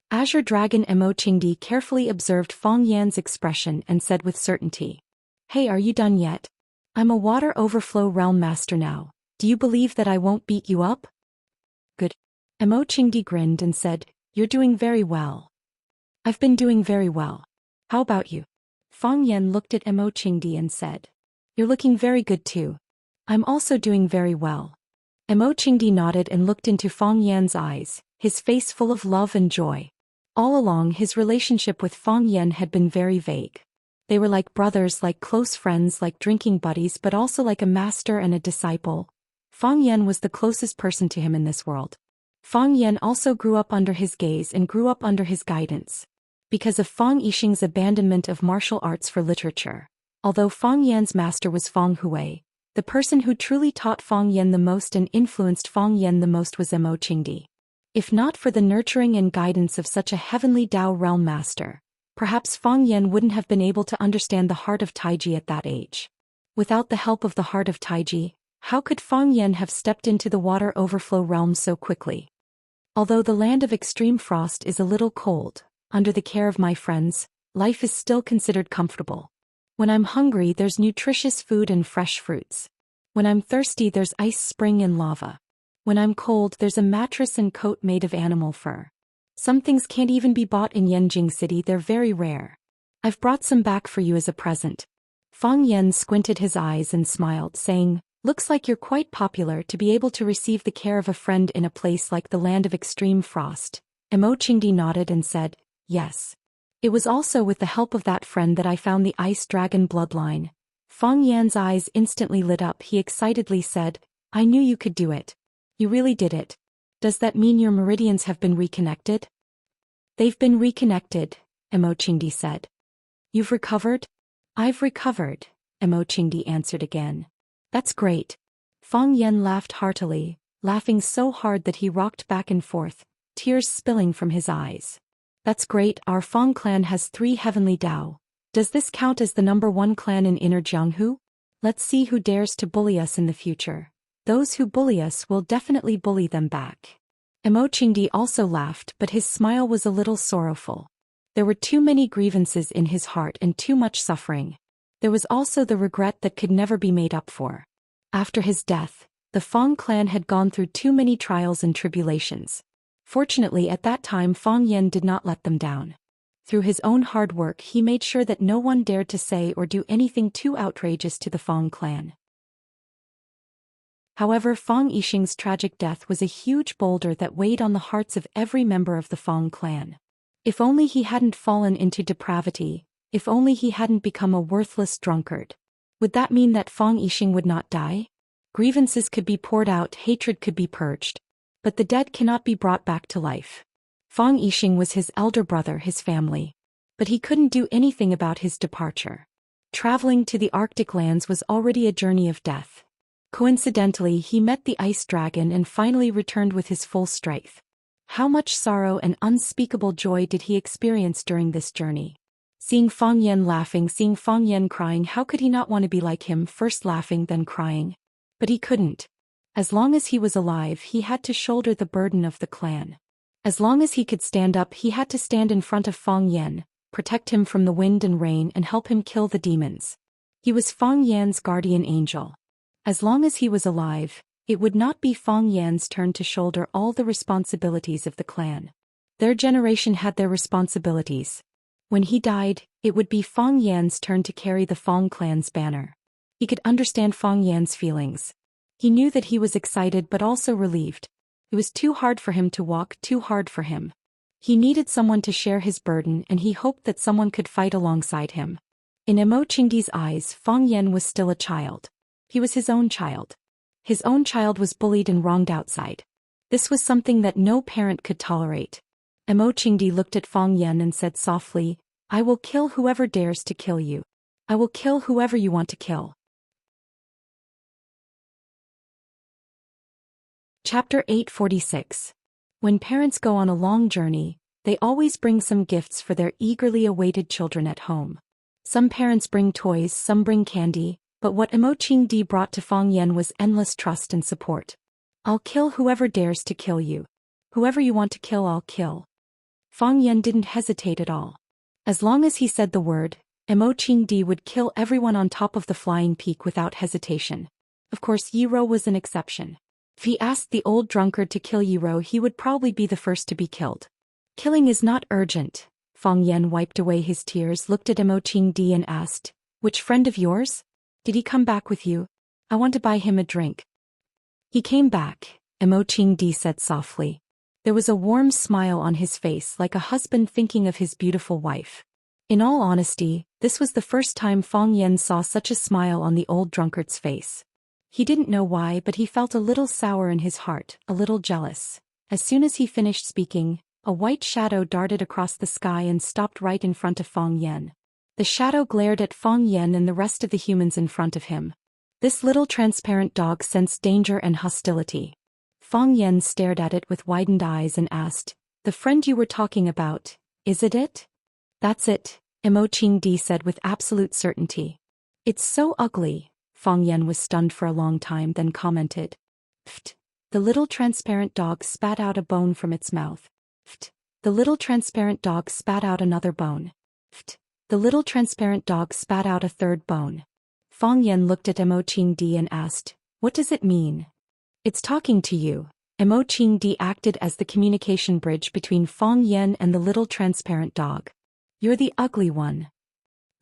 Azure Dragon Emo Qingdi carefully observed Fang Yan's expression and said with certainty. Hey, are you done yet? I'm a water overflow realm master now. Do you believe that I won't beat you up? Good. Emo Qingdi grinned and said, You're doing very well. I've been doing very well. How about you? Fang Yan looked at Emo Qingdi and said, You're looking very good too. I'm also doing very well. Emo Qingdi nodded and looked into Fang Yan's eyes, his face full of love and joy. All along his relationship with Fang Yan had been very vague. They were like brothers, like close friends, like drinking buddies, but also like a master and a disciple. Fang Yan was the closest person to him in this world. Fang Yan also grew up under his gaze and grew up under his guidance. Because of Fang Yixing's abandonment of martial arts for literature. Although Fang Yan's master was Fang Hui, the person who truly taught Fang Yan the most and influenced Fang Yan the most was Emo Qingdi. If not for the nurturing and guidance of such a heavenly Tao realm master, perhaps Fang Yan wouldn't have been able to understand the heart of Taiji at that age. Without the help of the heart of Taiji, how could Fang Yan have stepped into the water overflow realm so quickly? Although the land of extreme frost is a little cold, under the care of my friends, life is still considered comfortable. When I'm hungry, there's nutritious food and fresh fruits. When I'm thirsty, there's ice spring and lava. When I'm cold, there's a mattress and coat made of animal fur. Some things can't even be bought in Yanjing City, they're very rare. I've brought some back for you as a present. Fang Yan squinted his eyes and smiled, saying, Looks like you're quite popular to be able to receive the care of a friend in a place like the land of extreme frost. Emo Qingdi nodded and said, Yes. It was also with the help of that friend that I found the ice dragon bloodline. Fang Yan's eyes instantly lit up. He excitedly said, I knew you could do it. You really did it. Does that mean your meridians have been reconnected? They've been reconnected, Emo Qingdi said. You've recovered? I've recovered, Emo Qingdi answered again. That's great. Fang Yan laughed heartily, laughing so hard that he rocked back and forth, tears spilling from his eyes. That's great, our Fang clan has 3 heavenly Dao. Does this count as the #1 clan in Inner Jianghu? Let's see who dares to bully us in the future. Those who bully us will definitely bully them back. Emo Qingdi also laughed, but his smile was a little sorrowful. There were too many grievances in his heart and too much suffering. There was also the regret that could never be made up for. After his death, the Fang clan had gone through too many trials and tribulations. Fortunately, at that time Fang Yan did not let them down. Through his own hard work, he made sure that no one dared to say or do anything too outrageous to the Fang clan. However, Fang Yixing's tragic death was a huge boulder that weighed on the hearts of every member of the Fang clan. If only he hadn't fallen into depravity, if only he hadn't become a worthless drunkard. Would that mean that Fang Yixing would not die? Grievances could be poured out, hatred could be purged. But the dead cannot be brought back to life. Fang Yixing was his elder brother, his family. But he couldn't do anything about his departure. Traveling to the Arctic lands was already a journey of death. Coincidentally, he met the ice dragon and finally returned with his full strength. How much sorrow and unspeakable joy did he experience during this journey? Seeing Fang Yan laughing, seeing Fang Yan crying, how could he not want to be like him, first laughing then crying? But he couldn't. As long as he was alive, he had to shoulder the burden of the clan. As long as he could stand up, he had to stand in front of Fang Yan, protect him from the wind and rain and help him kill the demons. He was Fang Yan's guardian angel. As long as he was alive, it would not be Fang Yan's turn to shoulder all the responsibilities of the clan. Their generation had their responsibilities. When he died, it would be Fang Yan's turn to carry the Fang clan's banner. He could understand Fang Yan's feelings. He knew that he was excited but also relieved. It was too hard for him to walk, too hard for him. He needed someone to share his burden and he hoped that someone could fight alongside him. In Emochingdi's eyes, Fang Yen was still a child. He was his own child. His own child was bullied and wronged outside. This was something that no parent could tolerate. Emochingdi looked at Fang Yen and said softly, "I will kill whoever dares to kill you. I will kill whoever you want to kill." Chapter 846. When parents go on a long journey, they always bring some gifts for their eagerly awaited children at home. Some parents bring toys, some bring candy, but what Emochingdi brought to Fang Yen was endless trust and support. "I'll kill whoever dares to kill you. Whoever you want to kill, I'll kill." Fang Yen didn't hesitate at all. As long as he said the word, Emochingdi would kill everyone on top of the flying peak without hesitation. Of course, Yiro was an exception. If he asked the old drunkard to kill Yiro, he would probably be the first to be killed. "Killing is not urgent." Fang Yen wiped away his tears, looked at Emochingdi and asked, "Which friend of yours? Did he come back with you? I want to buy him a drink." "He came back," Emochingdi said softly. There was a warm smile on his face, like a husband thinking of his beautiful wife. In all honesty, this was the first time Fang Yen saw such a smile on the old drunkard's face. He didn't know why, but he felt a little sour in his heart, a little jealous. As soon as he finished speaking, a white shadow darted across the sky and stopped right in front of Fang Yen. The shadow glared at Fang Yen and the rest of the humans in front of him. This little transparent dog sensed danger and hostility. Fang Yen stared at it with widened eyes and asked, "The friend you were talking about, is it it?" "That's it," Emochingdi said with absolute certainty. "It's so ugly." Fang Yen was stunned for a long time, then commented, "Pft." The little transparent dog spat out a bone from its mouth. "Pft." The little transparent dog spat out another bone. "Pft." The little transparent dog spat out a third bone. Fang Yen looked at Emochingdi and asked, "What does it mean?" "It's talking to you." Emochingdi acted as the communication bridge between Fang Yen and the little transparent dog. "You're the ugly one."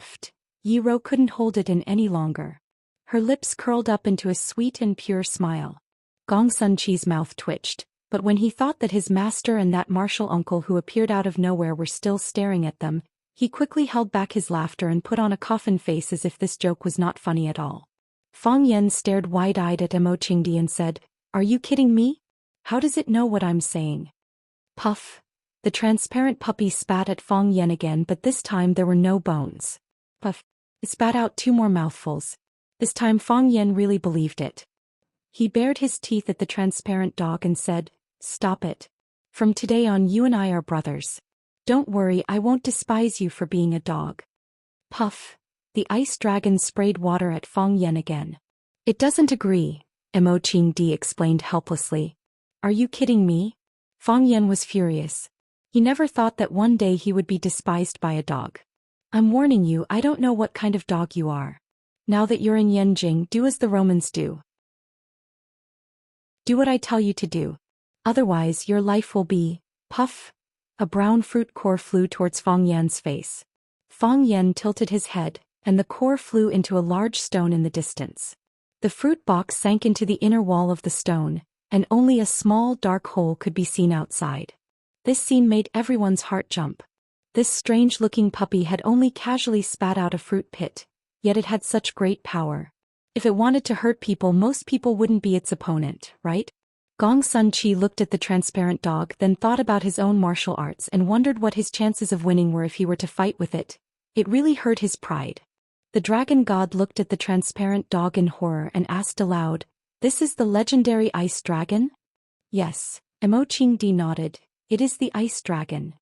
Pft. Yiro couldn't hold it in any longer. Her lips curled up into a sweet and pure smile. Gong Sunchi's mouth twitched, but when he thought that his master and that martial uncle who appeared out of nowhere were still staring at them, he quickly held back his laughter and put on a coffin face as if this joke was not funny at all. Fang Yen stared wide-eyed at Emochingdi and said, "Are you kidding me? How does it know what I'm saying?" Puff. The transparent puppy spat at Fang Yen again, but this time there were no bones. Puff. It spat out 2 more mouthfuls. This time Fang Yen really believed it. He bared his teeth at the transparent dog and said, "Stop it. From today on you and I are brothers. Don't worry, I won't despise you for being a dog." Puff. The ice dragon sprayed water at Fang Yen again. "It doesn't agree," Emochingdi explained helplessly. "Are you kidding me?" Fang Yen was furious. He never thought that one day he would be despised by a dog. "I'm warning you, I don't know what kind of dog you are. Now that you're in Yanjing, do as the Romans do. Do what I tell you to do. Otherwise your life will be..." Puff. A brown fruit core flew towards Fang Yen's face. Fang Yen tilted his head, and the core flew into a large stone in the distance. The fruit box sank into the inner wall of the stone, and only a small dark hole could be seen outside. This scene made everyone's heart jump. This strange-looking puppy had only casually spat out a fruit pit, yet it had such great power. If it wanted to hurt people, most people wouldn't be its opponent, right? Gong Sunchi looked at the transparent dog, then thought about his own martial arts and wondered what his chances of winning were if he were to fight with it. It really hurt his pride. The dragon god looked at the transparent dog in horror and asked aloud, "This is the legendary ice dragon?" "Yes," Emochingdi nodded. "It is the ice dragon."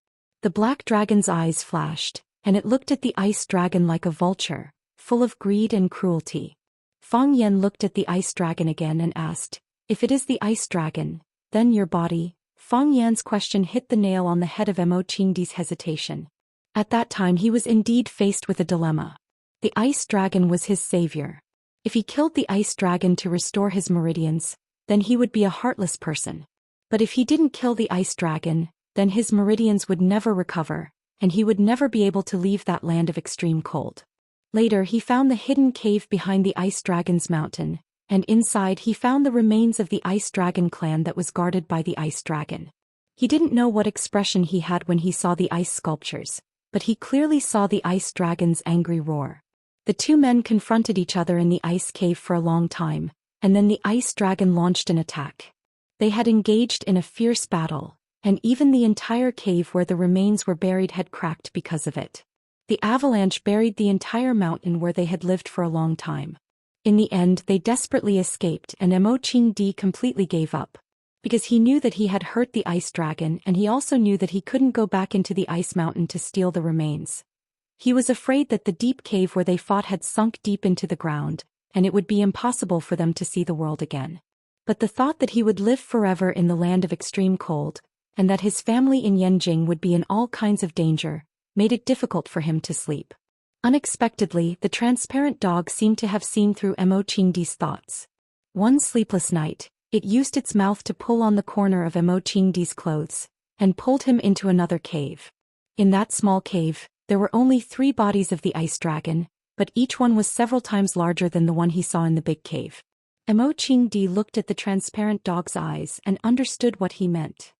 The black dragon's eyes flashed, and it looked at the ice dragon like a vulture, full of greed and cruelty. Fang Yen looked at the ice dragon again and asked, "If it is the ice dragon, then your body?" Fang Yan's question hit the nail on the head of Emochingdi's hesitation. At that time he was indeed faced with a dilemma. The ice dragon was his savior. If he killed the ice dragon to restore his meridians, then he would be a heartless person. But if he didn't kill the ice dragon, then his meridians would never recover, and he would never be able to leave that land of extreme cold. Later he found the hidden cave behind the ice dragon's mountain, and inside he found the remains of the ice dragon clan that was guarded by the ice dragon. He didn't know what expression he had when he saw the ice sculptures, but he clearly saw the ice dragon's angry roar. The two men confronted each other in the ice cave for a long time, and then the ice dragon launched an attack. They had engaged in a fierce battle, and even the entire cave where the remains were buried had cracked because of it. The avalanche buried the entire mountain where they had lived for a long time. In the end, they desperately escaped, and Enchanting completely gave up, because he knew that he had hurt the ice dragon, and he also knew that he couldn't go back into the ice mountain to steal the remains. He was afraid that the deep cave where they fought had sunk deep into the ground, and it would be impossible for them to see the world again. But the thought that he would live forever in the land of extreme cold, and that his family in Yanjing would be in all kinds of danger, made it difficult for him to sleep. Unexpectedly, the transparent dog seemed to have seen through Enchanting's thoughts. One sleepless night, it used its mouth to pull on the corner of Enchanting's clothes, and pulled him into another cave. In that small cave, there were only 3 bodies of the ice dragon, but each one was several times larger than the one he saw in the big cave. Enchanting looked at the transparent dog's eyes and understood what he meant.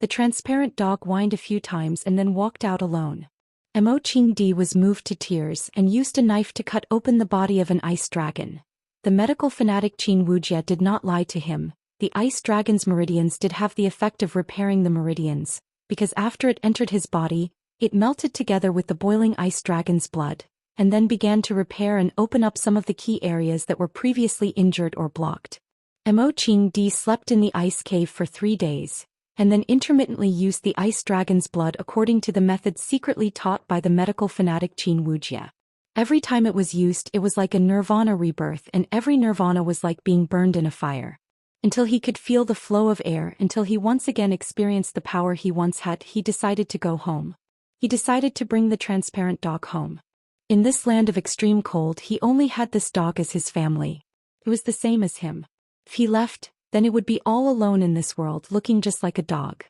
The transparent dog whined a few times and then walked out alone. Enchanting was moved to tears and used a knife to cut open the body of an ice dragon. The medical fanatic Qin Wujie did not lie to him. The ice dragon's meridians did have the effect of repairing the meridians, because after it entered his body, it melted together with the boiling ice dragon's blood, and then began to repair and open up some of the key areas that were previously injured or blocked. Enchanting slept in the ice cave for 3 days, and then intermittently used the ice dragon's blood according to the method secretly taught by the medical fanatic Qin Wujie. Every time it was used, it was like a nirvana rebirth, and every nirvana was like being burned in a fire. Until he could feel the flow of air, until he once again experienced the power he once had, he decided to go home. He decided to bring the transparent dog home. In this land of extreme cold, he only had this dog as his family. It was the same as him. If he left, then it would be all alone in this world, looking just like a dog.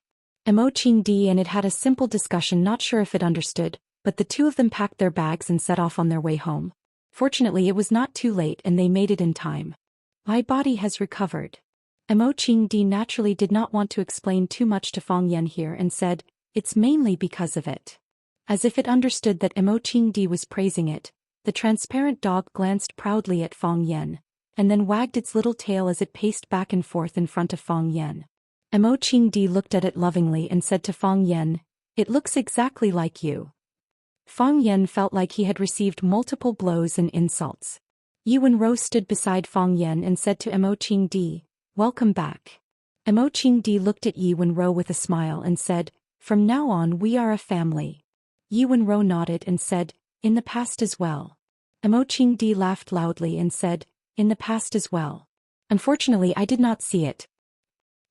Enchanting and it had a simple discussion, not sure if it understood, but the two of them packed their bags and set off on their way home. Fortunately, it was not too late and they made it in time. My body has recovered. Enchanting naturally did not want to explain too much to Fang Yan here and said, it's mainly because of it. As if it understood that Enchanting was praising it, the transparent dog glanced proudly at Fang Yan, and then wagged its little tail as it paced back and forth in front of Fang Yan. Enchanting looked at it lovingly and said to Fang Yan, it looks exactly like you. Fang Yan felt like he had received multiple blows and insults. Yi Wenro stood beside Fang Yan and said to Enchanting, welcome back. Enchanting looked at Yi Wenro with a smile and said, from now on we are a family. Yi Wenro nodded and said, in the past as well. Enchanting laughed loudly and said, in the past as well. Unfortunately, I did not see it.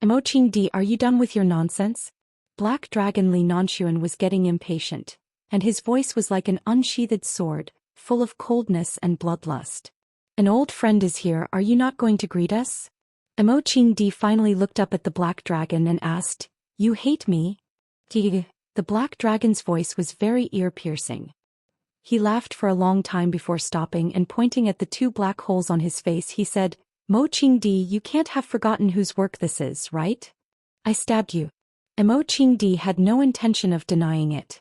Enchanting, are you done with your nonsense? Black Dragon Li Nanshuan was getting impatient, and his voice was like an unsheathed sword, full of coldness and bloodlust. An old friend is here, are you not going to greet us? Enchanting finally looked up at the Black Dragon and asked, you hate me? The Black Dragon's voice was very ear-piercing. He laughed for a long time before stopping and pointing at the 2 black holes on his face he said, Enchanting, you can't have forgotten whose work this is, right? I stabbed you. Enchanting had no intention of denying it.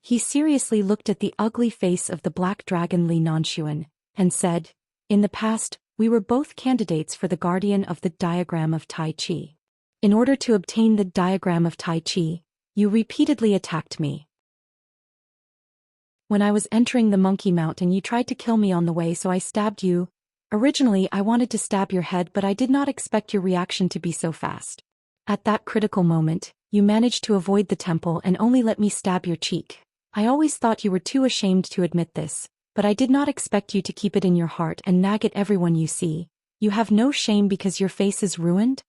He seriously looked at the ugly face of the Black Dragon Li Nanshuan, and said, in the past, we were both candidates for the guardian of the diagram of Tai Chi. In order to obtain the diagram of Tai Chi, you repeatedly attacked me. When I was entering the Monkey Mountain, you tried to kill me on the way, so I stabbed you. Originally, I wanted to stab your head, but I did not expect your reaction to be so fast. At that critical moment, you managed to avoid the temple and only let me stab your cheek. I always thought you were too ashamed to admit this, but I did not expect you to keep it in your heart and nag at everyone you see. You have no shame because your face is ruined?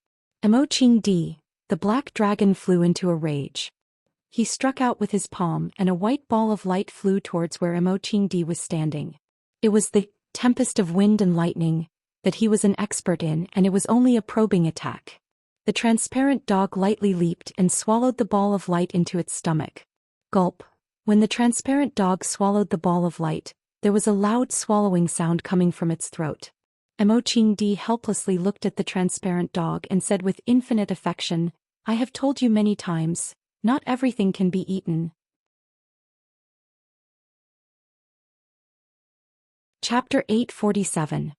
Enchanting, the Black Dragon flew into a rage. He struck out with his palm and a white ball of light flew towards where Enchanting was standing. It was the tempest of wind and lightning that he was an expert in, and it was only a probing attack. The transparent dog lightly leaped and swallowed the ball of light into its stomach. Gulp. When the transparent dog swallowed the ball of light, there was a loud swallowing sound coming from its throat. Enchanting helplessly looked at the transparent dog and said with infinite affection, I have told you many times, not everything can be eaten. Chapter 847.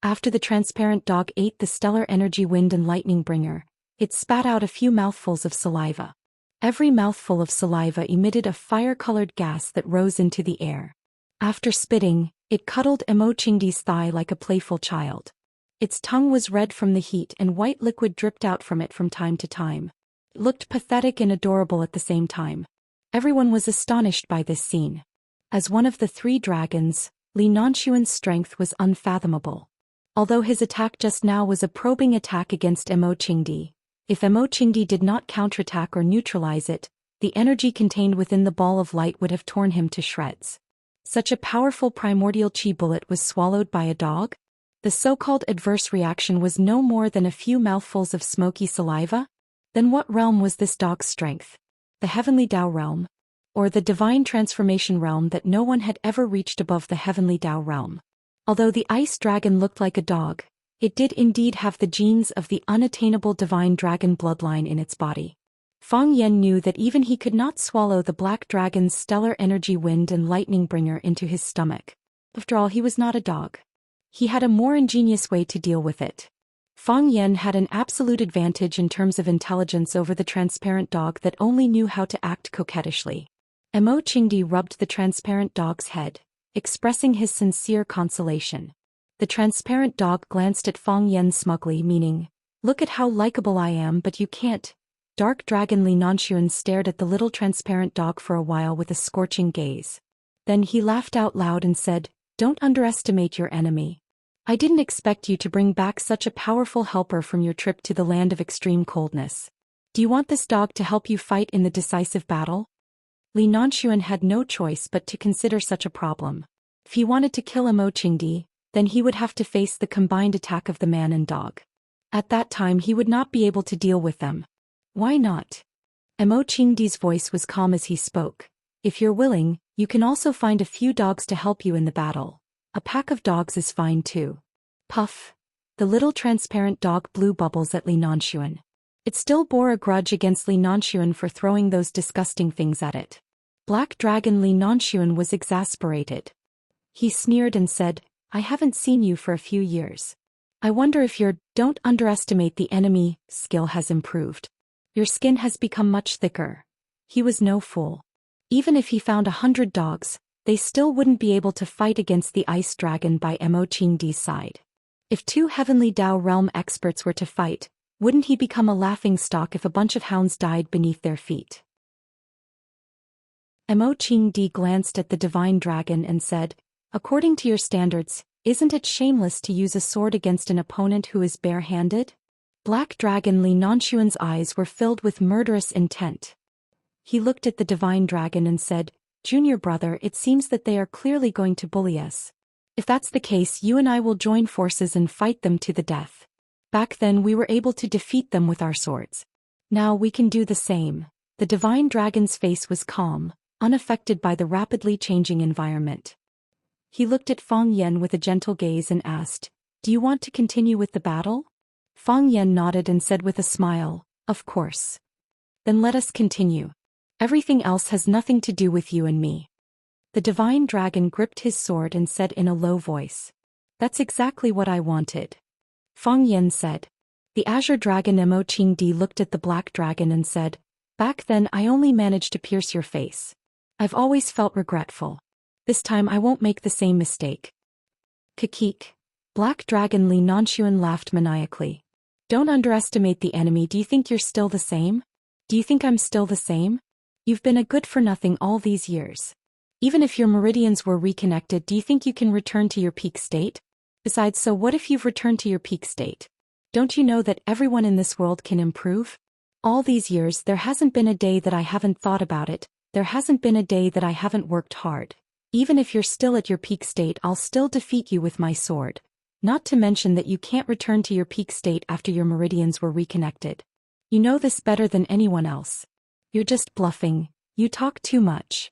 After the transparent dog ate the stellar energy wind and lightning bringer, it spat out a few mouthfuls of saliva. Every mouthful of saliva emitted a fire-colored gas that rose into the air. After spitting, it cuddled Emochingdi's thigh like a playful child. Its tongue was red from the heat and white liquid dripped out from it from time to time. It looked pathetic and adorable at the same time. Everyone was astonished by this scene. As one of the three dragons, Li Nanshuan's strength was unfathomable. Although his attack just now was a probing attack against Emochingdi, if Emochingdi did not counterattack or neutralize it, the energy contained within the ball of light would have torn him to shreds. Such a powerful primordial chi bullet was swallowed by a dog? The so-called adverse reaction was no more than a few mouthfuls of smoky saliva? Then what realm was this dog's strength? The Heavenly Tao realm? Or the divine transformation realm that no one had ever reached above the Heavenly Tao realm? Although the ice dragon looked like a dog, it did indeed have the genes of the unattainable divine dragon bloodline in its body. Fang Yen knew that even he could not swallow the black dragon's stellar energy wind and lightning bringer into his stomach. After all, he was not a dog. He had a more ingenious way to deal with it. Fang Yen had an absolute advantage in terms of intelligence over the transparent dog that only knew how to act coquettishly. Emochingdi rubbed the transparent dog's head, expressing his sincere consolation. The transparent dog glanced at Fang Yen smugly, meaning, "Look at how likable I am, but you can't." Dark Dragon Li Nanshuan stared at the little transparent dog for a while with a scorching gaze. Then he laughed out loud and said, "Don't underestimate your enemy. I didn't expect you to bring back such a powerful helper from your trip to the land of extreme coldness. Do you want this dog to help you fight in the decisive battle?" Li Nanshuan had no choice but to consider such a problem. If he wanted to kill Emochingdi, then he would have to face the combined attack of the man and dog. At that time he would not be able to deal with them. Why not? Emochingdi's voice was calm as he spoke. "If you're willing, you can also find a few dogs to help you in the battle. A pack of dogs is fine too." Puff. The little transparent dog blew bubbles at Li Nanshuan. It still bore a grudge against Li Nanshuan for throwing those disgusting things at it. Black Dragon Li Nanshuan was exasperated. He sneered and said, "I haven't seen you for a few years. I wonder if your 'don't underestimate the enemy' skill has improved. Your skin has become much thicker." He was no fool. Even if he found 100 dogs, they still wouldn't be able to fight against the ice dragon by Emochingdi's side. If two Heavenly Tao realm experts were to fight, wouldn't he become a laughingstock if a bunch of hounds died beneath their feet? Emochingdi glanced at the divine dragon and said, "According to your standards, isn't it shameless to use a sword against an opponent who is bare-handed?" Black Dragon Li Nanshuan's eyes were filled with murderous intent. He looked at the divine dragon and said, "Junior brother, it seems that they are clearly going to bully us. If that's the case, you and I will join forces and fight them to the death. Back then we were able to defeat them with our swords. Now we can do the same." The divine dragon's face was calm, unaffected by the rapidly changing environment. He looked at Fang Yen with a gentle gaze and asked, "Do you want to continue with the battle?" Fang Yen nodded and said with a smile, "Of course." "Then let us continue. Everything else has nothing to do with you and me." The divine dragon gripped his sword and said in a low voice, "That's exactly what I wanted." Fang Yen said. The azure dragon Emochingdi looked at the black dragon and said, "Back then I only managed to pierce your face. I've always felt regretful. This time I won't make the same mistake." Kikik. Black Dragon Li Nanshuan laughed maniacally. "Don't underestimate the enemy. Do you think you're still the same? Do you think I'm still the same? You've been a good-for-nothing all these years. Even if your meridians were reconnected, do you think you can return to your peak state? Besides, so what if you've returned to your peak state? Don't you know that everyone in this world can improve? All these years there hasn't been a day that I haven't thought about it, there hasn't been a day that I haven't worked hard. Even if you're still at your peak state, I'll still defeat you with my sword. Not to mention that you can't return to your peak state after your meridians were reconnected. You know this better than anyone else. You're just bluffing, you talk too much."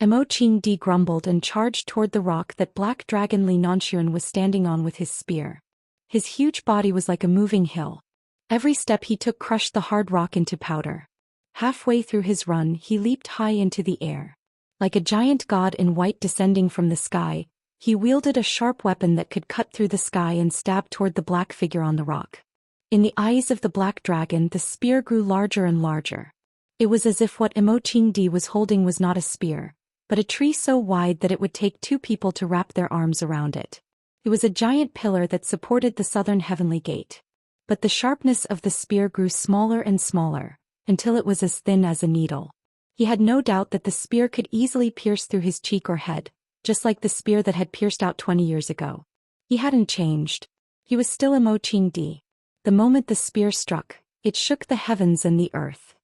Emochingdi grumbled and charged toward the rock that Black Dragon Li Nanshuan was standing on with his spear. His huge body was like a moving hill. Every step he took crushed the hard rock into powder. Halfway through his run, he leaped high into the air. Like a giant god in white descending from the sky, he wielded a sharp weapon that could cut through the sky and stab toward the black figure on the rock. In the eyes of the black dragon, the spear grew larger and larger. It was as if what Emoching was holding was not a spear, but a tree so wide that it would take 2 people to wrap their arms around it. It was a giant pillar that supported the southern heavenly gate. But the sharpness of the spear grew smaller and smaller, until it was as thin as a needle. He had no doubt that the spear could easily pierce through his cheek or head, just like the spear that had pierced out 20 years ago. He hadn't changed. He was still Emoching. The moment the spear struck, it shook the heavens and the earth.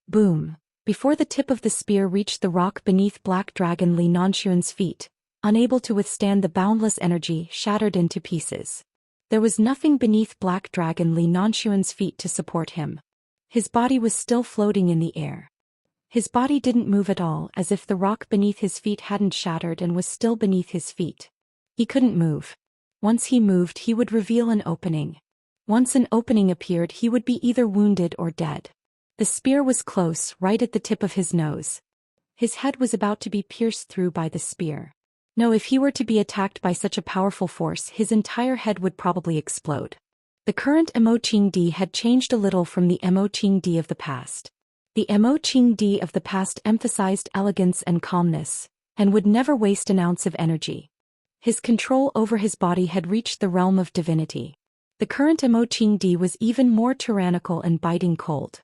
Boom! Before the tip of the spear reached the rock beneath Black Dragon Li Nanshuan's feet, unable to withstand the boundless energy, shattered into pieces. There was nothing beneath Black Dragon Li Nanshuan's feet to support him. His body was still floating in the air. His body didn't move at all, as if the rock beneath his feet hadn't shattered and was still beneath his feet. He couldn't move. Once he moved, he would reveal an opening. Once an opening appeared, he would be either wounded or dead. The spear was close, right at the tip of his nose. His head was about to be pierced through by the spear. No, if he were to be attacked by such a powerful force, his entire head would probably explode. The current Emoching had changed a little from the Emoching of the past. The Emoching of the past emphasized elegance and calmness, and would never waste an ounce of energy. His control over his body had reached the realm of divinity. The current Emoching was even more tyrannical and biting cold.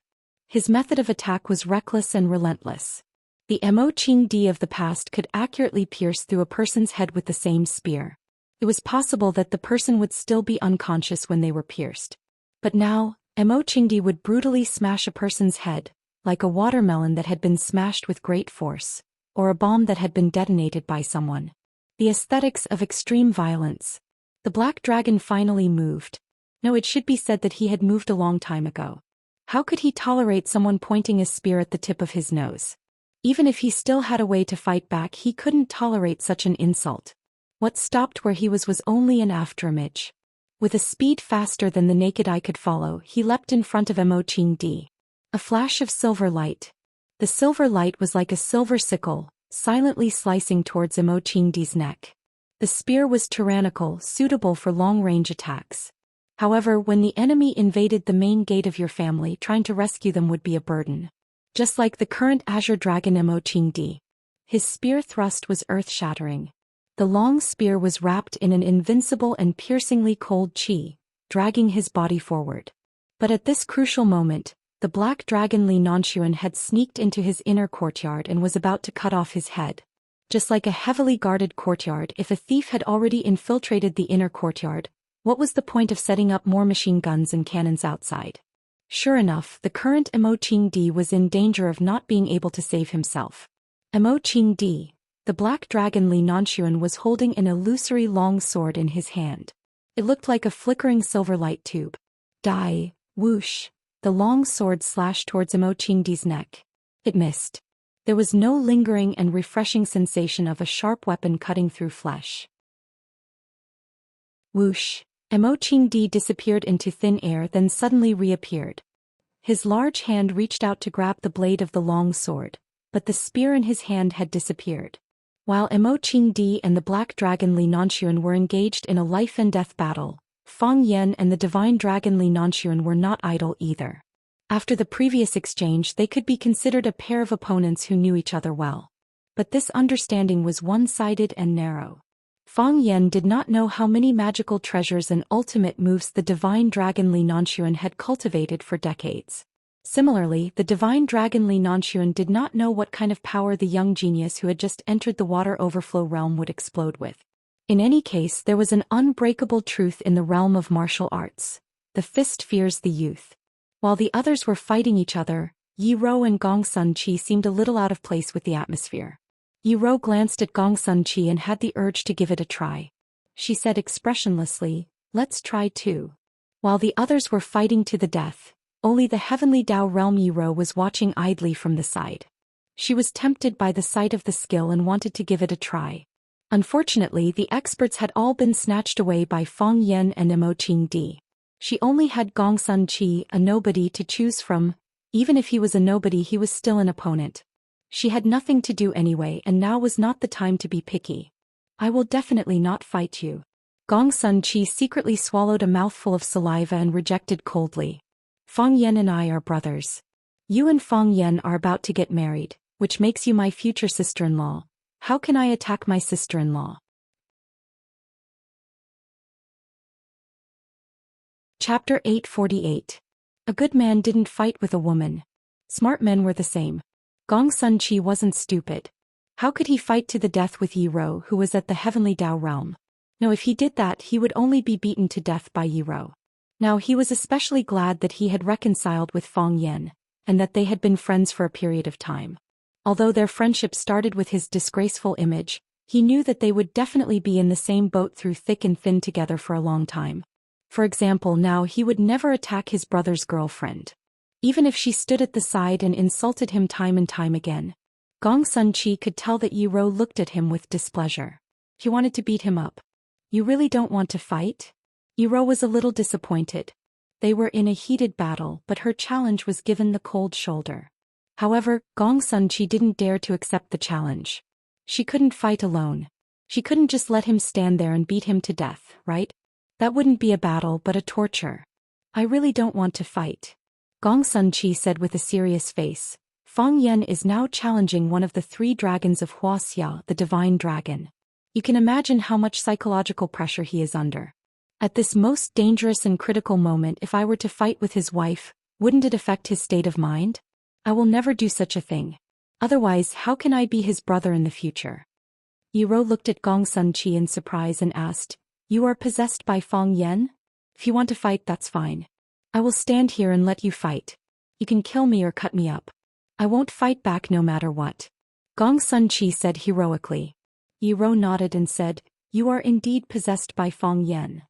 His method of attack was reckless and relentless. The Emoching of the past could accurately pierce through a person's head with the same spear. It was possible that the person would still be unconscious when they were pierced. But now, Emoching would brutally smash a person's head, like a watermelon that had been smashed with great force, or a bomb that had been detonated by someone. The aesthetics of extreme violence. The black dragon finally moved. No, it should be said that he had moved a long time ago. How could he tolerate someone pointing a spear at the tip of his nose? Even if he still had a way to fight back, he couldn't tolerate such an insult. What stopped where he was only an afterimage. With a speed faster than the naked eye could follow, he leapt in front of Emoching. A flash of silver light. The silver light was like a silver sickle, silently slicing towards Emoching's neck. The spear was tyrannical, suitable for long-range attacks. However, when the enemy invaded the main gate of your family, trying to rescue them would be a burden. Just like the current Azure Dragon Emoching. His spear thrust was earth-shattering. The long spear was wrapped in an invincible and piercingly cold chi, dragging his body forward. But at this crucial moment, the black dragon Li Nanshuan had sneaked into his inner courtyard and was about to cut off his head. Just like a heavily guarded courtyard, if a thief had already infiltrated the inner courtyard, what was the point of setting up more machine guns and cannons outside? Sure enough, the current Emoching was in danger of not being able to save himself. Emoching, the black dragon Li Nanshuan, was holding an illusory long sword in his hand. It looked like a flickering silver light tube. Die, whoosh, the long sword slashed towards Emoching's neck. It missed. There was no lingering and refreshing sensation of a sharp weapon cutting through flesh. Whoosh. Emoching disappeared into thin air, then suddenly reappeared. His large hand reached out to grab the blade of the long sword, but the spear in his hand had disappeared. While Emoching and the black dragon Li Nanshuan were engaged in a life-and-death battle, Feng Yan and the divine dragon Li Nanshuan were not idle either. After the previous exchange, they could be considered a pair of opponents who knew each other well. But this understanding was one-sided and narrow. Feng Yan did not know how many magical treasures and ultimate moves the divine dragon Li Nanshuan had cultivated for decades. Similarly, the divine dragon Li Nanshuan did not know what kind of power the young genius who had just entered the water overflow realm would explode with. In any case, there was an unbreakable truth in the realm of martial arts. The fist fears the youth. While the others were fighting each other, Yi Rou and Gong Sun Qi seemed a little out of place with the atmosphere. Yi Rou glanced at Gong Sun Qi and had the urge to give it a try. She said expressionlessly, "Let's try too." While the others were fighting to the death, only the heavenly Dao realm Yi Rou was watching idly from the side. She was tempted by the sight of the skill and wanted to give it a try. Unfortunately, the experts had all been snatched away by Feng Yan and Emoching. She only had Gongsun Chi, a nobody, to choose from. Even if he was a nobody, he was still an opponent. She had nothing to do anyway, and now was not the time to be picky. I will definitely not fight you. Gongsun Chi secretly swallowed a mouthful of saliva and rejected coldly. Fang Yan and I are brothers. You and Fang Yan are about to get married, which makes you my future sister-in-law. How can I attack my sister-in-law? Chapter 848. A good man didn't fight with a woman. Smart men were the same. Gongsun Chi wasn't stupid. How could he fight to the death with Yi Ro, who was at the heavenly Dao realm? No, if he did that, he would only be beaten to death by Yi Ro. Now he was especially glad that he had reconciled with Fang Yan, and that they had been friends for a period of time. Although their friendship started with his disgraceful image, he knew that they would definitely be in the same boat through thick and thin together for a long time. For example, now he would never attack his brother's girlfriend. Even if she stood at the side and insulted him time and time again. Gongsun Chi could tell that Yi Ro looked at him with displeasure. He wanted to beat him up. You really don't want to fight? Yi Ro was a little disappointed. They were in a heated battle, but her challenge was given the cold shoulder. However, Gongsun Chi didn't dare to accept the challenge. She couldn't fight alone. She couldn't just let him stand there and beat him to death, right? That wouldn't be a battle but a torture. I really don't want to fight. Gongsun Chi said with a serious face. Fang Yan is now challenging one of the 3 dragons of Huaxia, the divine dragon. You can imagine how much psychological pressure he is under. At this most dangerous and critical moment, if I were to fight with his wife, wouldn't it affect his state of mind? I will never do such a thing. Otherwise, how can I be his brother in the future? Yi Ro looked at Gongsun Chi in surprise and asked, You are possessed by Fang Yan? If you want to fight, that's fine. I will stand here and let you fight. You can kill me or cut me up. I won't fight back no matter what. Gongsun Chi said heroically. Yi Ro nodded and said, You are indeed possessed by Fang Yan.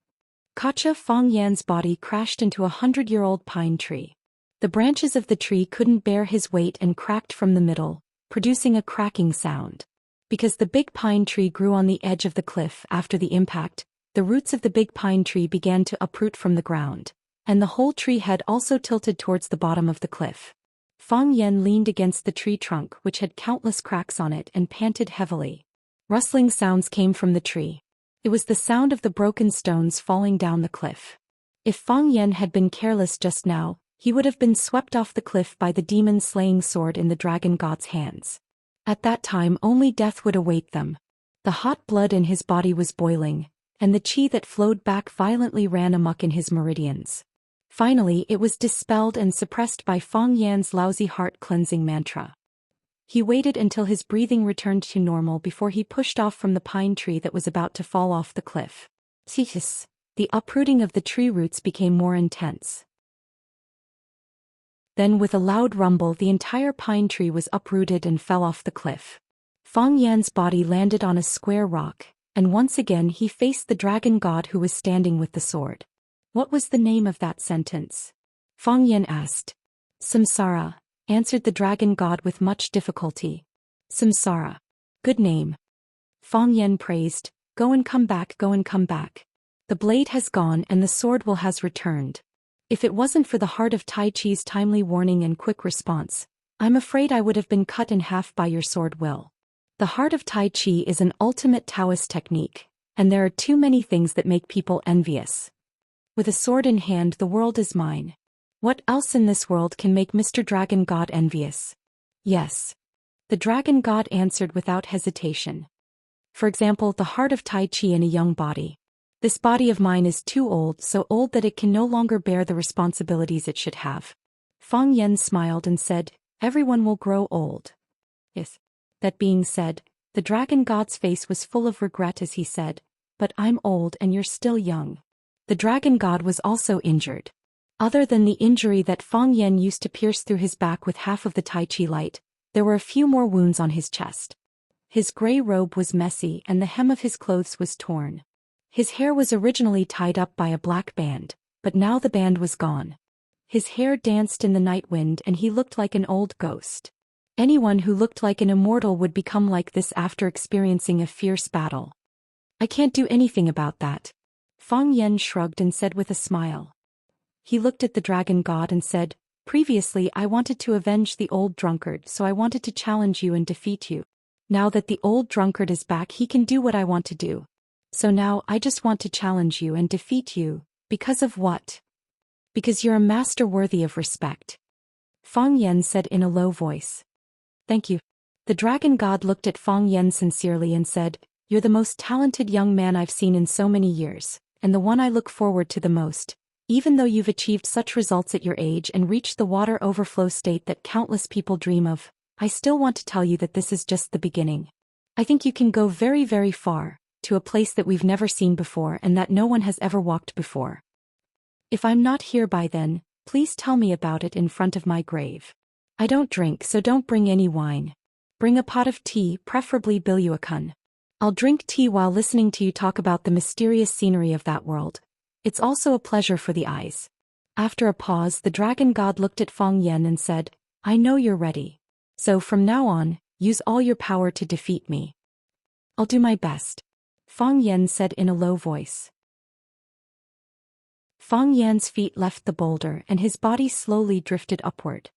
Kacha Fang Yan's body crashed into a 100-year-old pine tree. The branches of the tree couldn't bear his weight and cracked from the middle, producing a cracking sound. Because the big pine tree grew on the edge of the cliff after the impact, the roots of the big pine tree began to uproot from the ground, and the whole tree head also tilted towards the bottom of the cliff. Fang Yan leaned against the tree trunk, which had countless cracks on it, and panted heavily. Rustling sounds came from the tree. It was the sound of the broken stones falling down the cliff. If Fang Yan had been careless just now, he would have been swept off the cliff by the demon-slaying sword in the dragon god's hands. At that time only death would await them. The hot blood in his body was boiling, and the chi that flowed back violently ran amok in his meridians. Finally, it was dispelled and suppressed by Fang Yan's lousy heart-cleansing mantra. He waited until his breathing returned to normal before he pushed off from the pine tree that was about to fall off the cliff. Hiss! The uprooting of the tree roots became more intense. Then with a loud rumble, the entire pine tree was uprooted and fell off the cliff. Fang Yan's body landed on a square rock, and once again he faced the dragon god who was standing with the sword. What was the name of that sentence? Fang Yan asked. Samsara, answered the dragon god with much difficulty. Samsara. Good name. Fang Yan praised. Go and come back, go and come back. The blade has gone and the sword will has returned. If it wasn't for the heart of Tai Chi's timely warning and quick response, I'm afraid I would have been cut in half by your sword will. The heart of Tai Chi is an ultimate Taoist technique, and there are too many things that make people envious. With a sword in hand, the world is mine. What else in this world can make Mr. Dragon God envious? Yes. The Dragon God answered without hesitation. For example, the heart of Tai Chi in a young body. This body of mine is too old, so old that it can no longer bear the responsibilities it should have. Fang Yan smiled and said, Everyone will grow old. Yes. That being said, the Dragon God's face was full of regret as he said, But I'm old and you're still young. The Dragon God was also injured. Other than the injury that Fang Yan used to pierce through his back with half of the Tai Chi light, there were a few more wounds on his chest. His gray robe was messy and the hem of his clothes was torn. His hair was originally tied up by a black band, but now the band was gone. His hair danced in the night wind and he looked like an old ghost. Anyone who looked like an immortal would become like this after experiencing a fierce battle. I can't do anything about that. Fang Yan shrugged and said with a smile. he looked at the dragon god and said, "Previously I wanted to avenge the old drunkard, so I wanted to challenge you and defeat you. Now that the old drunkard is back, he can do what I want to do. So now I just want to challenge you and defeat you. Because of what? Because you're a master worthy of respect," Fang Yen said in a low voice. "Thank you." The dragon god looked at Fang Yen sincerely and said, "You're the most talented young man I've seen in so many years, and the one I look forward to the most. Even though you've achieved such results at your age and reached the water overflow state that countless people dream of, I still want to tell you that this is just the beginning. I think you can go very, very far, to a place that we've never seen before and that no one has ever walked before. If I'm not here by then, please tell me about it in front of my grave. I don't drink, so don't bring any wine. Bring a pot of tea, preferably bilyuakun. I'll drink tea while listening to you talk about the mysterious scenery of that world. It's also a pleasure for the eyes." After a pause, the dragon god looked at Fang Yen and said, "I know you're ready. So from now on, use all your power to defeat me." "I'll do my best," Fang Yen said in a low voice. Fang Yan's feet left the boulder and his body slowly drifted upward.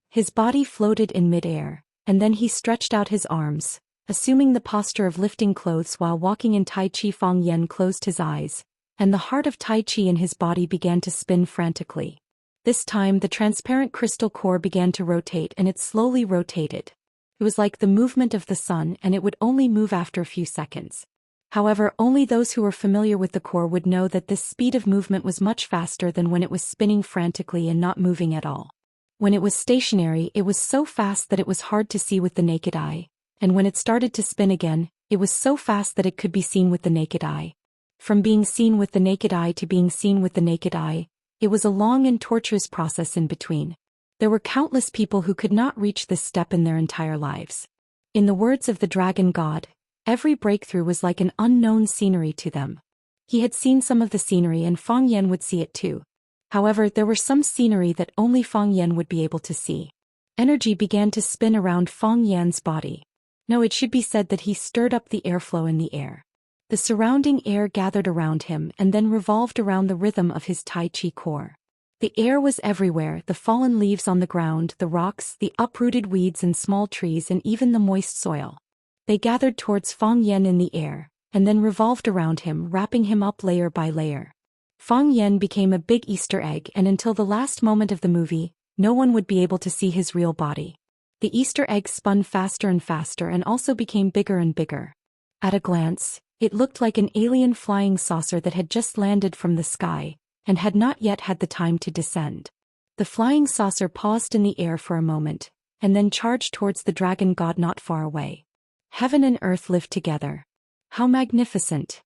His body floated in midair, and then he stretched out his arms, assuming the posture of lifting clothes while walking in Tai Chi. Fang Yen closed his eyes, and the heart of Tai Chi in his body began to spin frantically. This time the transparent crystal core began to rotate, and it slowly rotated. It was like the movement of the sun, and it would only move after a few seconds. However, only those who were familiar with the core would know that this speed of movement was much faster than when it was spinning frantically and not moving at all. When it was stationary, it was so fast that it was hard to see with the naked eye, and when it started to spin again, it was so fast that it could be seen with the naked eye. From being seen with the naked eye to being seen with the naked eye, it was a long and tortuous process in between. There were countless people who could not reach this step in their entire lives. In the words of the dragon god, every breakthrough was like an unknown scenery to them. He had seen some of the scenery and Fang Yen would see it too. However, there were some scenery that only Fang Yen would be able to see. Energy began to spin around Fang Yan's body. No, it should be said that he stirred up the airflow in the air. The surrounding air gathered around him and then revolved around the rhythm of his Tai Chi core. The air was everywhere, the fallen leaves on the ground, the rocks, the uprooted weeds and small trees, and even the moist soil. They gathered towards Fang Yen in the air, and then revolved around him, wrapping him up layer by layer. Fang Yen became a big Easter egg, and until the last moment of the movie, no one would be able to see his real body. The Easter egg spun faster and faster and also became bigger and bigger. At a glance, it looked like an alien flying saucer that had just landed from the sky, and had not yet had the time to descend. The flying saucer paused in the air for a moment, and then charged towards the dragon god not far away. Heaven and earth lived together. How magnificent!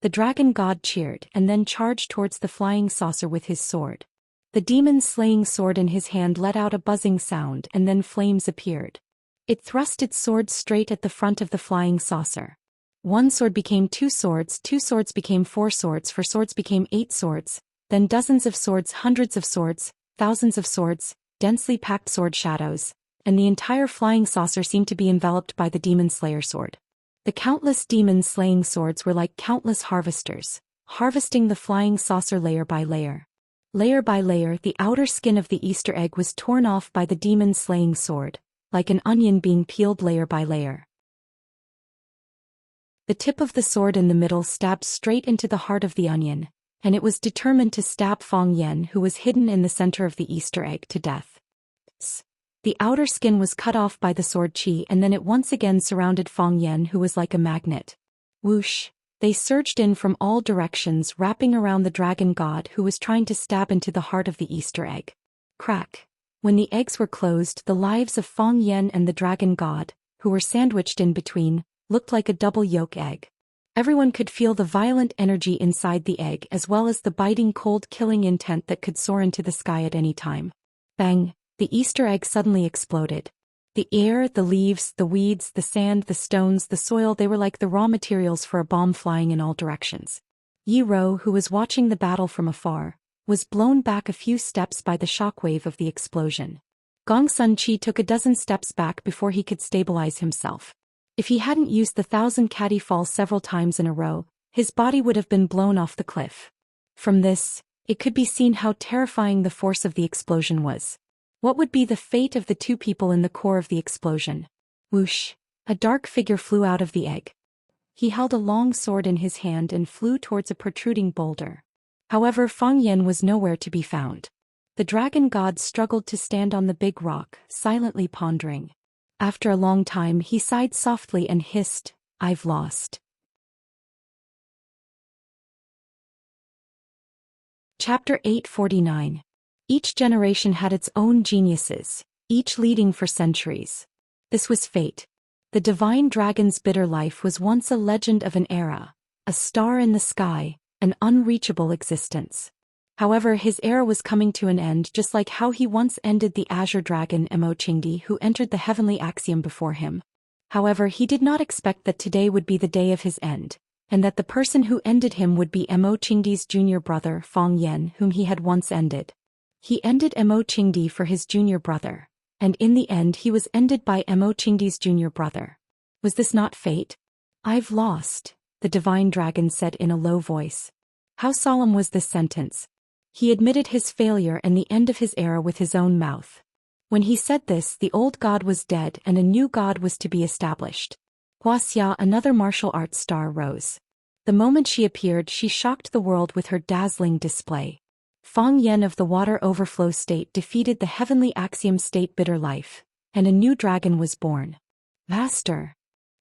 The dragon god cheered and then charged towards the flying saucer with his sword. The demon-slaying sword in his hand let out a buzzing sound, and then flames appeared. It thrust its sword straight at the front of the flying saucer. One sword became 2 swords became 4 swords, 4 swords became 8 swords, then dozens of swords, hundreds of swords, thousands of swords, densely packed sword shadows, and the entire flying saucer seemed to be enveloped by the demon slayer sword. The countless demon-slaying swords were like countless harvesters, harvesting the flying saucer layer by layer. Layer by layer, the outer skin of the Easter egg was torn off by the demon-slaying sword, like an onion being peeled layer by layer. The tip of the sword in the middle stabbed straight into the heart of the onion, and it was determined to stab Fang Yen, who was hidden in the center of the Easter egg, to death. The outer skin was cut off by the sword chi, and then it once again surrounded Fang Yen, who was like a magnet. Whoosh! They surged in from all directions, wrapping around the dragon god who was trying to stab into the heart of the Easter egg. Crack! When the eggs were closed, the lives of Fang Yen and the dragon god, who were sandwiched in between, looked like a double yolk egg. Everyone could feel the violent energy inside the egg as well as the biting cold killing intent that could soar into the sky at any time. Bang! The Easter egg suddenly exploded. The air, the leaves, the weeds, the sand, the stones, the soil, they were like the raw materials for a bomb flying in all directions. Yi Ro, who was watching the battle from afar, was blown back a few steps by the shockwave of the explosion. Gong Sun Chi took a dozen steps back before he could stabilize himself. If he hadn't used the 1000 catty fall several times in a row, his body would have been blown off the cliff. From this, It could be seen how terrifying the force of the explosion was. What would be the fate of the two people in the core of the explosion? Whoosh! A dark figure flew out of the egg. He held a long sword in his hand and flew towards a protruding boulder. However, Fang Yan was nowhere to be found. The dragon god struggled to stand on the big rock, silently pondering. After a long time he sighed softly and hissed, "I've lost." Chapter 849. Each generation had its own geniuses, each leading for centuries. This was fate. The divine dragon's bitter life was once a legend of an era, a star in the sky, an unreachable existence. However, his era was coming to an end, just like how he once ended the azure dragon Enchanting, who entered the heavenly axiom before him. However, he did not expect that today would be the day of his end, and that the person who ended him would be Enchanting's junior brother Fang Yan, whom he had once ended. He ended Enchanting for his junior brother, and in the end he was ended by Enchanting's junior brother. Was this not fate? "I've lost," the divine dragon said in a low voice. How solemn was this sentence! He admitted his failure and the end of his era with his own mouth. When he said this, the old god was dead and a new god was to be established. Hua Xia, another martial arts star, rose. The moment she appeared, she shocked the world with her dazzling display. Fang Yan of the water overflow state defeated the heavenly axiom state bitter life, and a new dragon was born. "Master!"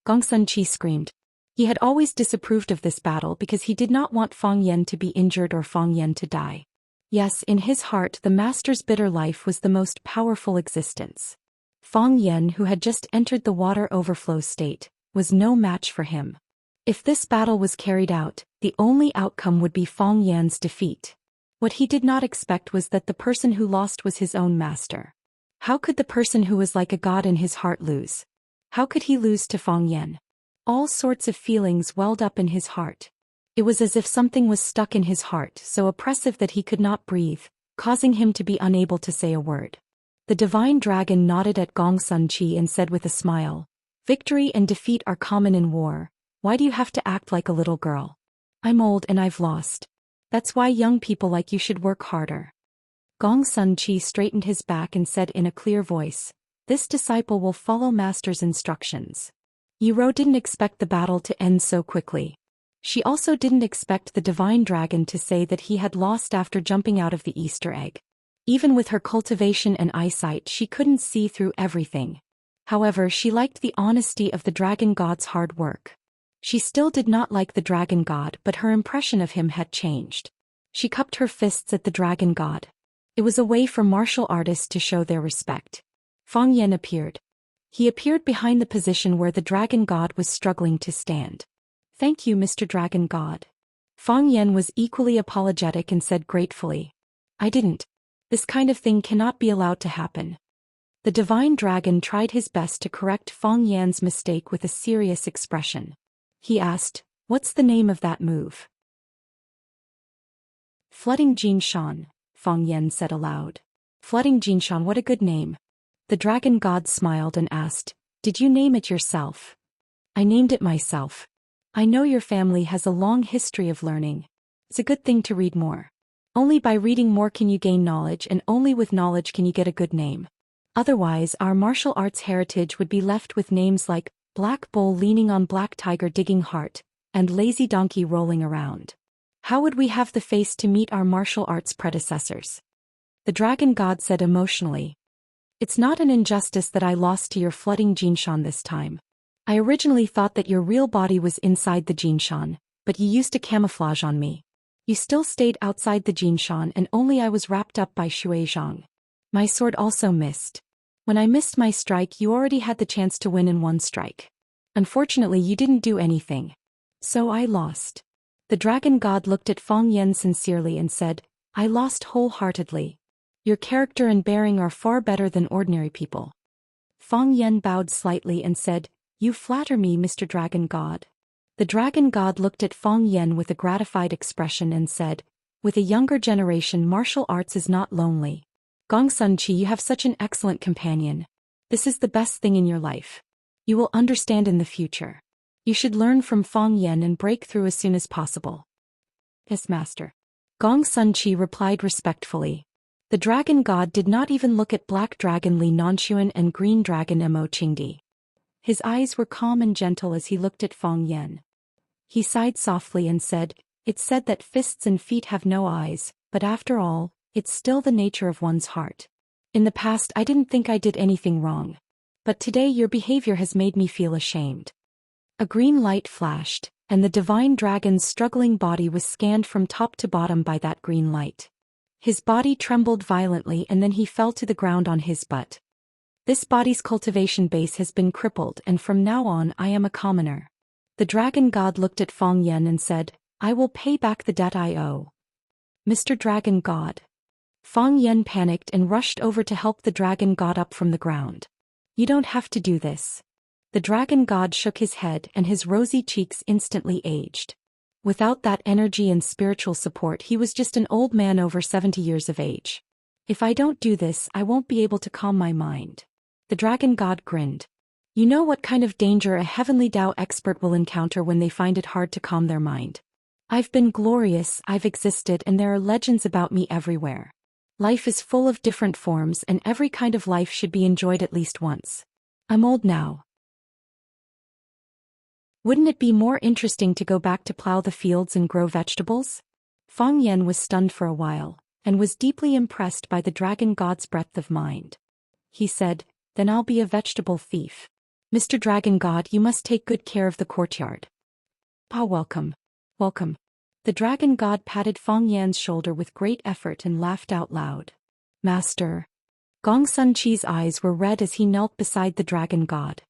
Gongsun Qi screamed. He had always disapproved of this battle because he did not want Fang Yan to be injured or Fang Yan to die. Yes, in his heart the master's bitter life was the most powerful existence. Fang Yan, who had just entered the water overflow state, was no match for him. If this battle was carried out, the only outcome would be Fang Yan's defeat. What he did not expect was that the person who lost was his own master. How could the person who was like a god in his heart lose? How could he lose to Fang Yan? All sorts of feelings welled up in his heart. It was as if something was stuck in his heart, so oppressive that he could not breathe, causing him to be unable to say a word. The divine dragon nodded at Gongsun Qi and said with a smile, "Victory and defeat are common in war. Why do you have to act like a little girl? I'm old and I've lost. That's why young people like you should work harder." Gongsun Qi straightened his back and said in a clear voice, "This disciple will follow master's instructions." Yiro didn't expect the battle to end so quickly. She also didn't expect the divine dragon to say that he had lost after jumping out of the Easter egg. Even with her cultivation and eyesight, she couldn't see through everything. However, she liked the honesty of the dragon god's hard work. She still did not like the dragon god, but her impression of him had changed. She cupped her fists at the dragon god. It was a way for martial artists to show their respect. Fang Yan appeared. He appeared behind the position where the dragon god was struggling to stand. "Thank you, Mr. Dragon God." Fang Yan was equally apologetic and said gratefully, "I didn't. This kind of thing cannot be allowed to happen." The divine dragon tried his best to correct Fang Yan's mistake with a serious expression. He asked, "What's the name of that move?" "Flooding Jinshan," Fang Yan said aloud. "Flooding Jinshan, what a good name." The dragon god smiled and asked, "Did you name it yourself?" "I named it myself. I know your family has a long history of learning. It's a good thing to read more. Only by reading more can you gain knowledge, and only with knowledge can you get a good name. Otherwise, our martial arts heritage would be left with names like Black Bull leaning on Black Tiger digging heart, and Lazy Donkey rolling around. How would we have the face to meet our martial arts predecessors?" The dragon god said emotionally, "It's not an injustice that I lost to your flooding Jinshan this time. I originally thought that your real body was inside the Jinshan, but you used a camouflage on me. You still stayed outside the Jinshan and only I was wrapped up by Shuizhang. My sword also missed. When I missed my strike, you already had the chance to win in one strike. Unfortunately, you didn't do anything. So I lost." The dragon god looked at Fang Yan sincerely and said, "I lost wholeheartedly. Your character and bearing are far better than ordinary people." Fang Yan bowed slightly and said, "You flatter me, Mr. Dragon God." The dragon god looked at Fang Yan with a gratified expression and said, "With a younger generation, martial arts is not lonely. Gongsun Qi, you have such an excellent companion. This is the best thing in your life. You will understand in the future. You should learn from Fang Yan and break through as soon as possible." "Yes, master." Gong Sun Chi replied respectfully. The dragon god did not even look at Black Dragon Li Nanxuan and Green Dragon Mo Qingdi. His eyes were calm and gentle as he looked at Fang Yen. He sighed softly and said, "It's said that fists and feet have no eyes, but after all, it's still the nature of one's heart. In the past I didn't think I did anything wrong. But today your behavior has made me feel ashamed." A green light flashed, and the divine dragon's struggling body was scanned from top to bottom by that green light. His body trembled violently and then he fell to the ground on his butt. "This body's cultivation base has been crippled and from now on I am a commoner." The dragon god looked at Fang Yen and said, "I will pay back the debt I owe." "Mr. Dragon God." Fang Yen panicked and rushed over to help the dragon god up from the ground. "You don't have to do this." The dragon god shook his head and his rosy cheeks instantly aged. Without that energy and spiritual support he was just an old man over 70 years of age. "If I don't do this I won't be able to calm my mind." The dragon god grinned. "You know what kind of danger a heavenly Tao expert will encounter when they find it hard to calm their mind. I've been glorious, I've existed, and there are legends about me everywhere. Life is full of different forms and every kind of life should be enjoyed at least once. I'm old now. Wouldn't it be more interesting to go back to plow the fields and grow vegetables?" Fang Yen was stunned for a while, and was deeply impressed by the dragon god's breadth of mind. He said, "Then I'll be a vegetable thief. Mr. Dragon God, you must take good care of the courtyard." "Ah, welcome. Welcome." The dragon god patted Fang Yan's shoulder with great effort and laughed out loud. "Master." Gong Sun Chi's eyes were red as he knelt beside the dragon god.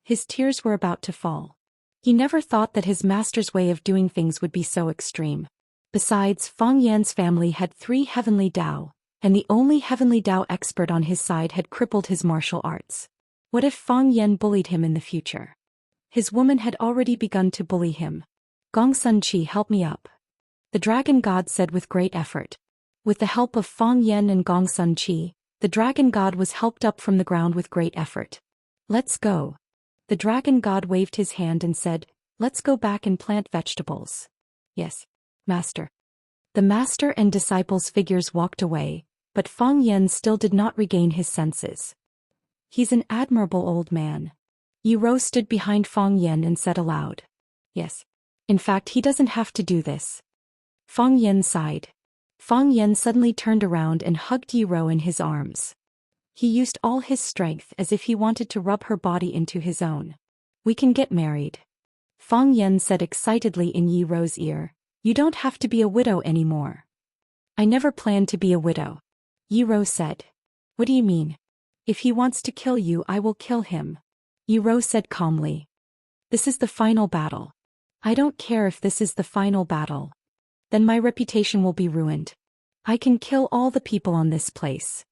His tears were about to fall. He never thought that his master's way of doing things would be so extreme. Besides, Fang Yan's family had 3 heavenly Tao, and the only heavenly Tao expert on his side had crippled his martial arts. What if Fang Yan bullied him in the future? His woman had already begun to bully him. "Gong Sun Chi, help me up," the dragon god said with great effort. With the help of Fang Yan and Gong Sun Chi, the dragon god was helped up from the ground with great effort. "Let's go." The dragon god waved his hand and said, "Let's go back and plant vegetables." "Yes, master." The master and disciples' figures walked away, but Fang Yan still did not regain his senses. "He's an admirable old man." Yi Rou stood behind Fang Yan and said aloud. "Yes. In fact, he doesn't have to do this." Fang Yan sighed. Fang Yan suddenly turned around and hugged Yi Rou in his arms. He used all his strength as if he wanted to rub her body into his own. "We can get married." Fang Yan said excitedly in Yi Rou's ear, "You don't have to be a widow anymore." "I never planned to be a widow." Yi Rou said. "What do you mean?" "If he wants to kill you, I will kill him." Yi Rou said calmly. "This is the final battle." "I don't care if this is the final battle. Then my reputation will be ruined. I can kill all the people on this place."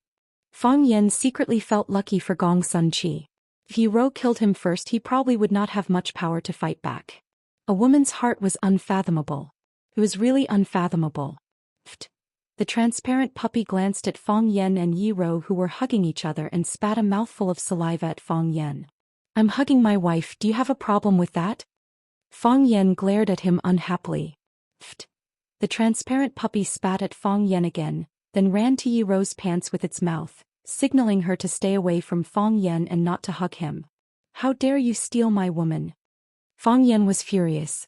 Fang Yan secretly felt lucky for Gong Sun Chi. If Yi Rou killed him first, he probably would not have much power to fight back. A woman's heart was unfathomable. It was really unfathomable. Pfft. The transparent puppy glanced at Fang Yan and Yi Rou, who were hugging each other, and spat a mouthful of saliva at Fang Yan. "I'm hugging my wife, do you have a problem with that?" Fang Yan glared at him unhappily. Pfft. The transparent puppy spat at Fang Yan again, then ran to Yi Rou's pants with its mouth, signaling her to stay away from Fang Yan and not to hug him. "How dare you steal my woman?" Fang Yan was furious.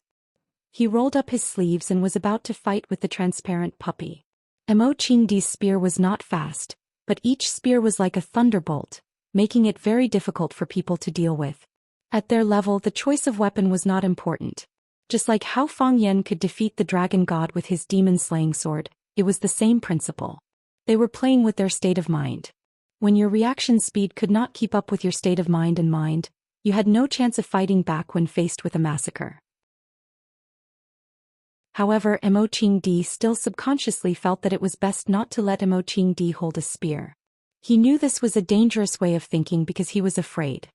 He rolled up his sleeves and was about to fight with the transparent puppy. Mo Qingdi's spear was not fast, but each spear was like a thunderbolt, making it very difficult for people to deal with. At their level, the choice of weapon was not important. Just like how Fang Yan could defeat the dragon god with his demon-slaying sword, it was the same principle. They were playing with their state of mind. When your reaction speed could not keep up with your state of mind, you had no chance of fighting back when faced with a massacre. However, Mo Qingdi still subconsciously felt that it was best not to let Mo Qingdi hold a spear. He knew this was a dangerous way of thinking because he was afraid.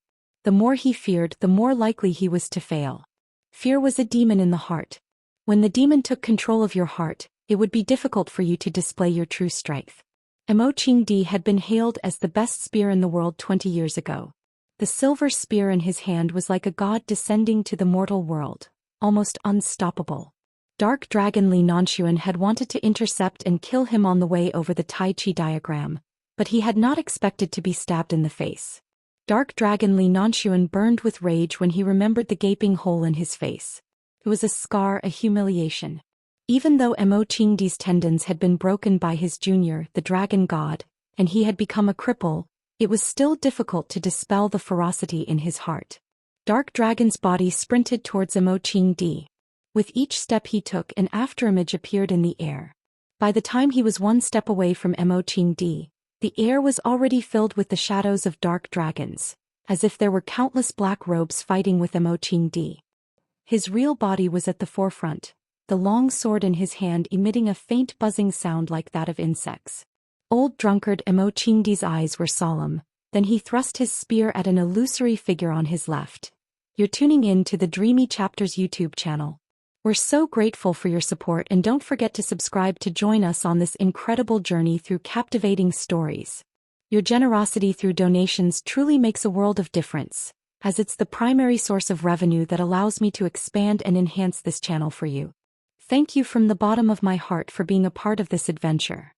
The more he feared, the more likely he was to fail. Fear was a demon in the heart. When the demon took control of your heart, it would be difficult for you to display your true strength. Mo Qingdi had been hailed as the best spear in the world 20 years ago. The silver spear in his hand was like a god descending to the mortal world, almost unstoppable. Dark Dragon Li Nanshuan had wanted to intercept and kill him on the way over the Tai Chi diagram, but he had not expected to be stabbed in the face. Dark Dragon Li Nanshuan burned with rage when he remembered the gaping hole in his face. It was a scar, a humiliation. Even though Mo Qingdi's tendons had been broken by his junior, the dragon god, and he had become a cripple, it was still difficult to dispel the ferocity in his heart. Dark Dragon's body sprinted towards Mo Qingdi. With each step he took, an afterimage appeared in the air. By the time he was one step away from Mo Qingdi, the air was already filled with the shadows of dark dragons, as if there were countless black robes fighting with Mo Qingdi. His real body was at the forefront, the long sword in his hand emitting a faint buzzing sound like that of insects. Old drunkard Mo Qingdi's eyes were solemn, then he thrust his spear at an illusory figure on his left. You're tuning in to the Dreamy Chapters YouTube channel. We're so grateful for your support, and don't forget to subscribe to join us on this incredible journey through captivating stories. Your generosity through donations truly makes a world of difference, as it's the primary source of revenue that allows me to expand and enhance this channel for you. Thank you from the bottom of my heart for being a part of this adventure.